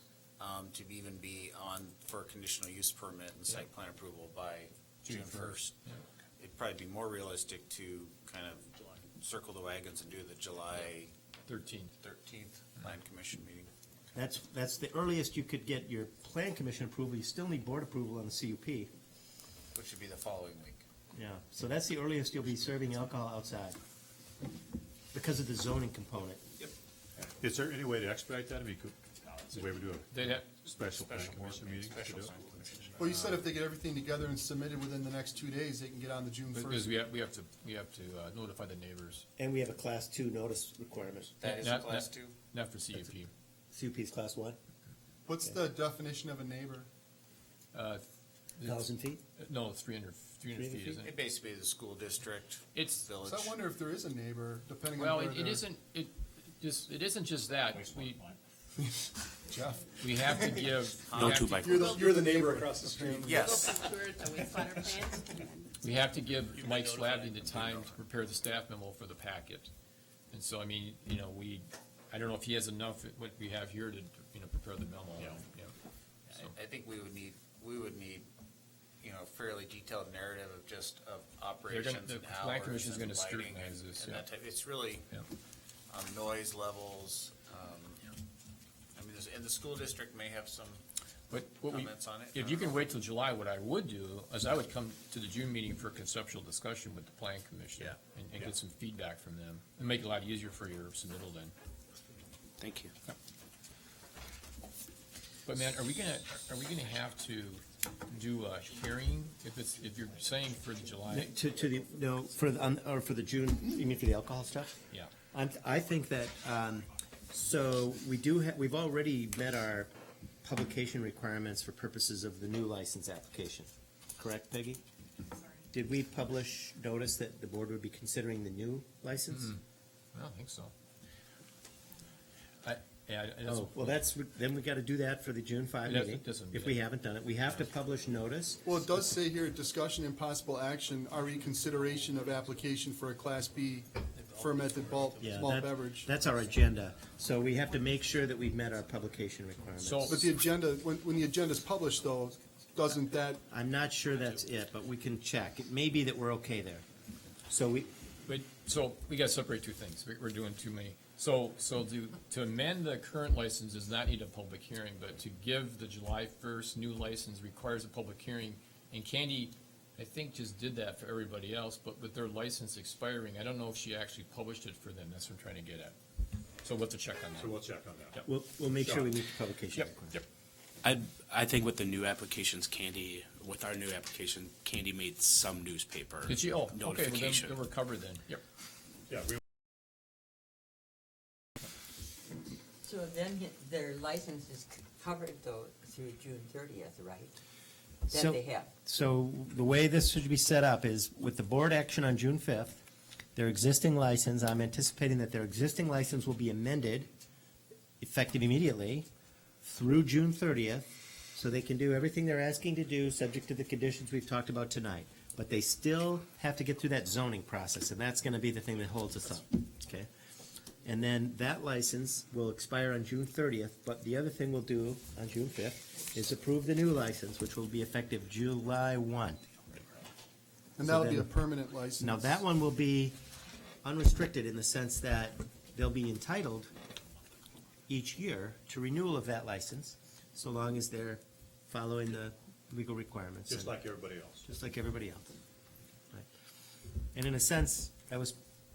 To even be on for a conditional use permit and site plan approval by June first. yeah. It'd probably be more realistic to kind of circle the wagons and do the July 13th. 13th plan commission meeting. That's the earliest you could get your plan commission approval. You still need board approval on the CUP. Which would be the following week. Yeah, so that's the earliest you'll be serving alcohol outside, because of the zoning component. Is there any way to expedite that? I mean, the way we do They'd a have, special plan commission meeting to Special do it? plan commission. Well, you said if they get everything together and submitted within the next 2 days, they can get on the June because first. we have to notify the neighbors, And we have a class 2 notice requirement. That is a Not- class not- 2? not for CUP. CUP's class 1, What's the definition of a neighbor? It's- 1,000 feet? No, 300 feet, isn't It it? basically is the school district, It's, village. So I wonder if there is a neighbor, depending on well, where it they're. isn't, it isn't just that. Jeff, We have to give. No we have two to- by you're the neighbor across the street. Yes. We have to give Mike Slavny the time to prepare the staff memo for the packet. And so, I mean, I don't know if he has enough, what we have here to, prepare the memo. Yeah. So, I think we would need, fairly detailed narrative of just of operations the and hours. plan commission's and gonna lighting scrutinize and- this, and yeah. that type. It's really, Yeah. Noise levels, and the school district may have some But what we, comments on it. if you can wait till July, what I would do is I would come to the June meeting for a conceptual discussion with the plan commission. Yeah. And get some feedback from them, and make it a lot easier for your submittal then. Thank you. But man, are we gonna have to do a hearing if you're saying for the July? For the June, you mean for the alcohol stuff? Yeah. I think that, so we've already met our publication requirements for purposes of the new license application. Correct, Peggy? Did we publish notice that the board would be considering the new license? I don't think so. Oh, well, then we gotta do that for the June 5 It meeting, doesn't- if we haven't done it. We have to publish notice. Well, it does say here, discussion and possible action, RE consideration of application for a Class B fermented malt Yeah, beverage. that's our agenda. So we have to make sure that we've met our publication requirements. So- But the agenda, when the agenda's published though, doesn't that, I'm not sure that's it, but we can check. It may be that we're okay there. So we gotta separate two things. We're doing too many. So to amend the current license does not need a public hearing, but to give the July 1st new license requires a public hearing. And Candy, I think, just did that for everybody else, but with their license expiring, I don't know if she actually published it for them. That's what I'm trying to get at. So we'll have to check on that. So we'll check on that. Yep. We'll make sure we meet the publication Yep, requirement. yep. I think with the new applications, with our new application, Candy made some newspaper Did she? Oh, okay, well, notification. then we're covered then. Yep. Yeah, So then their license is covered though through June 30th, right? That So- they have. So the way this should be set up is with the board action on June 5th, their existing license, I'm anticipating that their existing license will be amended effective immediately through June 30th, so they can do everything they're asking to do, subject to the conditions we've talked about tonight. But they still have to get through that zoning process, and that's gonna be the thing that holds us up, okay? And then that license will expire on June 30th, but the other thing we'll do on June 5th is approve the new license, which will be effective July 1. and So that'll be then- a permanent license. Now, that one will be unrestricted in the sense that they'll be entitled each year to renewal of that license, so long as they're following the legal requirements. just and- like everybody else. Just like everybody else. Right. And in a sense, that was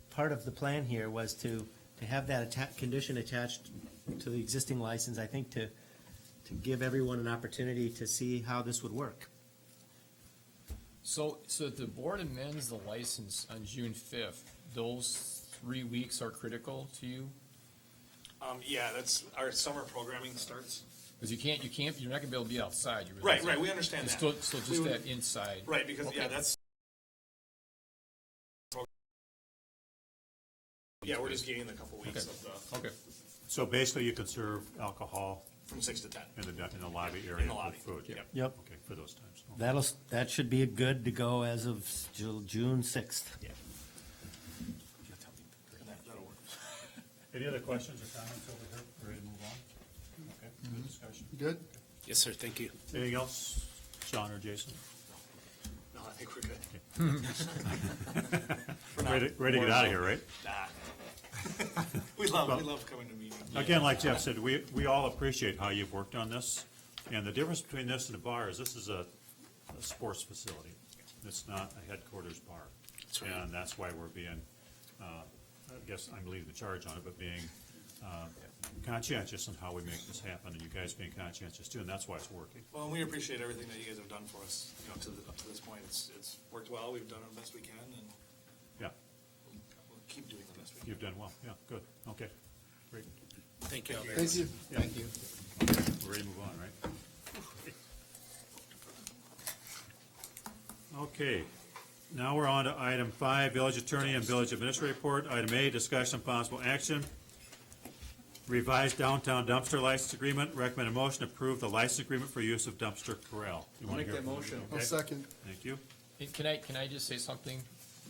part of the plan here, was to have that condition attached to the existing license, I think, to give everyone an opportunity to see how this would work. So if the board amends the license on June 5th, those 3 weeks are critical to you? Yeah, that's, our summer programming starts. Because you're not gonna be able to be outside. You Right, realize right, we understand It's that. Still We just would- that inside. Right, because, yeah, Okay. that's. Yeah, we're just getting a couple weeks of the. Okay. So basically, you can serve alcohol From 6 to 10. in the lobby area the lobby. with food? Yep. Yep. Okay, for those times. That should be good to go as of June 6th. That'll work. Any other questions or comments over here? Ready to move on? Okay, good discussion. Good? Yes, sir, thank you. Anything else, Sean or Jason? No, I think we're good. Ready to get out of here, right? Nah. We love coming to meetings. Again, like Jeff said, we all appreciate how you've worked on this. And the difference between this and a bar is this is a sports facility. It's not a headquarters bar. That's right. And that's why we're being, I guess I'm leading the charge on it, but being conscientious in how we make this happen, and you guys being conscientious too, and that's why it's working. Well, and we appreciate everything that you guys have done for us, up to this point. It's worked well. We've done our best we can, and Yeah, we'll keep doing the best we can. you've done well. Yeah, good. Okay, great. Thank you. Thank you. Yeah. Thank you. We're ready to move on, right? Okay, now we're on to item 5, village attorney and village administrator report. Item A, discussion and possible action. Revised downtown dumpster license agreement. Recommend a motion to approve the license agreement for use of dumpster corral. You wanna Make hear that from- motion. I'll okay. second. Thank you. Hey, Can I just say something?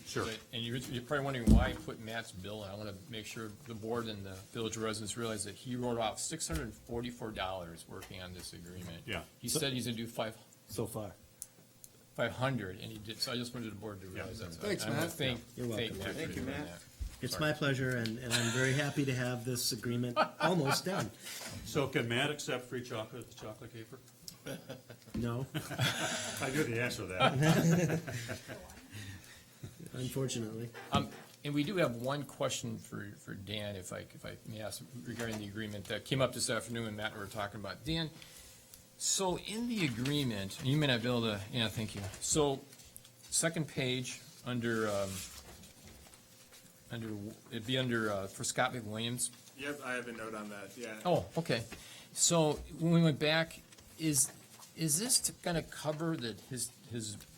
Sure. And you're probably wondering why I put Matt's bill, and I want to make sure the board and the village residents realize that he wrote off $644 working on this agreement. Yeah. He said he's gonna do So far. 500, and he did, so I just wanted the board to realize that. So Thanks, I wanna Matt. thank You're Matt welcome. for Thank you, doing Matt. that. It's Sorry. my pleasure, and I'm very happy to have this agreement almost done. So can Matt accept free chocolate at the chocolate caper? No, I knew the answer to that. unfortunately. And we do have one question for Dan, if I may ask, regarding the agreement that came up this afternoon and Matt and I were talking about. Dan, so in the agreement, and you may not be able to, yeah, thank you. So, second page, it'd be under, for Scott McWilliams. Yep, I have a note on that, yeah. Oh, okay. So, when we went back, is this gonna cover his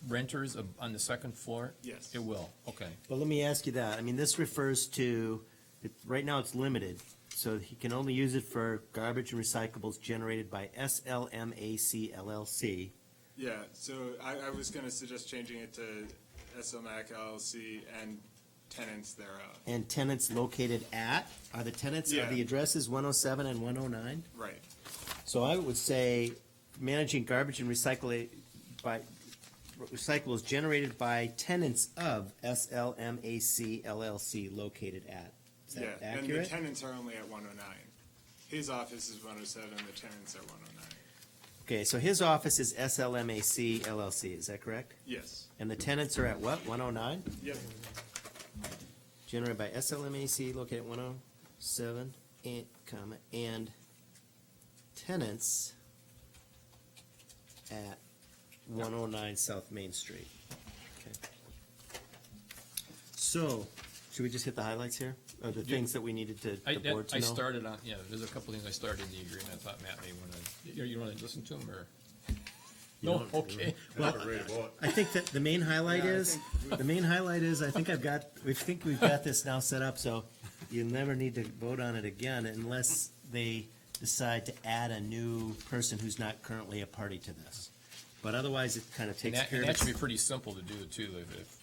renters on the second floor? Yes. It will, okay. Well, let me ask you that. I mean, this refers to, right now it's limited, so he can only use it for garbage and recyclables generated by SLMAC LLC. Yeah, so I was gonna suggest changing it to SLMAC LLC and tenants thereof. And tenants located at, are the tenants, Yeah. are the addresses 107 and 109? Right. So I would say managing garbage and recyclables generated by tenants of SLMAC LLC located at. Is Yeah, that and the accurate? tenants are only at 109. His office is 107, the tenants are 109. Okay, so his office is SLMAC LLC, is that correct? Yes. And the tenants are at what, 109? Yep. Generated by SLMAC located at 107, and tenants at 109 South Main Street. Okay. So, should we just hit the highlights here, or the things that we needed to, the board to I know? started on, yeah, there's a couple things I started in the agreement, I thought Matt may wanna, you wanna listen to them, or? No, okay. Well, I think that the main highlight is, I think we've got this now set up, so you'll never need to vote on it again unless they decide to add a new person who's not currently a party to this. But otherwise, it kind of And takes that, care and of that should be it. pretty simple to do too, if,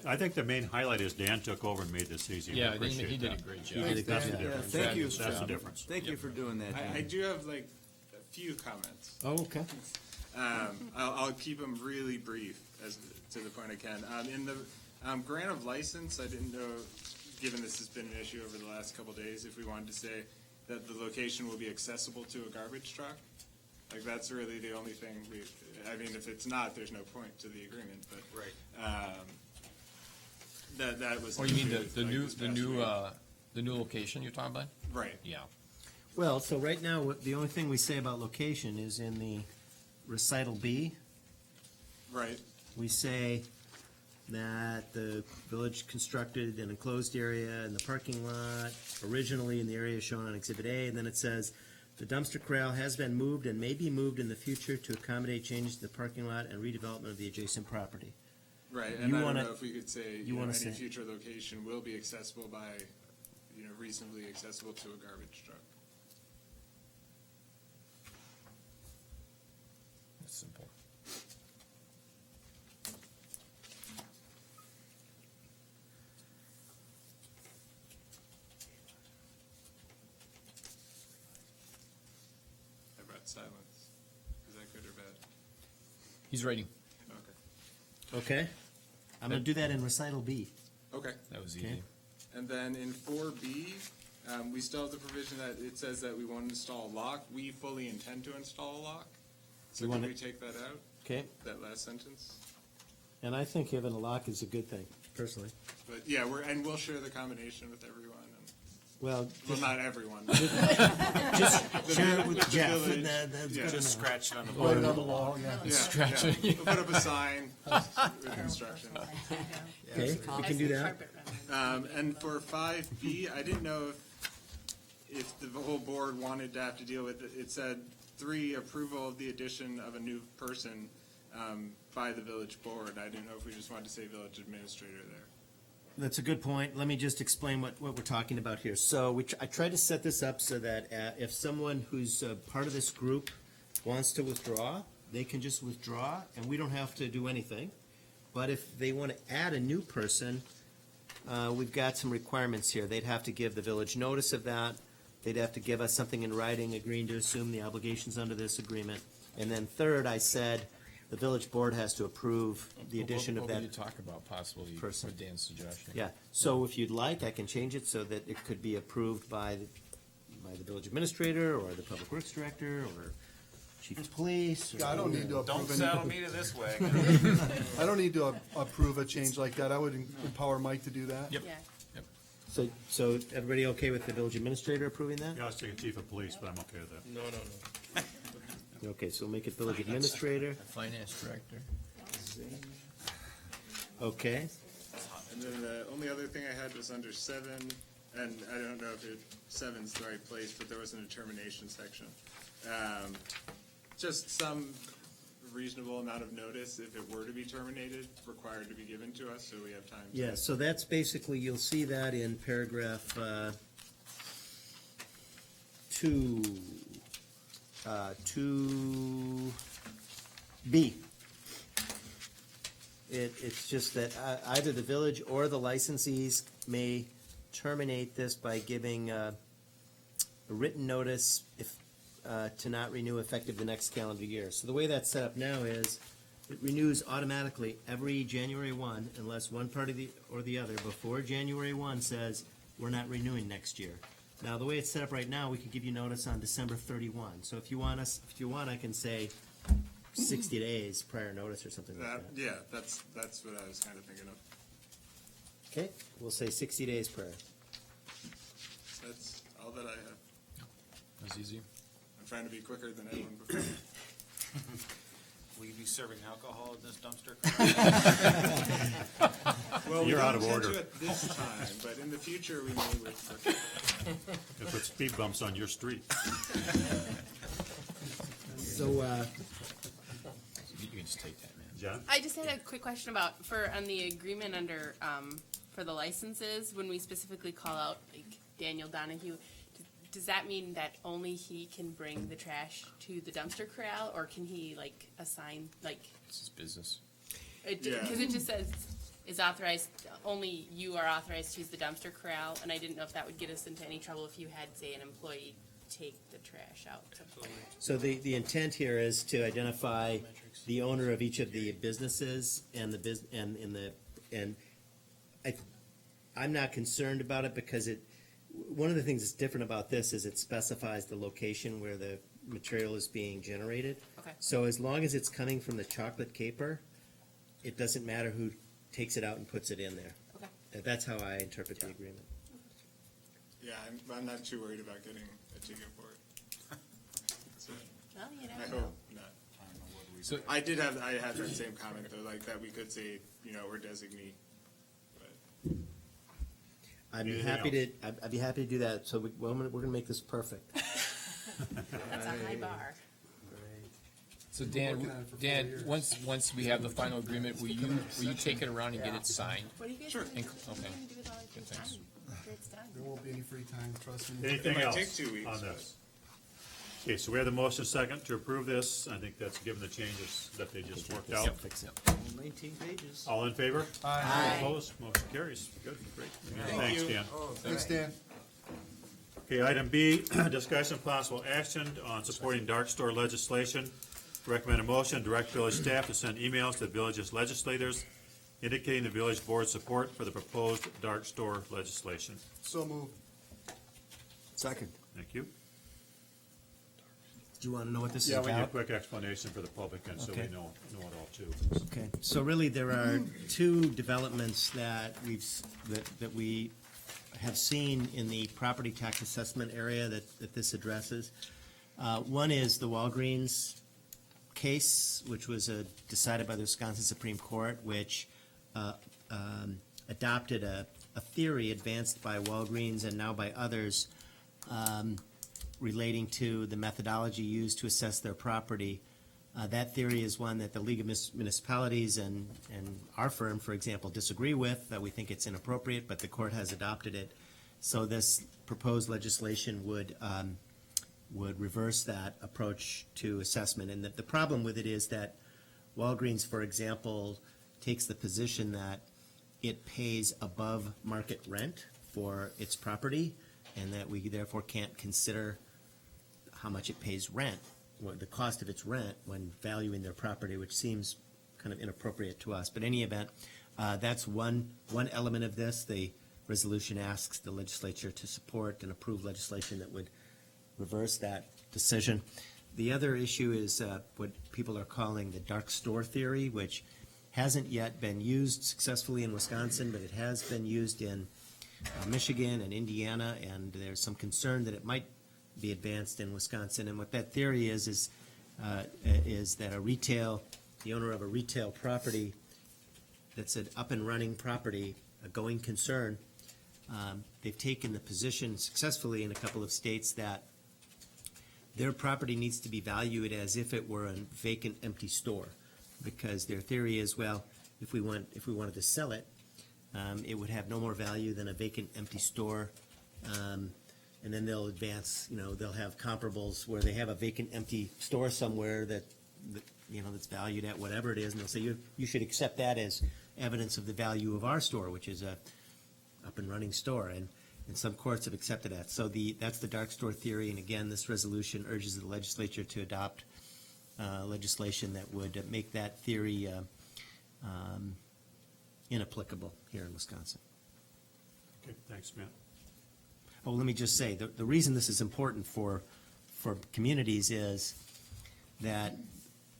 I think the main highlight is Dan took over and made this easy. Yeah, I appreciate he did that. a great job. He did a good That's the job. difference. Thank you. That's the difference. Thank you for doing that. I Dan. do have like a few comments. Oh, okay. I'll keep them really brief as to the point I can. In the grant of license, I didn't know, given this has been an issue over the last couple days, if we wanted to say that the location will be accessible to a garbage truck. Like, that's really the only thing I mean, if it's not, there's no point to the agreement, but. Right. That was. or you mean an issue, like, this past week. the new location you're talking about? Right. Yeah. Well, so right now, the only thing we say about location is in the recital B. Right. We say that the village constructed an enclosed area in the parking lot, originally in the area shown on Exhibit A, and then it says, the dumpster corral has been moved and may be moved in the future to accommodate changes to the parking lot and redevelopment of the adjacent property. Right, and You I don't wanna- know if we could say, you you know, wanna any say- future location will be accessible by, reasonably accessible to a garbage truck. It's simple. I brought silence. Is that good or bad? He's writing. Okay. Okay, I'm gonna do that in recital B. Okay. That was Okay. easy. And then in 4B, we still have the provision that it says that we want to install a lock. We fully intend to install a lock. So You can want we it- take that out, Okay, that last sentence? and I think having a lock is a good thing, personally. But yeah, we'll share the combination with everyone. And, Well, well, not everyone. just share it with the Jeff, village. and that's Yeah. good enough. Scratch it on the Write it board. on the wall, yeah. Yeah, Scratch yeah. it. We'll put up a sign with instructions. Okay, you can do that. And for 5B, I didn't know if the whole board wanted to have to deal with it. It said 3, approval of the addition of a new person by the village board. I didn't know if we just wanted to say village administrator there. That's a good point. Let me just explain what we're talking about here. So I tried to set this up so that if someone who's part of this group wants to withdraw, they can just withdraw, and we don't have to do anything. But if they want to add a new person, we've got some requirements here. They'd have to give the village notice of that. They'd have to give us something in writing agreeing to assume the obligations under this agreement. And then third, I said, the village board has to approve the addition of What that. would you talk about possibly person. for Dan's suggestion? Yeah, so if you'd like, I can change it so that it could be approved by the village administrator, or the public works director, or chief of police. Yeah, I don't need to Don't approve saddle any. me to this way. I don't need to approve a change like that. I would empower Mike to do that. Yep. Yeah. So everybody okay with the village administrator approving that? Yeah, I was thinking chief of police, but I'm okay with that. No, no, no. Okay, so we'll make it village administrator, Finance director. okay. And then the only other thing I had was under 7, and I don't know if 7's the right place, but there was an determination section. Just some reasonable amount of notice, if it were to be terminated, required to be given to us, so we have time to. Yeah, so that's basically, you'll see that in paragraph 2B. It's just that either the village or the licensees may terminate this by giving a written notice if, to not renew effective the next calendar year. So the way that's set up now is, it renews automatically every January 1 unless one party or the other before January 1 says, we're not renewing next year. Now, the way it's set up right now, we could give you notice on December 31. So if you want, I can say 60 days prior notice or something like that. Yeah, that's what I was kind of thinking of. Okay, we'll say 60 days prior. That's all that I have. That's easy. I'm trying to be quicker than anyone before. Will you be serving alcohol in this dumpster? Well, You're we out don't of intend order. to at this time, but in the future, we may with. They put speed bumps on your street. So, You can just take that, man. John? I just had a quick question about, on the agreement under, for the licenses, when we specifically call out, like, Daniel Donahue, does that mean that only he can bring the trash to the dumpster corral, or can he, like, assign, like, It's his business. because it just says, is authorized, only you are authorized to use the dumpster corral, and I didn't know if that would get us into any trouble if you had, say, an employee take the trash out. so the intent here is to identify the owner of each of the businesses and I'm not concerned about it because one of the things that's different about this is it specifies the location where the material is being generated. Okay. So as long as it's coming from the chocolate caper, it doesn't matter who takes it out and puts it in there. Okay. That's how I interpret the agreement. Yeah, I'm not too worried about getting a ticket for it. So, Well, you I never know. hope not. So I had that same comment though, like that we could say, we're designee. But I'd be Anything happy to, I'd be happy to do that, so we're gonna make this perfect. That's a high bar. So Been working on it for 4 Dan, years. once we have the final agreement, will you take it around and get it signed? What do you guys Sure. think? Okay. What do you do with all your Good, free thanks. time after it's done? There won't be any free time, trust me. Anything might else take 2 weeks, on but- this? Okay, so we have the motion second to approve this. I think that's given the changes that they just worked out. 19 pages. All in favor? Aye. Opposed? Motion carries. Good, great. Thanks, Dan. Thanks, Dan. Okay, item B, discussion of possible action on supporting dark store legislation. Recommend a motion, direct village staff to send emails to village's legislators indicating the village board's support for the proposed dark store legislation. So moved. Second. Thank you. Do you want to know what this is Yeah, about? we need a quick explanation for the public and so we Okay. know it all too. Okay, so really there are two developments that that we have seen in the property tax assessment area that this addresses. One is the Walgreens case, which was decided by the Wisconsin Supreme Court, which adopted a theory advanced by Walgreens and now by others relating to the methodology used to assess their property. That theory is one that the League of Municipalities and our firm, for example, disagree with, that we think it's inappropriate, but the court has adopted it. So this proposed legislation would reverse that approach to assessment. And the problem with it is that Walgreens, for example, takes the position that it pays above market rent for its property, and that we therefore can't consider how much it pays rent, or the cost of its rent when valuing their property, which seems kind of inappropriate to us. But in any event, that's one element of this. The resolution asks the legislature to support and approve legislation that would reverse that decision. The other issue is what people are calling the dark store theory, which hasn't yet been used successfully in Wisconsin, but it has been used in Michigan and Indiana, and there's some concern that it might be advanced in Wisconsin. And what that theory is that the owner of a retail property that's an up and running property, a going concern, they've taken the position successfully in a couple of states that their property needs to be valued as if it were a vacant, empty store, because their theory is, well, if we wanted to sell it, it would have no more value than a vacant, empty store. And then they'll advance, they'll have comparables where they have a vacant, empty store somewhere that's valued at whatever it is, and they'll say, you should accept that as evidence of the value of our store, which is a up and running store. And some courts have accepted that. So that's the dark store theory. And again, this resolution urges the legislature to adopt legislation that would make that theory inapplicable here in Wisconsin. Okay, thanks, Matt. Oh, let me just say, the reason this is important for communities is that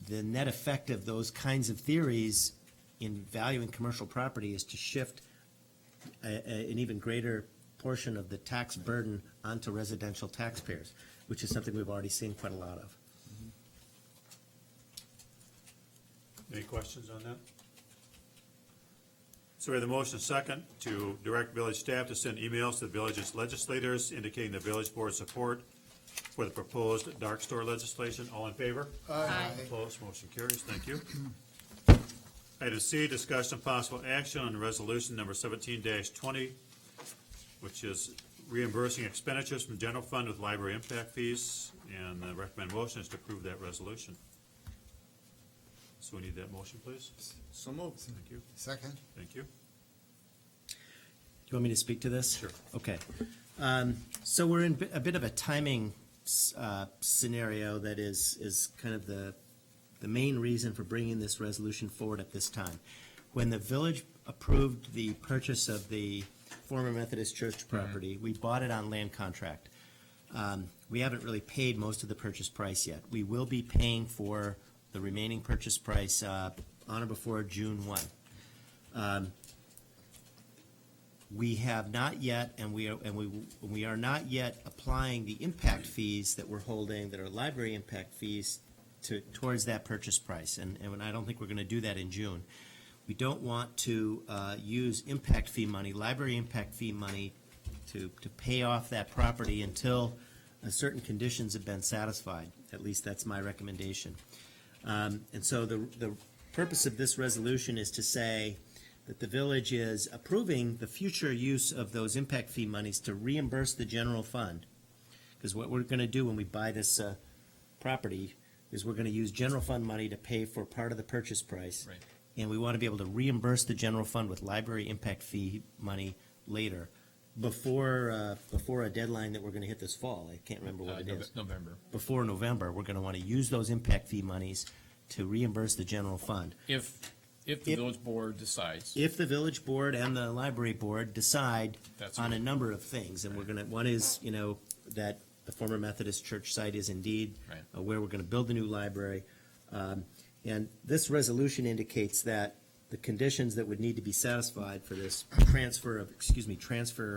the net effect of those kinds of theories in valuing commercial property is to shift an even greater portion of the tax burden onto residential taxpayers, which is something we've already seen quite a lot of. Any questions on that? So we have the motion second to direct village staff to send emails to the village's legislators indicating the village board's support for the proposed dark store legislation. All in favor? Aye. Opposed? Motion carries. Thank you. Item C, discussion of possible action on resolution number 17-20, which is reimbursing expenditures from general fund with library impact fees, and the recommended motion is to approve that resolution. So we need that motion, please. So moved. Thank you. Second. Thank you. Do you want me to speak to this? Sure. Okay. So we're in a bit of a timing scenario that is kind of the main reason for bringing this resolution forward at this time. When the village approved the purchase of the former Methodist Church property, we bought it on land contract. We haven't really paid most of the purchase price yet. We will be paying for the remaining purchase price on or before June 1. We have not yet, and we are not yet applying the impact fees that we're holding, that are library impact fees, towards that purchase price, and I don't think we're going to do that in June. We don't want to use impact fee money, library impact fee money, to pay off that property until certain conditions have been satisfied. At least that's my recommendation. And so the purpose of this resolution is to say that the village is approving the future use of those impact fee monies to reimburse the general fund. Because what we're going to do when we buy this property is we're gonna use general fund money to pay for part of the purchase price. Right. And we wanna be able to reimburse the general fund with library impact fee money later, before a deadline that we're gonna hit this fall. I can't remember what it is. November. Before November, we're gonna wanna use those impact fee monies to reimburse the general fund. If the village board decides. If the village board and the library board decide That's on a right. number of things, and we're gonna, one is, that the former Methodist church site is indeed Right. where we're gonna build the new library. And this resolution indicates that the conditions that would need to be satisfied for this transfer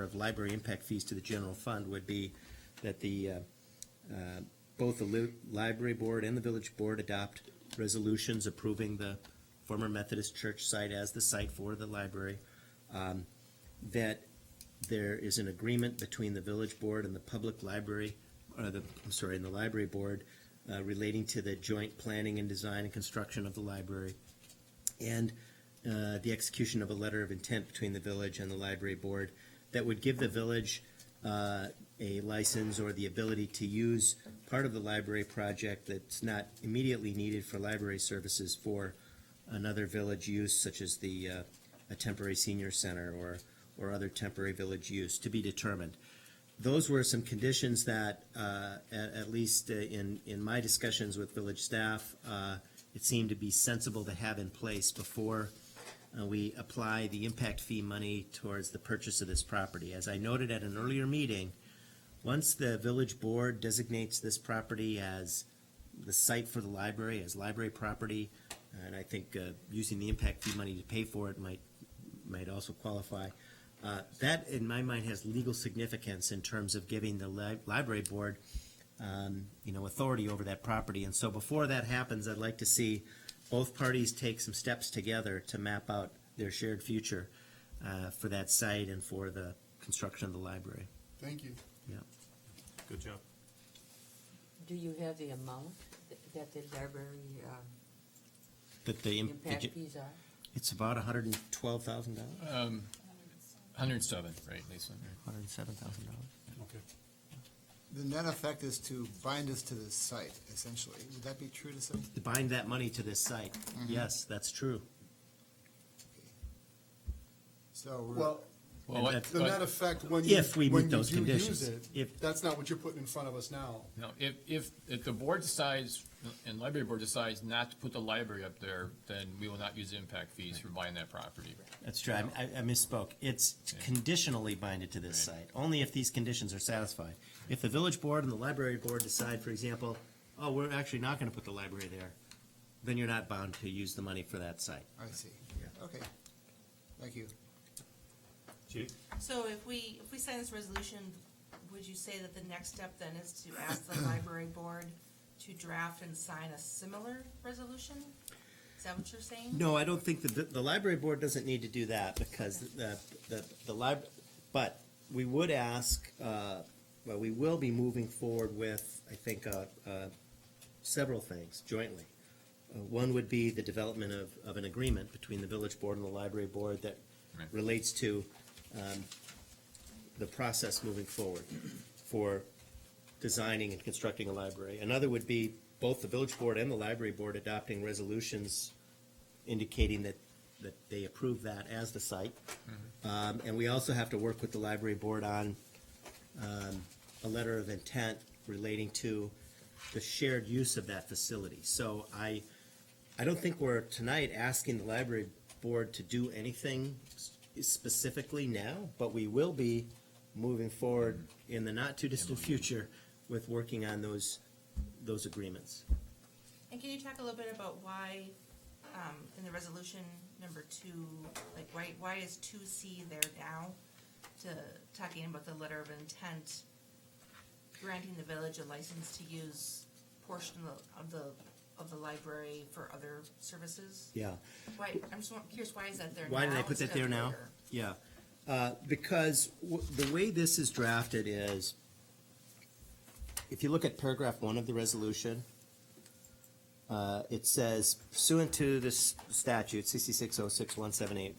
of library impact fees to the general fund would be that both the library board and the village board adopt resolutions approving the former Methodist church site as the site for the library. That there is an agreement between the village board and the public library, and the library board, relating to the joint planning and design and construction of the library. And the execution of a letter of intent between the village and the library board that would give the village a license or the ability to use part of the library project that's not immediately needed for library services for another village use, such as a temporary senior center or other temporary village use, to be determined. Those were some conditions that, at least in my discussions with village staff, it seemed to be sensible to have in place before we apply the impact fee money towards the purchase of this property. As I noted at an earlier meeting, once the village board designates this property as the site for the library, as library property, and I think using the impact fee money to pay for it might also qualify. That, in my mind, has legal significance in terms of giving the library board, authority over that property. And so before that happens, I'd like to see both parties take some steps together to map out their shared future for that site and for the construction of the library. Thank you. Yeah. Good job. Do you have the amount that the library That the impact fees are? It's about $112,000. 107, right, Lisa? $107,000. Okay. The net effect is to bind us to this site, essentially. Would that be true to say? To bind that money to this site. Yes, that's true. So, Well, And the net effect when you, If we when meet you those do conditions. use it, that's not what you're putting in front of us now. No, if the board decides, and library board decides not to put the library up there, then we will not use the impact fees for buying that property. That's true. I misspoke. It's conditionally binded to this site, only if these conditions are satisfied. If the village board and the library board decide, for example, oh, we're actually not gonna put the library there, then you're not bound to use the money for that site. I see. Okay. Thank you. Chief? So if we sign this resolution, would you say that the next step then is to ask the library board to draft and sign a similar resolution? Is that what you're saying? No, I don't think the library board doesn't need to do that because but we would ask, we will be moving forward with, I think, several things jointly. One would be the development of an agreement between the village board and the library board that relates to the process moving forward for designing and constructing a library. Another would be both the village board and the library board adopting resolutions indicating that they approve that as the site. And we also have to work with the library board on a letter of intent relating to the shared use of that facility. So I don't think we're tonight asking the library board to do anything specifically now, but we will be moving forward in the not too distant future with working on those agreements. And can you talk a little bit about why, in the resolution number 2, like why is 2C there now, to talking about the letter of intent, granting the village a license to use portion of the library for other services? Yeah. Why, I'm just curious, why is that there now? Why did I put that instead there of now? later? Yeah. Because the way this is drafted is, if you look at paragraph 1 of the resolution, it says pursuant to this statute, 6606-178,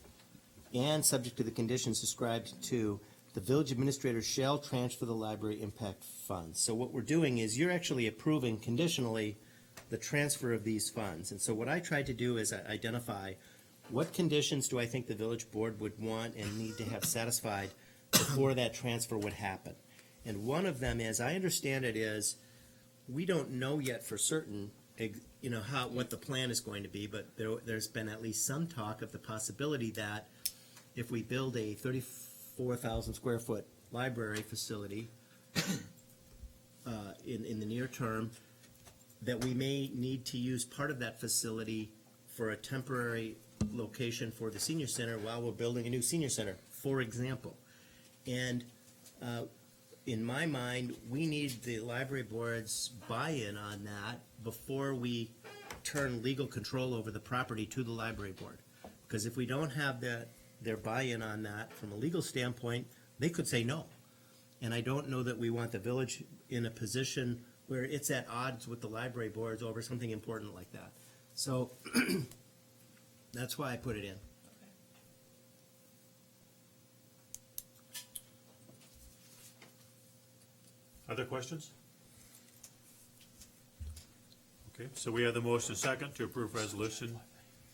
and subject to the conditions described to the village administrator shall transfer the library impact funds. So what we're doing is you're actually approving conditionally the transfer of these funds. And so what I tried to do is identify what conditions do I think the village board would want and need to have satisfied before that transfer would happen. And one of them is, I understand it is, we don't know yet for certain, what the plan is going to be, but there's been at least some talk of the possibility that if we build a 34,000 square foot library facility in the near term, that we may need to use part of that facility for a temporary location for the senior center while we're building a new senior center, for example. And in my mind, we need the library board's buy-in on that before we turn legal control over the property to the library board. Because if we don't have their buy-in on that from a legal standpoint, they could say no. And I don't know that we want the village in a position where it's at odds with the library boards over something important like that. So that's why I put it in. Other questions? Okay, so we have the motion second to approve resolution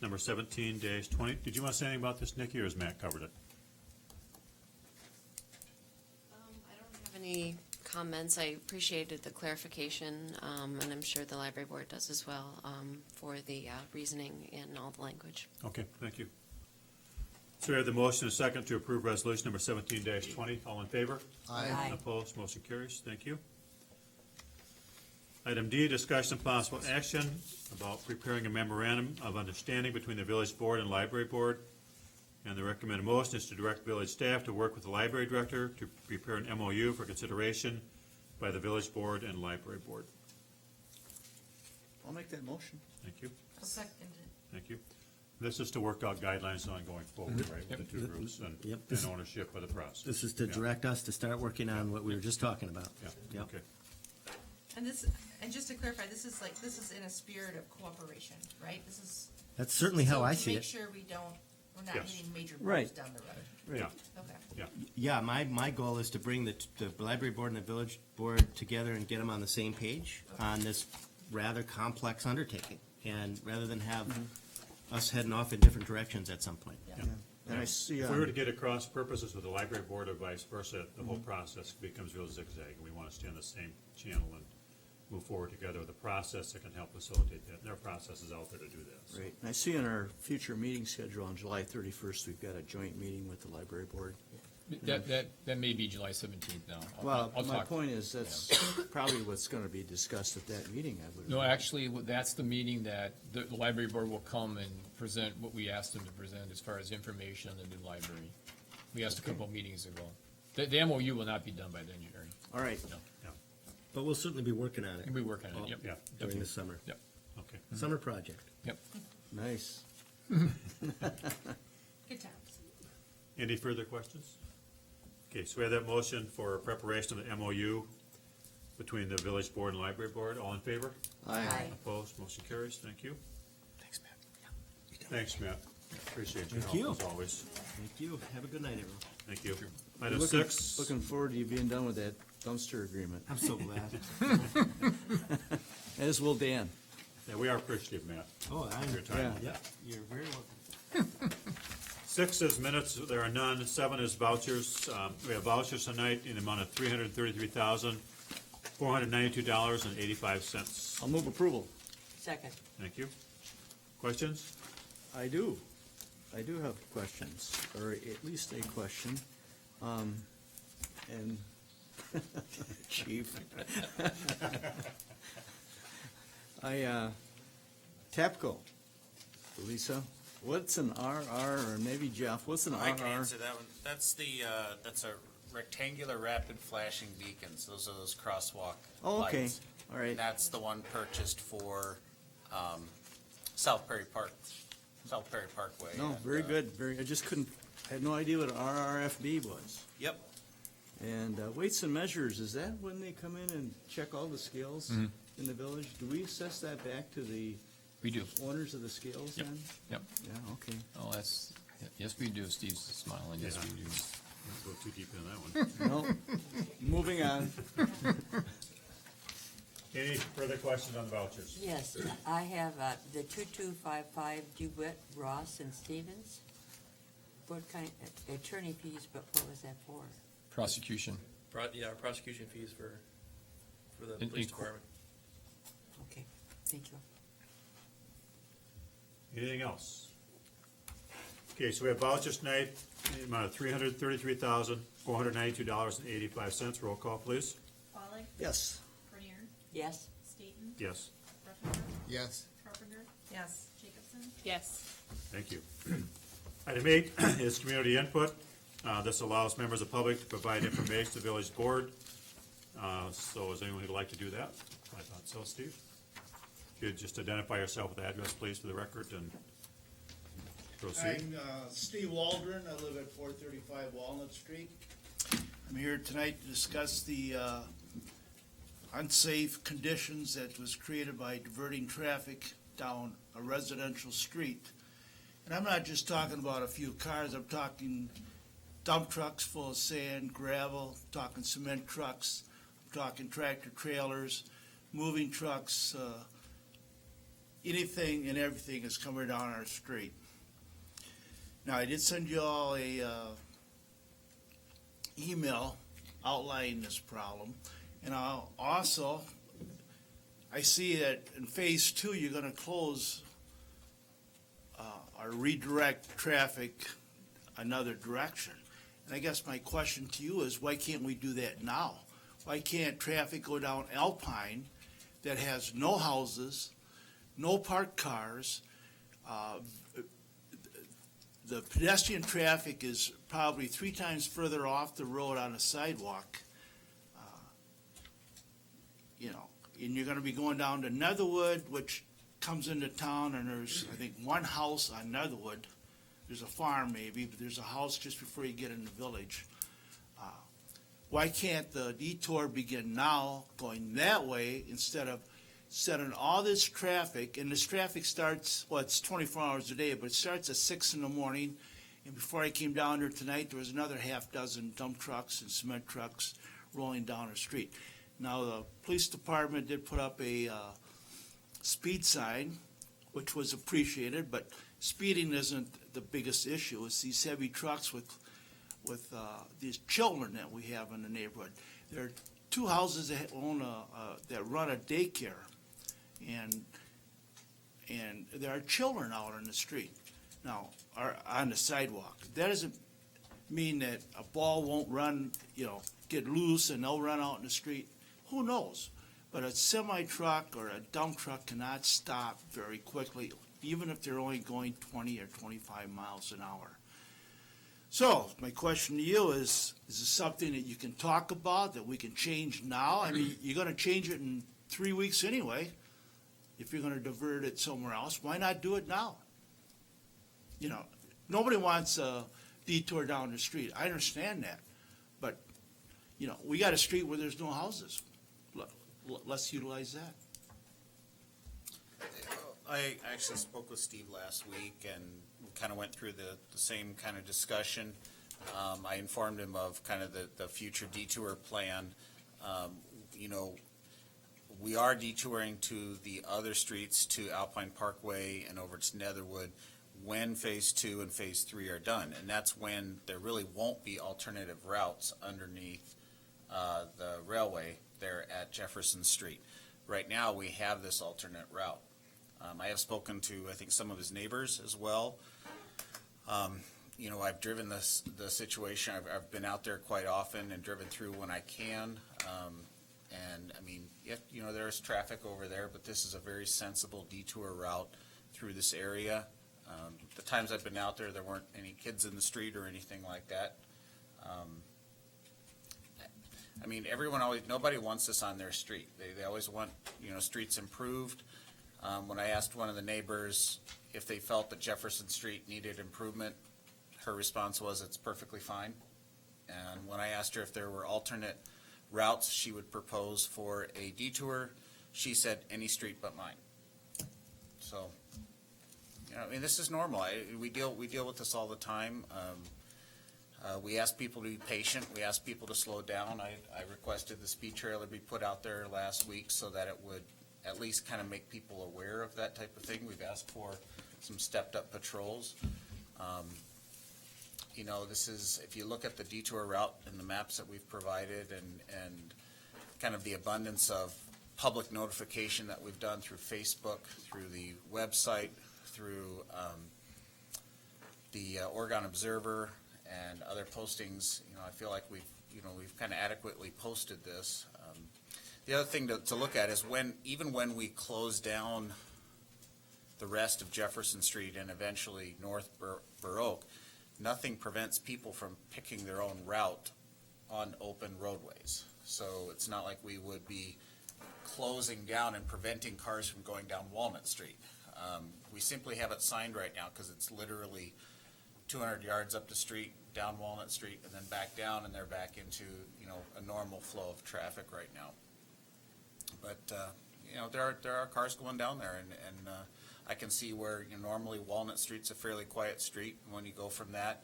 number 17-20. Did you want to say anything about this, Nikki, or has Matt covered it? I don't have any comments. I appreciated the clarification, and I'm sure the library board does as well, for the reasoning in all the language. Okay, thank you. So we have the motion and second to approve resolution number 17-20. All in favor? Aye. Opposed? Motion carries. Thank you. Item D, discussion and possible action about preparing a memorandum of understanding between the village board and library board. And the recommended motion is to direct village staff to work with the library director to prepare an MOU for consideration by the village board and library board. I'll make that motion. Thank you. I'll second it. Thank you. This is to work out guidelines on going forward, right, with the two groups and ownership of the process. This is to Yeah. direct us to start working on what we were just talking about. Yeah, Yep. okay. And just to clarify, this is in a spirit of cooperation, right? This is. That's certainly how so I to see make it. sure we're not Yes. hitting major Right. bumps down the road. Yeah, Okay. yeah. Yeah, my goal is to bring the library board and the village board together and get them on the same page on this rather complex undertaking. And rather than have us heading off in different directions at some point. Yeah. And I see, If we were to get across purposes with the library board or vice versa, the whole process becomes real zigzag. And we want to stay on the same channel and move forward together with a process that can help facilitate that. And there are processes out there to do that. So. Right, and I see in our future meeting schedule on July 31st, we've got a joint meeting with the library board. That may be July 17th now. Well, I'll my talk. point is, that's probably what's gonna be discussed at that meeting, I would. No, actually, that's the meeting that the library board will come and present what we asked them to present as far as information on the new library. We asked a couple of meetings ago. The MOU will not be done by then, Jerry. All right. No. But we'll certainly be working on it. We'll be working on it, yep. Yeah. During the summer. Yep. Okay. Summer project. Yep. Nice. Good times. Any further questions? Okay, so we have that motion for preparation of the MOU between the village board and library board. All in favor? Aye. Opposed? Motion carries. Thank you. Thanks, Matt. Thanks, Matt. Appreciate your Thank help you. as always. Thank you. Have a good night, everyone. Thank you. Item Looking- 6. Looking forward to you being done with that dumpster agreement. I'm so glad. As will Dan. Yeah, we are appreciative, Matt. Oh, of your time. yeah, you're very welcome. 6 is minutes, there are none. 7 is vouchers. We have vouchers tonight in the amount of $333,492.85. I'll move approval. Second. Thank you. Questions? I do have questions, or at least a question. And Chief. TAPCO, Lisa, what's an RR, or maybe Jeff, what's an RR? I can answer that one. That's that's a rectangular rapid flashing beacons. Those are those crosswalk Oh, okay, lights. all right. And that's the one purchased for, South Perry Parkway. No, and, very good, I just I had no idea what an RRFB was. Yep. And weights and measures, is that when they come in and check all the scales in the village? Do we assess that back to the We do. owners of the scales Yep. then? Yep. Yeah, okay. Oh, yes, we do. Steve's smiling. Yes, we do. Don't go too deep into that one. No, moving on. Any further questions on the vouchers? Yes, I have the 2255 DeWitt, Ross, and Stevens. What kind, attorney fees, but what was that for? Prosecution. Prosecution fees for the In- police in- department. Okay, thank you. Anything else? Okay, so we have vouchers tonight, in the amount of $333,492.85. Roll call, please. Pollak. Yes. Grenier. Yes. Staton. Yes. Ruttenberg. Yes. Carpenter. Yes. Jacobson. Yes. Thank you. Item 8 is community input. This allows members of the public to provide information to the village board. So is anyone who'd like to do that? I thought so, Steve. If you'd just identify yourself with address, please, for the record, and proceed. I'm Steve Waldron. I live at 435 Walnut Street. I'm here tonight to discuss the unsafe conditions that was created by diverting traffic down a residential street. And I'm not just talking about a few cars. I'm talking dump trucks full of sand, gravel, talking cement trucks, I'm talking tractor trailers, moving trucks, anything and everything is coming down our street. Now, I did send you all a email outlining this problem, and I see that in phase 2, you're gonna close or redirect traffic another direction. And I guess my question to you is, why can't we do that now? Why can't traffic go down Alpine that has no houses, no parked cars? The pedestrian traffic is probably 3 times further off the road on a sidewalk. And you're gonna be going down to Netherwood, which comes into town, and there's, I think, one house on Netherwood. There's a farm maybe, but there's a house just before you get in the village. Why can't the detour begin now, going that way, instead of setting all this traffic? And this traffic starts, well, it's 24 hours a day, but it starts at 6 in the morning. And before I came down here tonight, there was another half dozen dump trucks and cement trucks rolling down the street. Now, the police department did put up a speed sign, which was appreciated, but speeding isn't the biggest issue. It's these heavy trucks with these children that we have in the neighborhood. There are 2 houses that own that run a daycare, and there are children out on the street now, or on the sidewalk. That doesn't mean that a ball won't run, get loose and they'll run out in the street. Who knows? But a semi-truck or a dump truck cannot stop very quickly, even if they're only going 20 or 25 miles an hour. So, my question to you is this something that you can talk about, that we can change now? I mean, you're gonna change it in 3 weeks anyway. If you're gonna divert it somewhere else, why not do it now? Nobody wants a detour down the street. I understand that. But, we got a street where there's no houses. Let's utilize that. I actually spoke with Steve last week, and we kind of went through the same kind of discussion. I informed him of kind of the future detour plan. We are detouring to the other streets, to Alpine Parkway and over to Netherwood, when phase 2 and phase 3 are done. And that's when there really won't be alternative routes underneath the railway there at Jefferson Street. Right now, we have this alternate route. I have spoken to, I think, some of his neighbors as well. I've driven the situation. I've been out there quite often and driven through when I can. And I mean, there's traffic over there, but this is a very sensible detour route through this area. The times I've been out there, there weren't any kids in the street or anything like that. I mean, nobody wants this on their street. They always want, streets improved. When I asked one of the neighbors if they felt that Jefferson Street needed improvement, her response was, it's perfectly fine. And when I asked her if there were alternate routes she would propose for a detour, she said, any street but mine. So, this is normal. We deal with this all the time. We asked people to be patient. We asked people to slow down. I requested the speed trailer be put out there last week so that it would at least kind of make people aware of that type of thing. We've asked for some stepped-up patrols. You know, this is, if you look at the detour route and the maps that we've provided and kind of the abundance of public notification that we've done through Facebook, through the website, through the Oregon Observer and other postings, you know, I feel like we've kind of adequately posted this. The other thing to look at is even when we close down the rest of Jefferson Street and eventually North Burr Oak, nothing prevents people from picking their own route on open roadways. So it's not like we would be closing down and preventing cars from going down Walnut Street. We simply have it signed right now because it's literally 200 yards up the street, down Walnut Street, and then back down, and they're back into, you know, a normal flow of traffic right now. But, you know, there are cars going down there, and I can see where, you know, normally Walnut Street's a fairly quiet street. When you go from that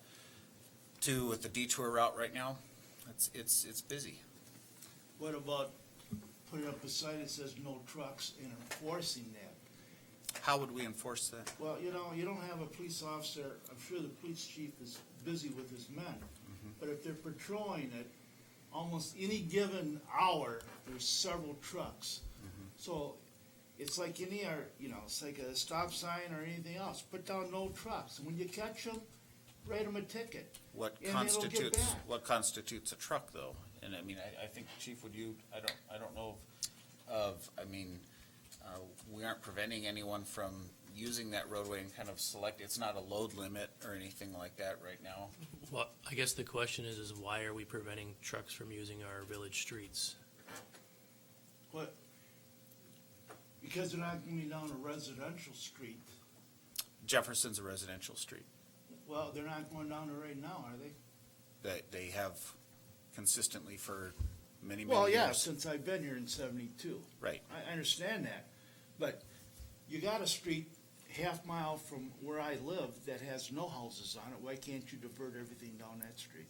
to with the detour route right now, it's busy. What about putting up a sign that says no trucks and enforcing that? How would we enforce that? Well, you know, you don't have a police officer, I'm sure the police chief is busy with his men, but if they're patrolling it, almost any given hour, there's several trucks. So it's like any, you know, it's like a stop sign or anything else. Put down no trucks, and when you catch them, write them a ticket. What and it'll get back. constitutes a truck, though? And I mean, I think, Chief, would you? I don't know we aren't preventing anyone from using that roadway and kind of select. It's not a load limit or anything like that right now. Well, I guess the question is why are we preventing trucks from using our village streets? What? Because they're not going down a residential street. Jefferson's a residential street. Well, they're not going down it right now, are they? That they have consistently for many Well, yeah, years. since I've been here in '72. Right. I understand that, but you got a street half-mile from where I live that has no houses on it. Why can't you divert everything down that street?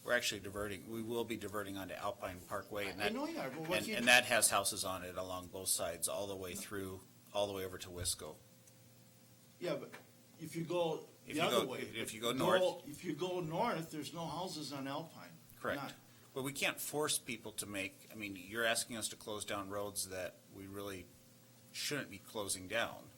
We're actually diverting. We will be diverting onto Alpine Parkway, and I know you are, but why can't and you- that has houses on it along both sides, all the way through, all the way over to Wisco. Yeah, but if you go If the you other go- way. if you go north- If you go north, there's no houses on Alpine. Correct. Not- But we can't force people to make, I mean, you're asking us to close down roads that we really shouldn't be closing down,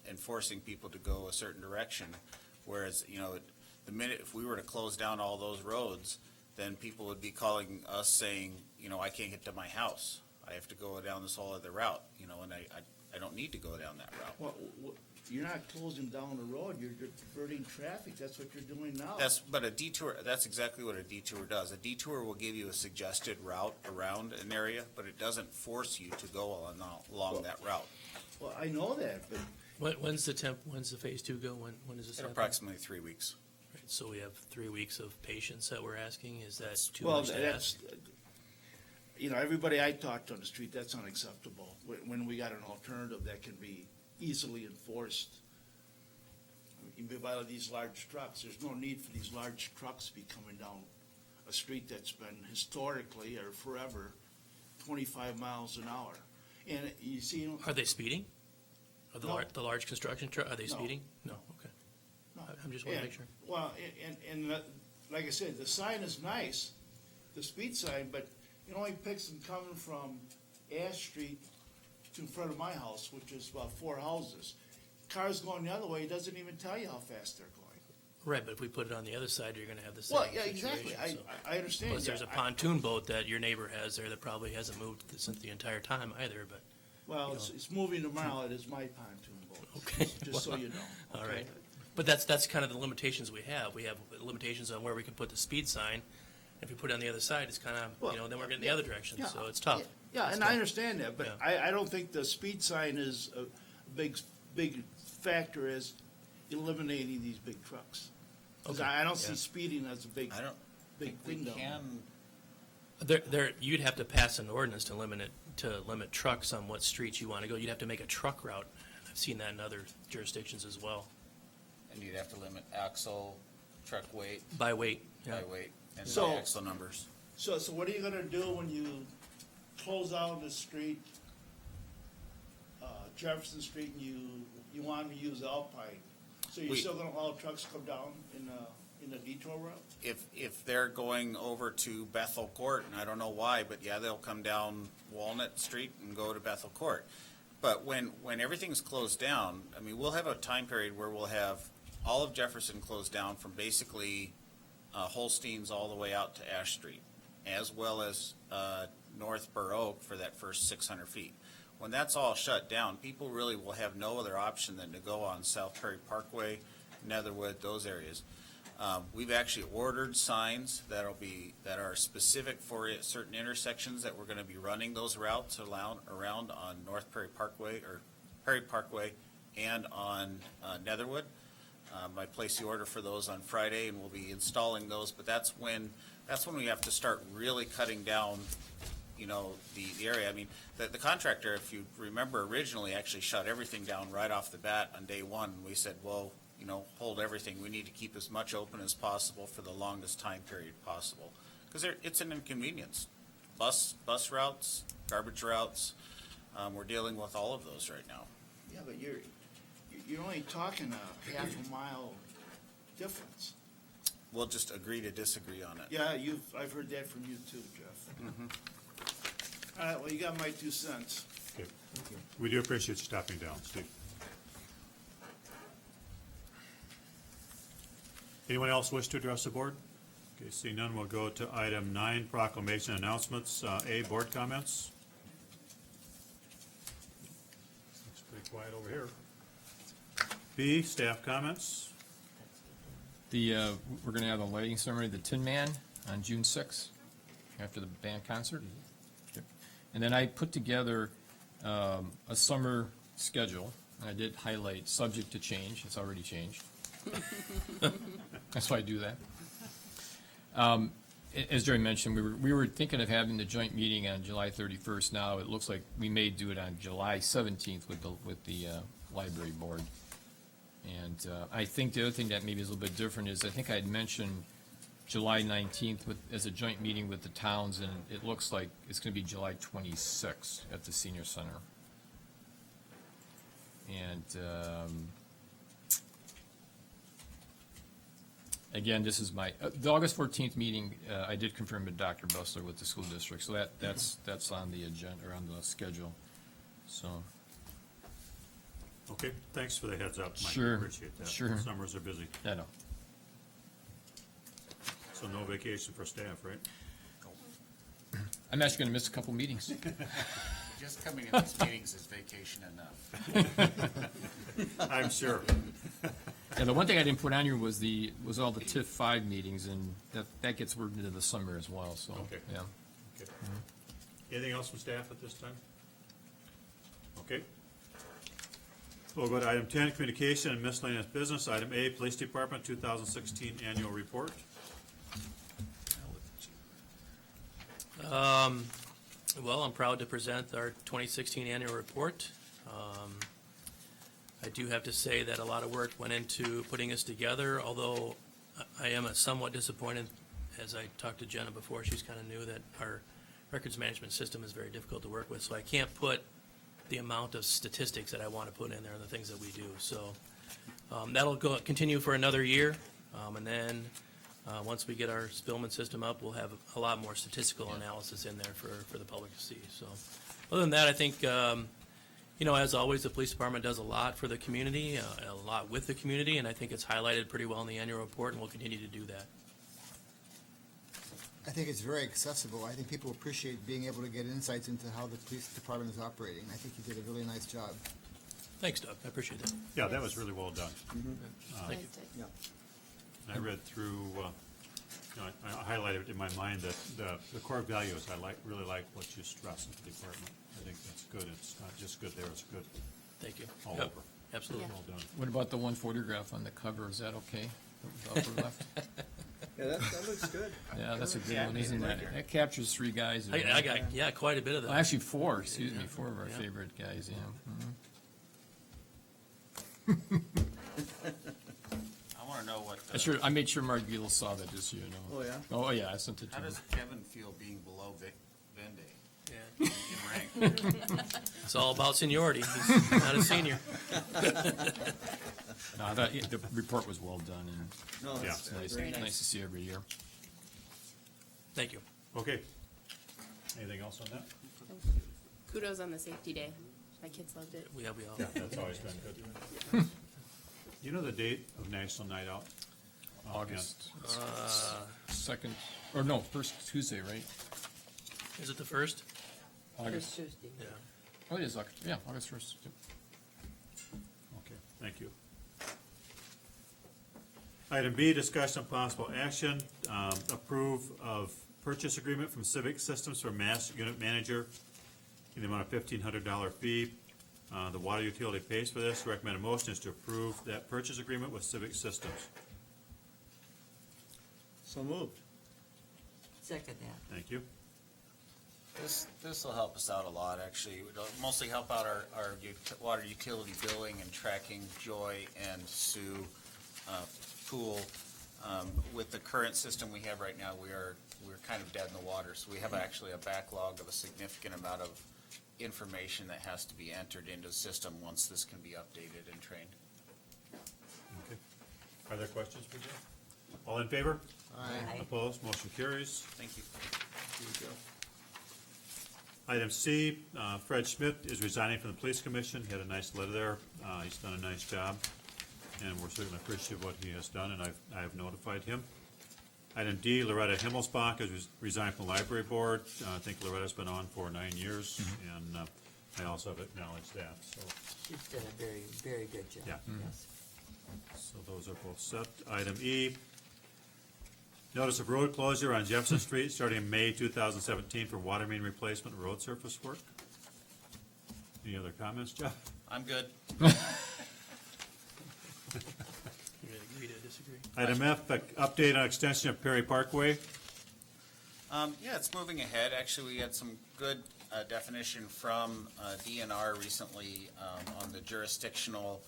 and forcing people to go a certain direction. Whereas, you know, the minute, if we were to close down all those roads, then people would be calling us saying, you know, I can't get to my house. I have to go down this whole other route, you know, and I don't need to go down that route. Well, you're not closing down the road, you're diverting traffic, that's what you're doing now. But a detour, that's exactly what a detour does. A detour will give you a suggested route around an area, but it doesn't force you to go along that route. Well, I know that, but When's the phase two go? When does this In happen? approximately 3 weeks. Right, so we have 3 weeks of patience that we're asking. Is that too well, much to that's, ask? you know, everybody I talked to on the street, that's unacceptable. When we got an alternative that can be easily enforced. Even by these large trucks, there's no need for these large trucks to be coming down a street that's been historically or forever 25 miles an hour. And you see, Are they speeding? Are the, No. the large construction truck, are they No. speeding? No, okay. No. I'm just want to And- make sure. Well, like I said, the sign is nice, the speed sign, but it only picks them coming from Ash Street to in front of my house, which is about 4 houses. Cars going the other way, it doesn't even tell you how fast they're going. Right, but if we put it on the other side, you're going to have the same Well, yeah, situation. exactly. so. I understand. Plus, there's a that. pontoon boat that your neighbor has there that probably hasn't moved since the entire time either, but. Well, you it's, know. it's moving tomorrow, it is my pontoon boat. Okay. Just so well, you know. All okay? right. But that's kind of the limitations we have. We have limitations on where we can put the speed sign. If we put it on the other side, it's kind of, Well, then we're getting the other direction, yeah, so it's tough. Yeah, It's and tough. I understand that, but Yeah. I don't think the speed sign is a big factor as eliminating these big trucks. 'Cause Okay, I don't yeah. see speeding as a big thing down there. You'd have to pass an ordinance to limit trucks on what streets you want to go. You'd have to make a truck route. I've seen that in other jurisdictions as well. And you'd have to limit axle truck weight, By weight, yeah. by weight, and So- by axle numbers. So what are you gonna do when you close down the street, Jefferson Street, and you want to use Alpine? So you're We- still gonna allow trucks come down in the detour route? If they're going over to Bethel Court, and I don't know why, but yeah, they'll come down Walnut Street and go to Bethel Court. But when everything's closed down, I mean, we'll have a time period where we'll have all of Jefferson closed down from basically Holstein's all the way out to Ash Street, as well as North Burr Oak for that first 600 feet. When that's all shut down, people really will have no other option than to go on South Prairie Parkway, Netherwood, those areas. We've actually ordered signs that are specific for certain intersections that we're going to be running those routes around on North Prairie Parkway or Prairie Parkway and on Netherwood. I placed the order for those on Friday, and we'll be installing those. But that's when we have to start really cutting down, the area. I mean, the contractor, if you remember, originally actually shut everything down right off the bat on day one. We said, well, hold everything. We need to keep as much open as possible for the longest time period possible. Because it's an inconvenience. Bus routes, garbage routes, we're dealing with all of those right now. Yeah, but you're only talking a half a mile difference. We'll just agree to disagree on it. Yeah, I've heard that from you too, Jeff. All right, well, you got my 2 cents. Okay. We do appreciate you stopping down, Steve. Anyone else wish to address the board? Okay, seeing none, we'll go to item 9, proclamation announcements. A, board comments. Looks pretty quiet over here. B, staff comments. We're gonna have a lighting ceremony, the Tin Man, on June 6th, after the band concert. And then I put together a summer schedule, and I did highlight subject to change. It's already changed. That's why I do that. As Jerry mentioned, we were thinking of having the joint meeting on July 31st. Now it looks like we may do it on July 17th with the library board. And I think the other thing that maybe is a little bit different is I think I had mentioned July 19th as a joint meeting with the towns, and it looks like it's going to be July 26th at the senior center. And again, this is the August 14th meeting. I did confirm with Dr. Bustler with the school district, so that's on the agenda or on the schedule. So. Okay, thanks for the heads up, Mike. Sure, Appreciate that. sure. Summers are busy. I know. So no vacation for staff, right? I'm actually going to miss a couple meetings. Just coming in these meetings is vacation enough. I'm sure. Yeah, the one thing I didn't put on here was all the TIF 5 meetings, and that gets worked into the summer as well, so, Okay. yeah. Okay. Anything else from staff at this time? Okay. We'll go to item 10, communication and miscellaneous business. Item A, Police Department 2016 Annual Report. Well, I'm proud to present our 2016 annual report. I do have to say that a lot of work went into putting this together, although I am somewhat disappointed. As I talked to Jenna before, she's kind of new, that our records management system is very difficult to work with, so I can't put the amount of statistics that I want to put in there and the things that we do. So that'll continue for another year, and then once we get our Spillman system up, we'll have a lot more statistical analysis in there for the public to see. So other than that, I think, as always, the police department does a lot for the community, a lot with the community, and I think it's highlighted pretty well in the annual report, and we'll continue to do that. I think it's very accessible. I think people appreciate being able to get insights into how the police department is operating. I think you did a really nice job. Thanks, Doug. I appreciate that. Yeah, that was really well done. Thank you. Yeah. I read through, I highlighted in my mind that the core values, really like what you stress at the department. I think that's good. It's not just good there, it's good Thank you. all Yep, over. absolutely. Well done. What about the one photograph on the cover? Is that okay? The upper left? Yeah, that looks good. Yeah, that's a good one, isn't it? That captures 3 guys. I got quite a bit of that. Well, actually 4, excuse me, 4 of our favorite guys, yeah. I want to know what I made sure Mark Beal saw that, just so you know. Oh, yeah? Oh, yeah, I sent it to How him. does Kevin feel being below Vende Yeah. in rank? It's all about seniority. He's not a senior. No, the report was well done, and No, Yeah. that's it's very nice nice. to see every year. Thank you. Okay. Anything else on that? Kudos on the safety day. My kids loved it. We all. Yeah, that's always been good. You know the date of National Night Out? August second, or no, first Tuesday, right? Is it the first? August. Tuesday. Yeah. Oh, it is, yeah, August 1st. Yep. Okay, thank you. Item B, discussion of possible action, approve of purchase agreement from Civic Systems for Mass Unit Manager in the amount of $1,500 fee. The water utility pays for this. Recommended motion is to approve that purchase agreement with Civic Systems. So moved. Second that. Thank you. This will help us out a lot, actually. It'll mostly help out our water utility billing and tracking Joy and Sue pool. With the current system we have right now, we're kind of dead in the water. So we have actually a backlog of a significant amount of information that has to be entered into the system once this can be updated and trained. Okay. Are there questions for Jim? All in favor? Aye. Opposed? Motion carries. Thank you. Item C, Fred Schmidt is resigning from the Police Commission. He had a nice letter there. He's done a nice job, and we're certainly appreciative of what he has done, and I have notified him. Item D, Loretta Himmelsbach has resigned from the Library Board. I think Loretta's been on for 9 years, and I also have acknowledged that, so. She's done a very, very good job. Yeah. Yes. So those are both set. Item E, notice of road closure on Jefferson Street starting in May 2017 for water main replacement and road surface work. Any other comments, Jeff? I'm good. You agree to disagree? Item F, update on extension of Perry Parkway. Yeah, it's moving ahead. Actually, we had some good definition from DNR recently on the jurisdictional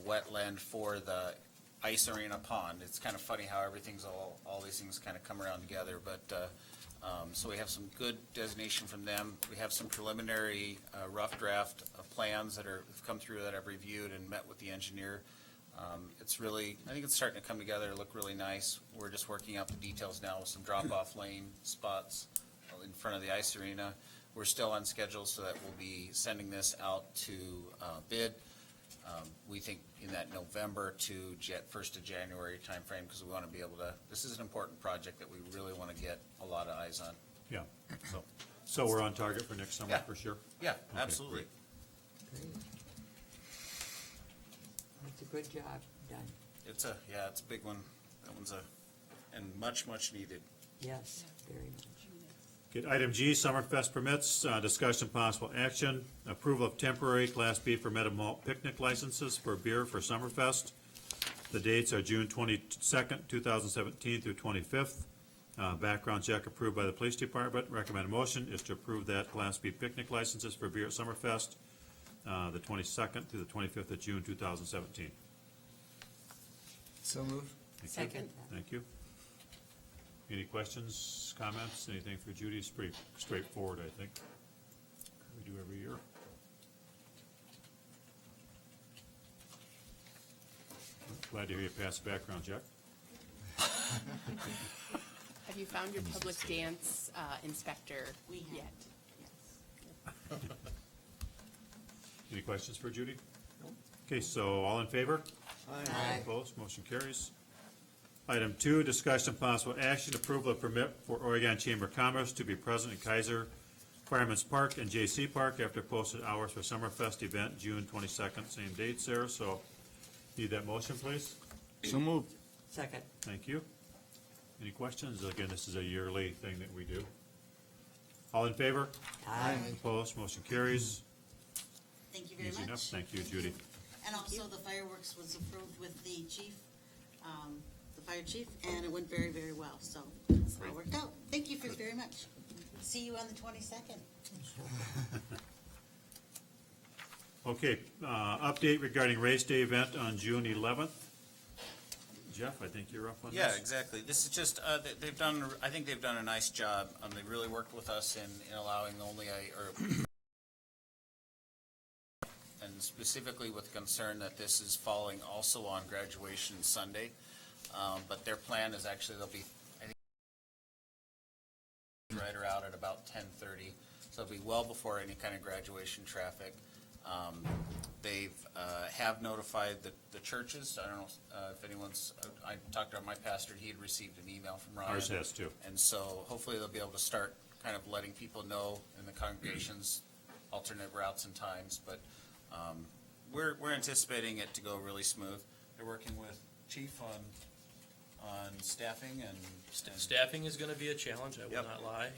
wetland for the ice arena pond. It's kind of funny how everything's all these things kind of come around together, but so we have some good designation from them. We have some preliminary rough draft plans that have come through that I've reviewed and met with the engineer. It's really, I think it's starting to come together, look really nice. We're just working out the details now with some drop-off lane spots in front of the ice arena. We're still on schedule, so that we'll be sending this out to bid. We think in that November to 1st of January timeframe, because we want to be able to, this is an important project that we really want to get a lot of eyes on. Yeah, so we're on target for next summer Yeah. for sure? Yeah, Okay, absolutely. great. Great. It's a good job done. It's a big one. That one's and much needed. Yes, very much. Okay, item G, Summerfest permits, discussion possible action, approval of temporary Class B fermented malt picnic licenses for beer for Summerfest. The dates are June 22nd, 2017 through 25th. Background check approved by the police department. Recommended motion is to approve that Class B picnic licenses for beer at Summerfest, the 22nd through the 25th of June 2017. So moved. Thank you. Second. Thank you. Any questions, comments, anything for Judy? It's pretty straightforward, I think. We do every year. Glad to hear you pass the background check. Have you found your public dance inspector yet? Any questions for Judy? Okay, so all in favor? Aye. Opposed, motion carries. Item 2, discussion of possible action, approval of permit for Oregon Chamber of Commerce to be present in Kaiser Fireman's Park and J.C. Park after posted hours for Summerfest event, June 22nd, same dates there, so need that motion, please? So moved. Second. Thank you. Any questions? Again, this is a yearly thing that we do. All in favor? Aye. Opposed, motion carries. Thank you very Easy much. enough, thank you, Judy. And also, the fireworks was approved with the chief, the fire chief, and it went very, very well, so it's all worked out. Thank you very much. See you on the 22nd. Okay, update regarding race day event on June 11th. Jeff, I think you're up on this. Yeah, exactly. This is just, they've done, I think they've done a nice job. They really worked with us in allowing only and specifically with concern that this is falling also on graduation Sunday. But their plan is actually they'll be, I think, right or out at about 10:30. So it'll be well before any kind of graduation traffic. They've have notified the churches. I don't know if anyone's, I talked to my pastor, he had received an email from Ryan. Ours has too. And so hopefully they'll be able to start kind of letting people know in the congregations alternate routes and times. But we're anticipating it to go really smooth. They're working with Chief on staffing and. Staffing is gonna be a challenge, I will Yep. not lie.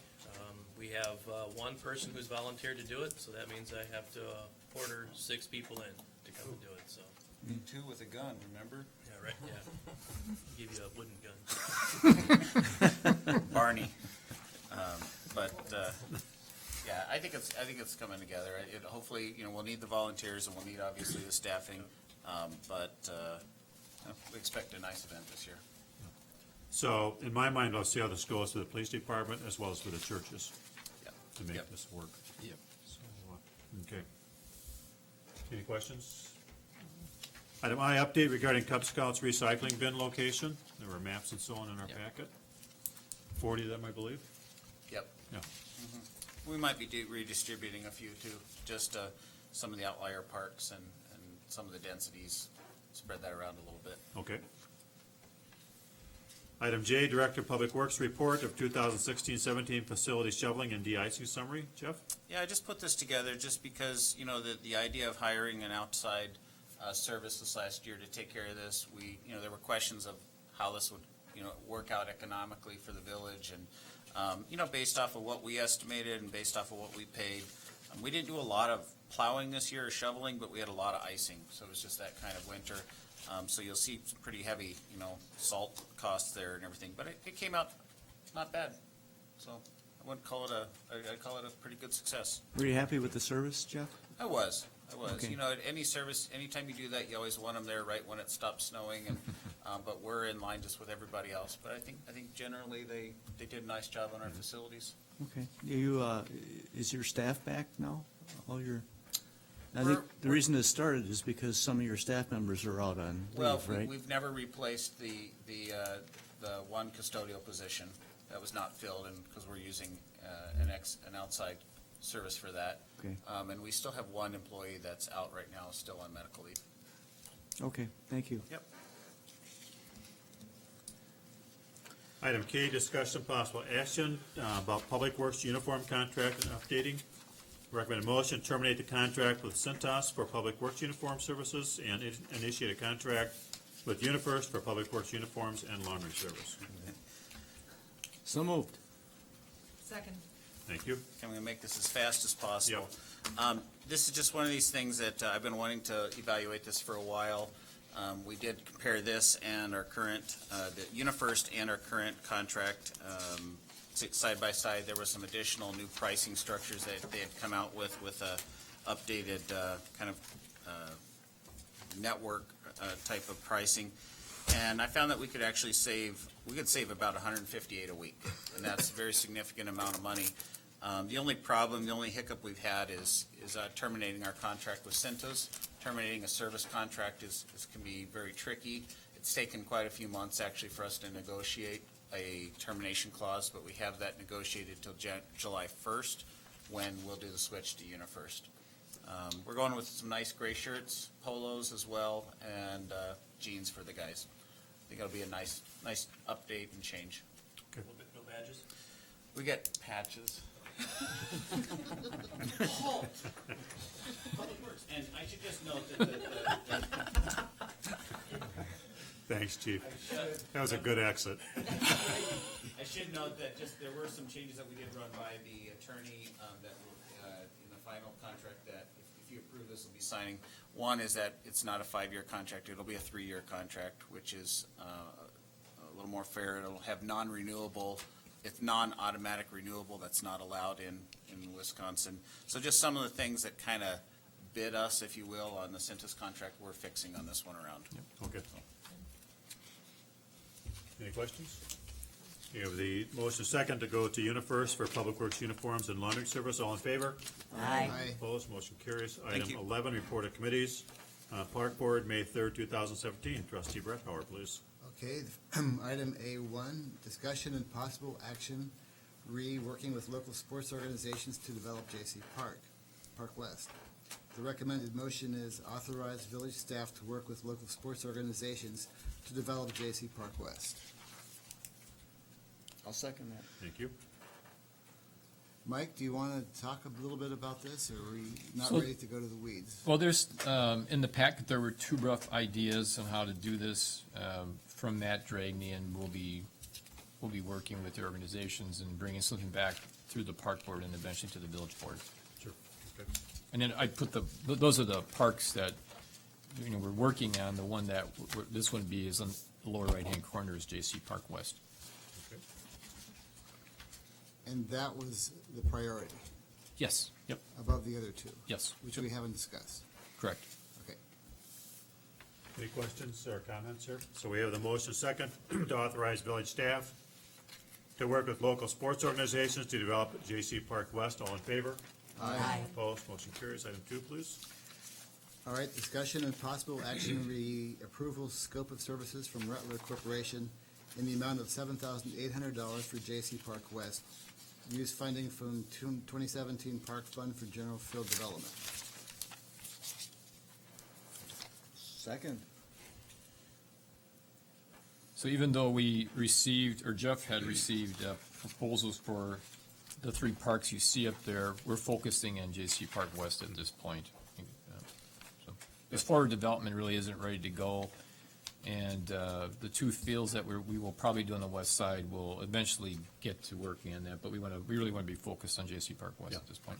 We have one person who's volunteered to do it, so that means I have to order 6 people in to come and do it, so. Need 2 with a gun, remember? Yeah, right, yeah. Give you a wooden gun. Barney. Yeah, I think it's coming together. Hopefully, we'll need the volunteers and we'll need obviously the staffing. We expect a nice event this year. So in my mind, I'll see how this goes for the police department as well as for the churches to make Yep. this work. Yep. So, okay. Any questions? Item I, update regarding Cub Scouts recycling bin location. There were maps and so on in our packet. 40 of them, I believe. Yep. Yeah. We might be redistributing a few too, just some of the outlier parks and some of the densities, spread that around a little bit. Okay. Item J, Director of Public Works Report of 2016-17 Facility Shoveling and De-icing Summary. Jeff? Yeah, I just put this together just because, the idea of hiring an outside service this last year to take care of this, there were questions of how this would, work out economically for the village and, based off of what we estimated and based off of what we paid. We didn't do a lot of plowing this year or shoveling, but we had a lot of icing, so it was just that kind of winter. So you'll see some pretty heavy, salt costs there and everything, but it came out not bad. So I'd call it a pretty good success. Were you happy with the service, Jeff? I was. Okay. At any service, anytime you do that, you always want them there right when it stops snowing, and but we're in line just with everybody else. But I think generally they did a nice job on our facilities. Okay. Is your staff back now? I think the reason this started is because some of your staff members are out on leave, right? We've never replaced the one custodial position that was not filled, and because we're using an outside service for that. Okay. And we still have one employee that's out right now, still on medical leave. Okay, thank you. Yep. Item K, discussion possible action about Public Works uniform contract and updating. Recommend a motion to terminate the contract with Cintas for Public Works uniform services and initiate a contract with UniFirst for Public Works uniforms and laundry service. So moved. Second. Thank you. I'm going to make this as fast as possible. This is just one of these things that I've been wanting to evaluate this for a while. We did compare this and our current, the UniFirst and our current contract side by side. There were some additional new pricing structures that they had come out with a updated kind of network type of pricing. And I found that we could actually save about $158 a week, and that's a very significant amount of money. The only hiccup we've had is terminating our contract with Cintas. Terminating a service contract can be very tricky. It's taken quite a few months actually for us to negotiate a termination clause, but we have that negotiated till July 1st, when we'll do the switch to UniFirst. We're going with some nice gray shirts, polos as well, and jeans for the guys. I think it'll be a nice update and change. No badges? We get patches. Public Works, and I should just note that Thanks, Chief. That was a good exit. I should note that there were some changes that we did run by the attorney that were in the final contract that if you approve this, will be signing. One is that it's not a 5-year contract; it'll be a 3-year contract, which is a little more fair. It'll have non-renewable. It's non-automatic renewable. That's not allowed in Wisconsin. So just some of the things that kind of bid us, if you will, on the Cintas contract, we're fixing on this one around. Okay. Any questions? You have the motion second to go to UniFirst for Public Works uniforms and laundry service. All in favor? Aye. Opposed, motion carries. Thank Item you. 11, report of committees. Park Board, May 3rd, 2017. Trustee Brett Howard, please. Okay, item A1, discussion and possible action, working with local sports organizations to develop J.C. Park West. The recommended motion is authorize village staff to work with local sports organizations to develop J.C. Park West. I'll second that. Thank you. Mike, do you want to talk a little bit about this, or are we not So- ready to go to the weeds? Well, there's, in the packet, there were two rough ideas on how to do this. From Matt Dragney, and we'll be working with the organizations and bringing something back through the park board and eventually to the village board. Sure. Okay. And then I put those are the parks that, we're working on. The one that, this one is on the lower right-hand corner is J.C. Park West. Okay. And that was the priority, Yes, yep, above the other two? yes. Which we haven't discussed. Correct. Okay. Any questions or comments here? So we have the motion second to authorize village staff to work with local sports organizations to develop J.C. Park West. All in favor? Aye. Opposed, motion carries. Item 2, please. All right, discussion and possible action, approval scope of services from Rattler Corporation in the amount of $7,800 for J.C. Park West. Use funding from 2017 Park Fund for General Field Development. Second. So even though we received, or Jeff had received proposals for the three parks you see up there, we're focusing on J.C. Park West at this point. So as forward development really isn't ready to go, and the two fields that we will probably do on the west side will eventually get to working on that, but we really want to be focused on J.C. Park West at this point.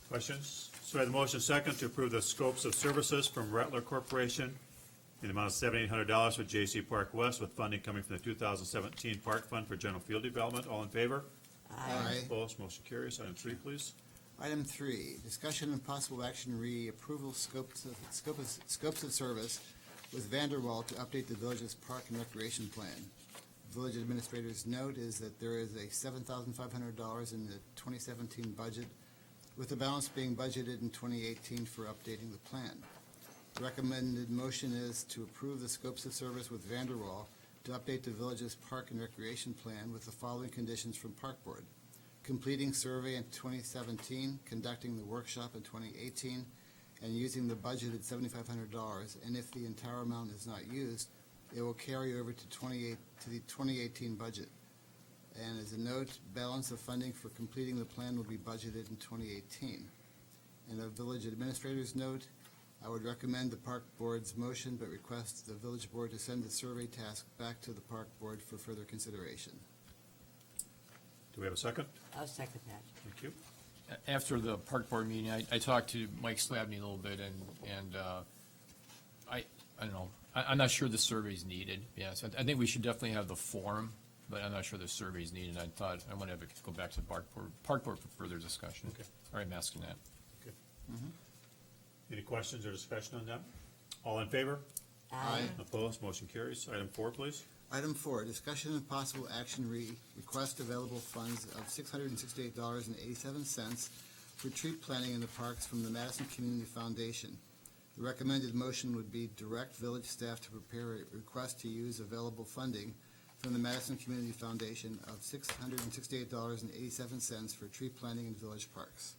Questions? So we have the motion second to approve the scopes of services from Rattler Corporation in the amount of $7,800 for J.C. Park West, with funding coming from the 2017 Park Fund for General Field Development. All in favor? Aye. Opposed, motion carries. Item 3, please. Item 3, discussion and possible action, approval scopes of service with Vanderwall to update the village's park and recreation plan. Village administrator's note is that there is a $7,500 in the 2017 budget, with the balance being budgeted in 2018 for updating the plan. The recommended motion is to approve the scopes of service with Vanderwall to update the village's park and recreation plan with the following conditions from Park Board: completing survey in 2017, conducting the workshop in 2018, and using the budgeted $7,500, and if the entire amount is not used, it will carry over to the 2018 budget. And as a note, balance of funding for completing the plan will be budgeted in 2018. And a village administrator's note, I would recommend the Park Board's motion, but request the village board to send the survey task back to the Park Board for further consideration. Do we have a second? I'll second that. Thank you. After the park board meeting, I talked to Mike Slavny a little bit, and I don't know, I'm not sure the survey's needed. Yes, I think we should definitely have the form, but I'm not sure the survey's needed. I thought I want to have it go back to the park board for further discussion. Okay. All right, I'm asking that. Okay. Any questions or discussion on that? All in favor? Aye. Opposed, motion carries. Item 4, please. Item 4, discussion and possible action, request available funds of $668.87 for tree planting in the parks from the Madison Community Foundation. The recommended motion would be direct village staff to prepare a request to use available funding from the Madison Community Foundation of $668.87 for tree planting in village parks.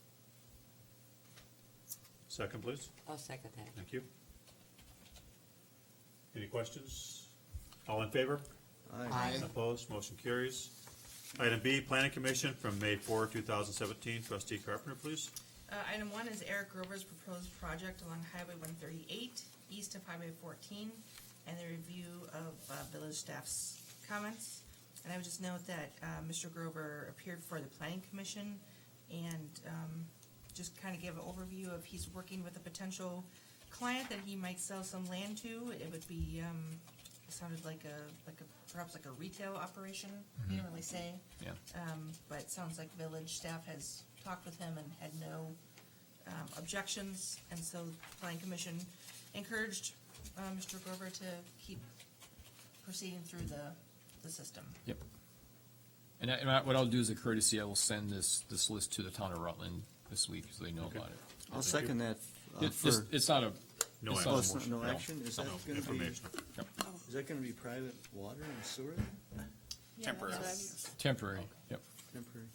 Second, please. I'll second that. Thank you. Any questions? All in favor? Aye. Opposed, motion carries. Item B, Planning Commission from May 4, 2017. Trustee Carpenter, please. Item 1 is Eric Grover's proposed project along Highway 138, east of Highway 14, and the review of village staff's comments. And I would just note that Mr. Grover appeared before the Planning Commission and just kind of give an overview of he's working with a potential client that he might sell some land to. It would be, it sounded like perhaps like a retail operation. He didn't really say. Yeah. But it sounds like village staff has talked with him and had no objections, and so the Planning Commission encouraged Mr. Grover to keep proceeding through the system. Yep. And what I'll do as a courtesy, I will send this list to the town of Rutland this week so they know about it. I'll second that. It's not a, No it's action. not a It's motion. no action? Is that No, gonna be, informational. is that gonna be private water and sewer? Temporary. Temporary, yep. Temporary?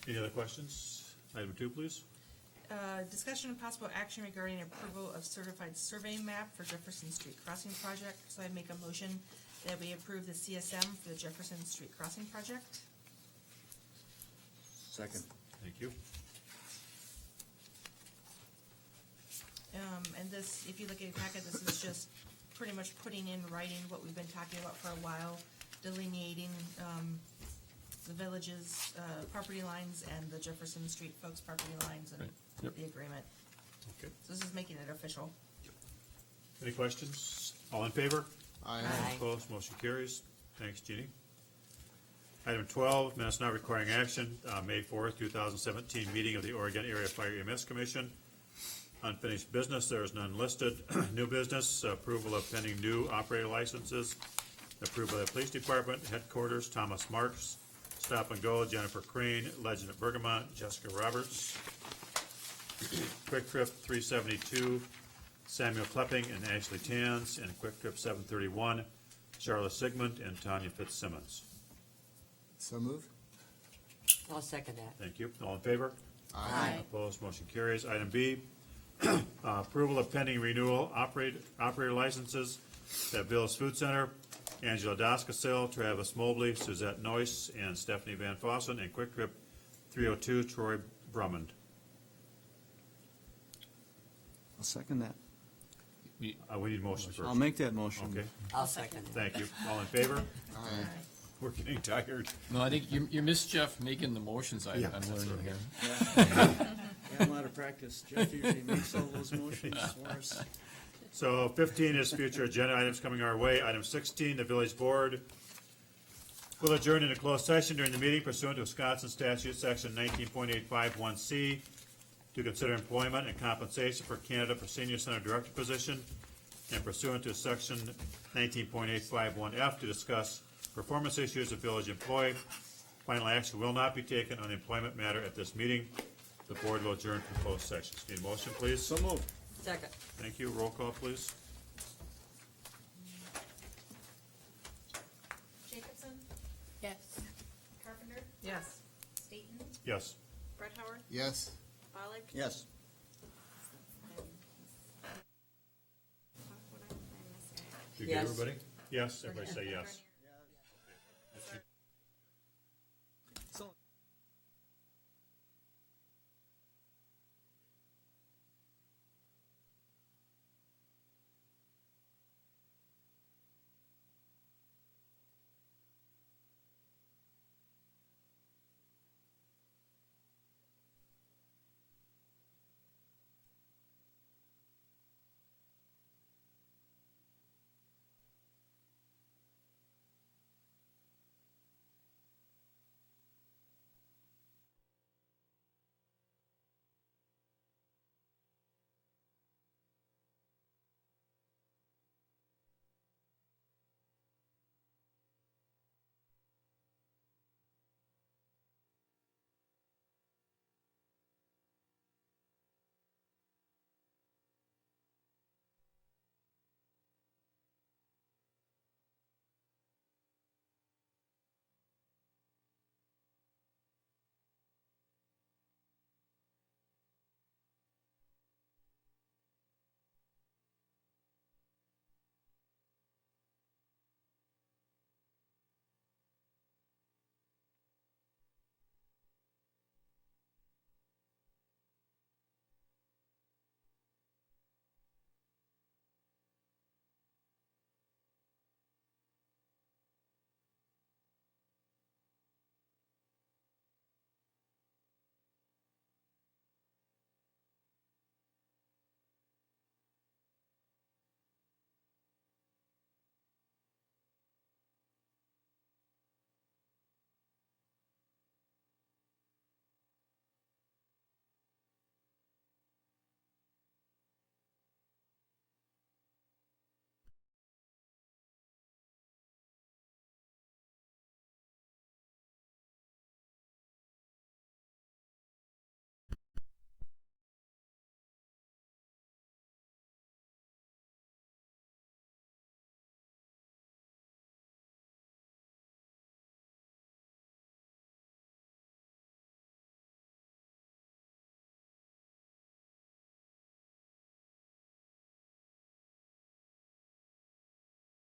Any other questions? Item 2, please. Discussion and possible action regarding approval of certified survey map for Jefferson Street Crossing Project. So I make a motion that we approve the CSM for the Jefferson Street Crossing Project. Second. Thank you. And this, if you look at your packet, this is just pretty much putting in writing what we've been talking about for a while, delineating, the village's, property lines and the Jefferson Street folks' property lines and Right. Yep. the agreement. Okay. So this is making it official. Any questions? All in favor? Aye. Opposed, motion carries. Thanks, Jeannie. Item 12, minutes not requiring action, May 4th, 2017, meeting of the Oregon Area Fire EMS Commission. Unfinished business, there is none listed. New business, approval of pending new operator licenses. Approval of the Police Department, Headquarters, Thomas Marks, Stop and Go, Jennifer Crane, Legend of Bergamot, Jessica Roberts. Quick Trip 372, Samuel Klepping and Ashley Tans, and Quick Trip 731, Charlotte Sigmund and Tanya Fitzsimmons. So moved. I'll second that. Thank you. All in favor? Aye. Opposed, motion carries. Item B, approval of pending renewal operator licenses at Village Food Center, Angela Doskasil, Travis Mobley, Suzette Noyce, and Stephanie Van Fossen, and Quick Trip 302, Troy Brummond. I'll second that. We need motion first. I'll make that motion. Okay, I'll second it. thank you. All in favor? Aye. We're getting tired. No, I think you missed Jeff making the motions, I'm learning here. Yeah, I'm out of practice. Jeff usually makes all those motions for us. So 15 is future agenda items coming our way. Item 16, the village board will adjourn into closed session during the meeting pursuant to Wisconsin statute section 19.851C to consider employment and compensation for candidate for senior center director position, and pursuant to section 19.851F to discuss performance issues of village employee. Final action will not be taken on the employment matter at this meeting. The board will adjourn from closed sessions. Need a motion, please? So moved. Second. Thank you. Roll call, please. Jacobson, Yes. Carpenter, Yes. Staton, Yes. Brett Howard, Yes. Bollig. Yes. You get Yes. everybody? Yes, everybody say yes.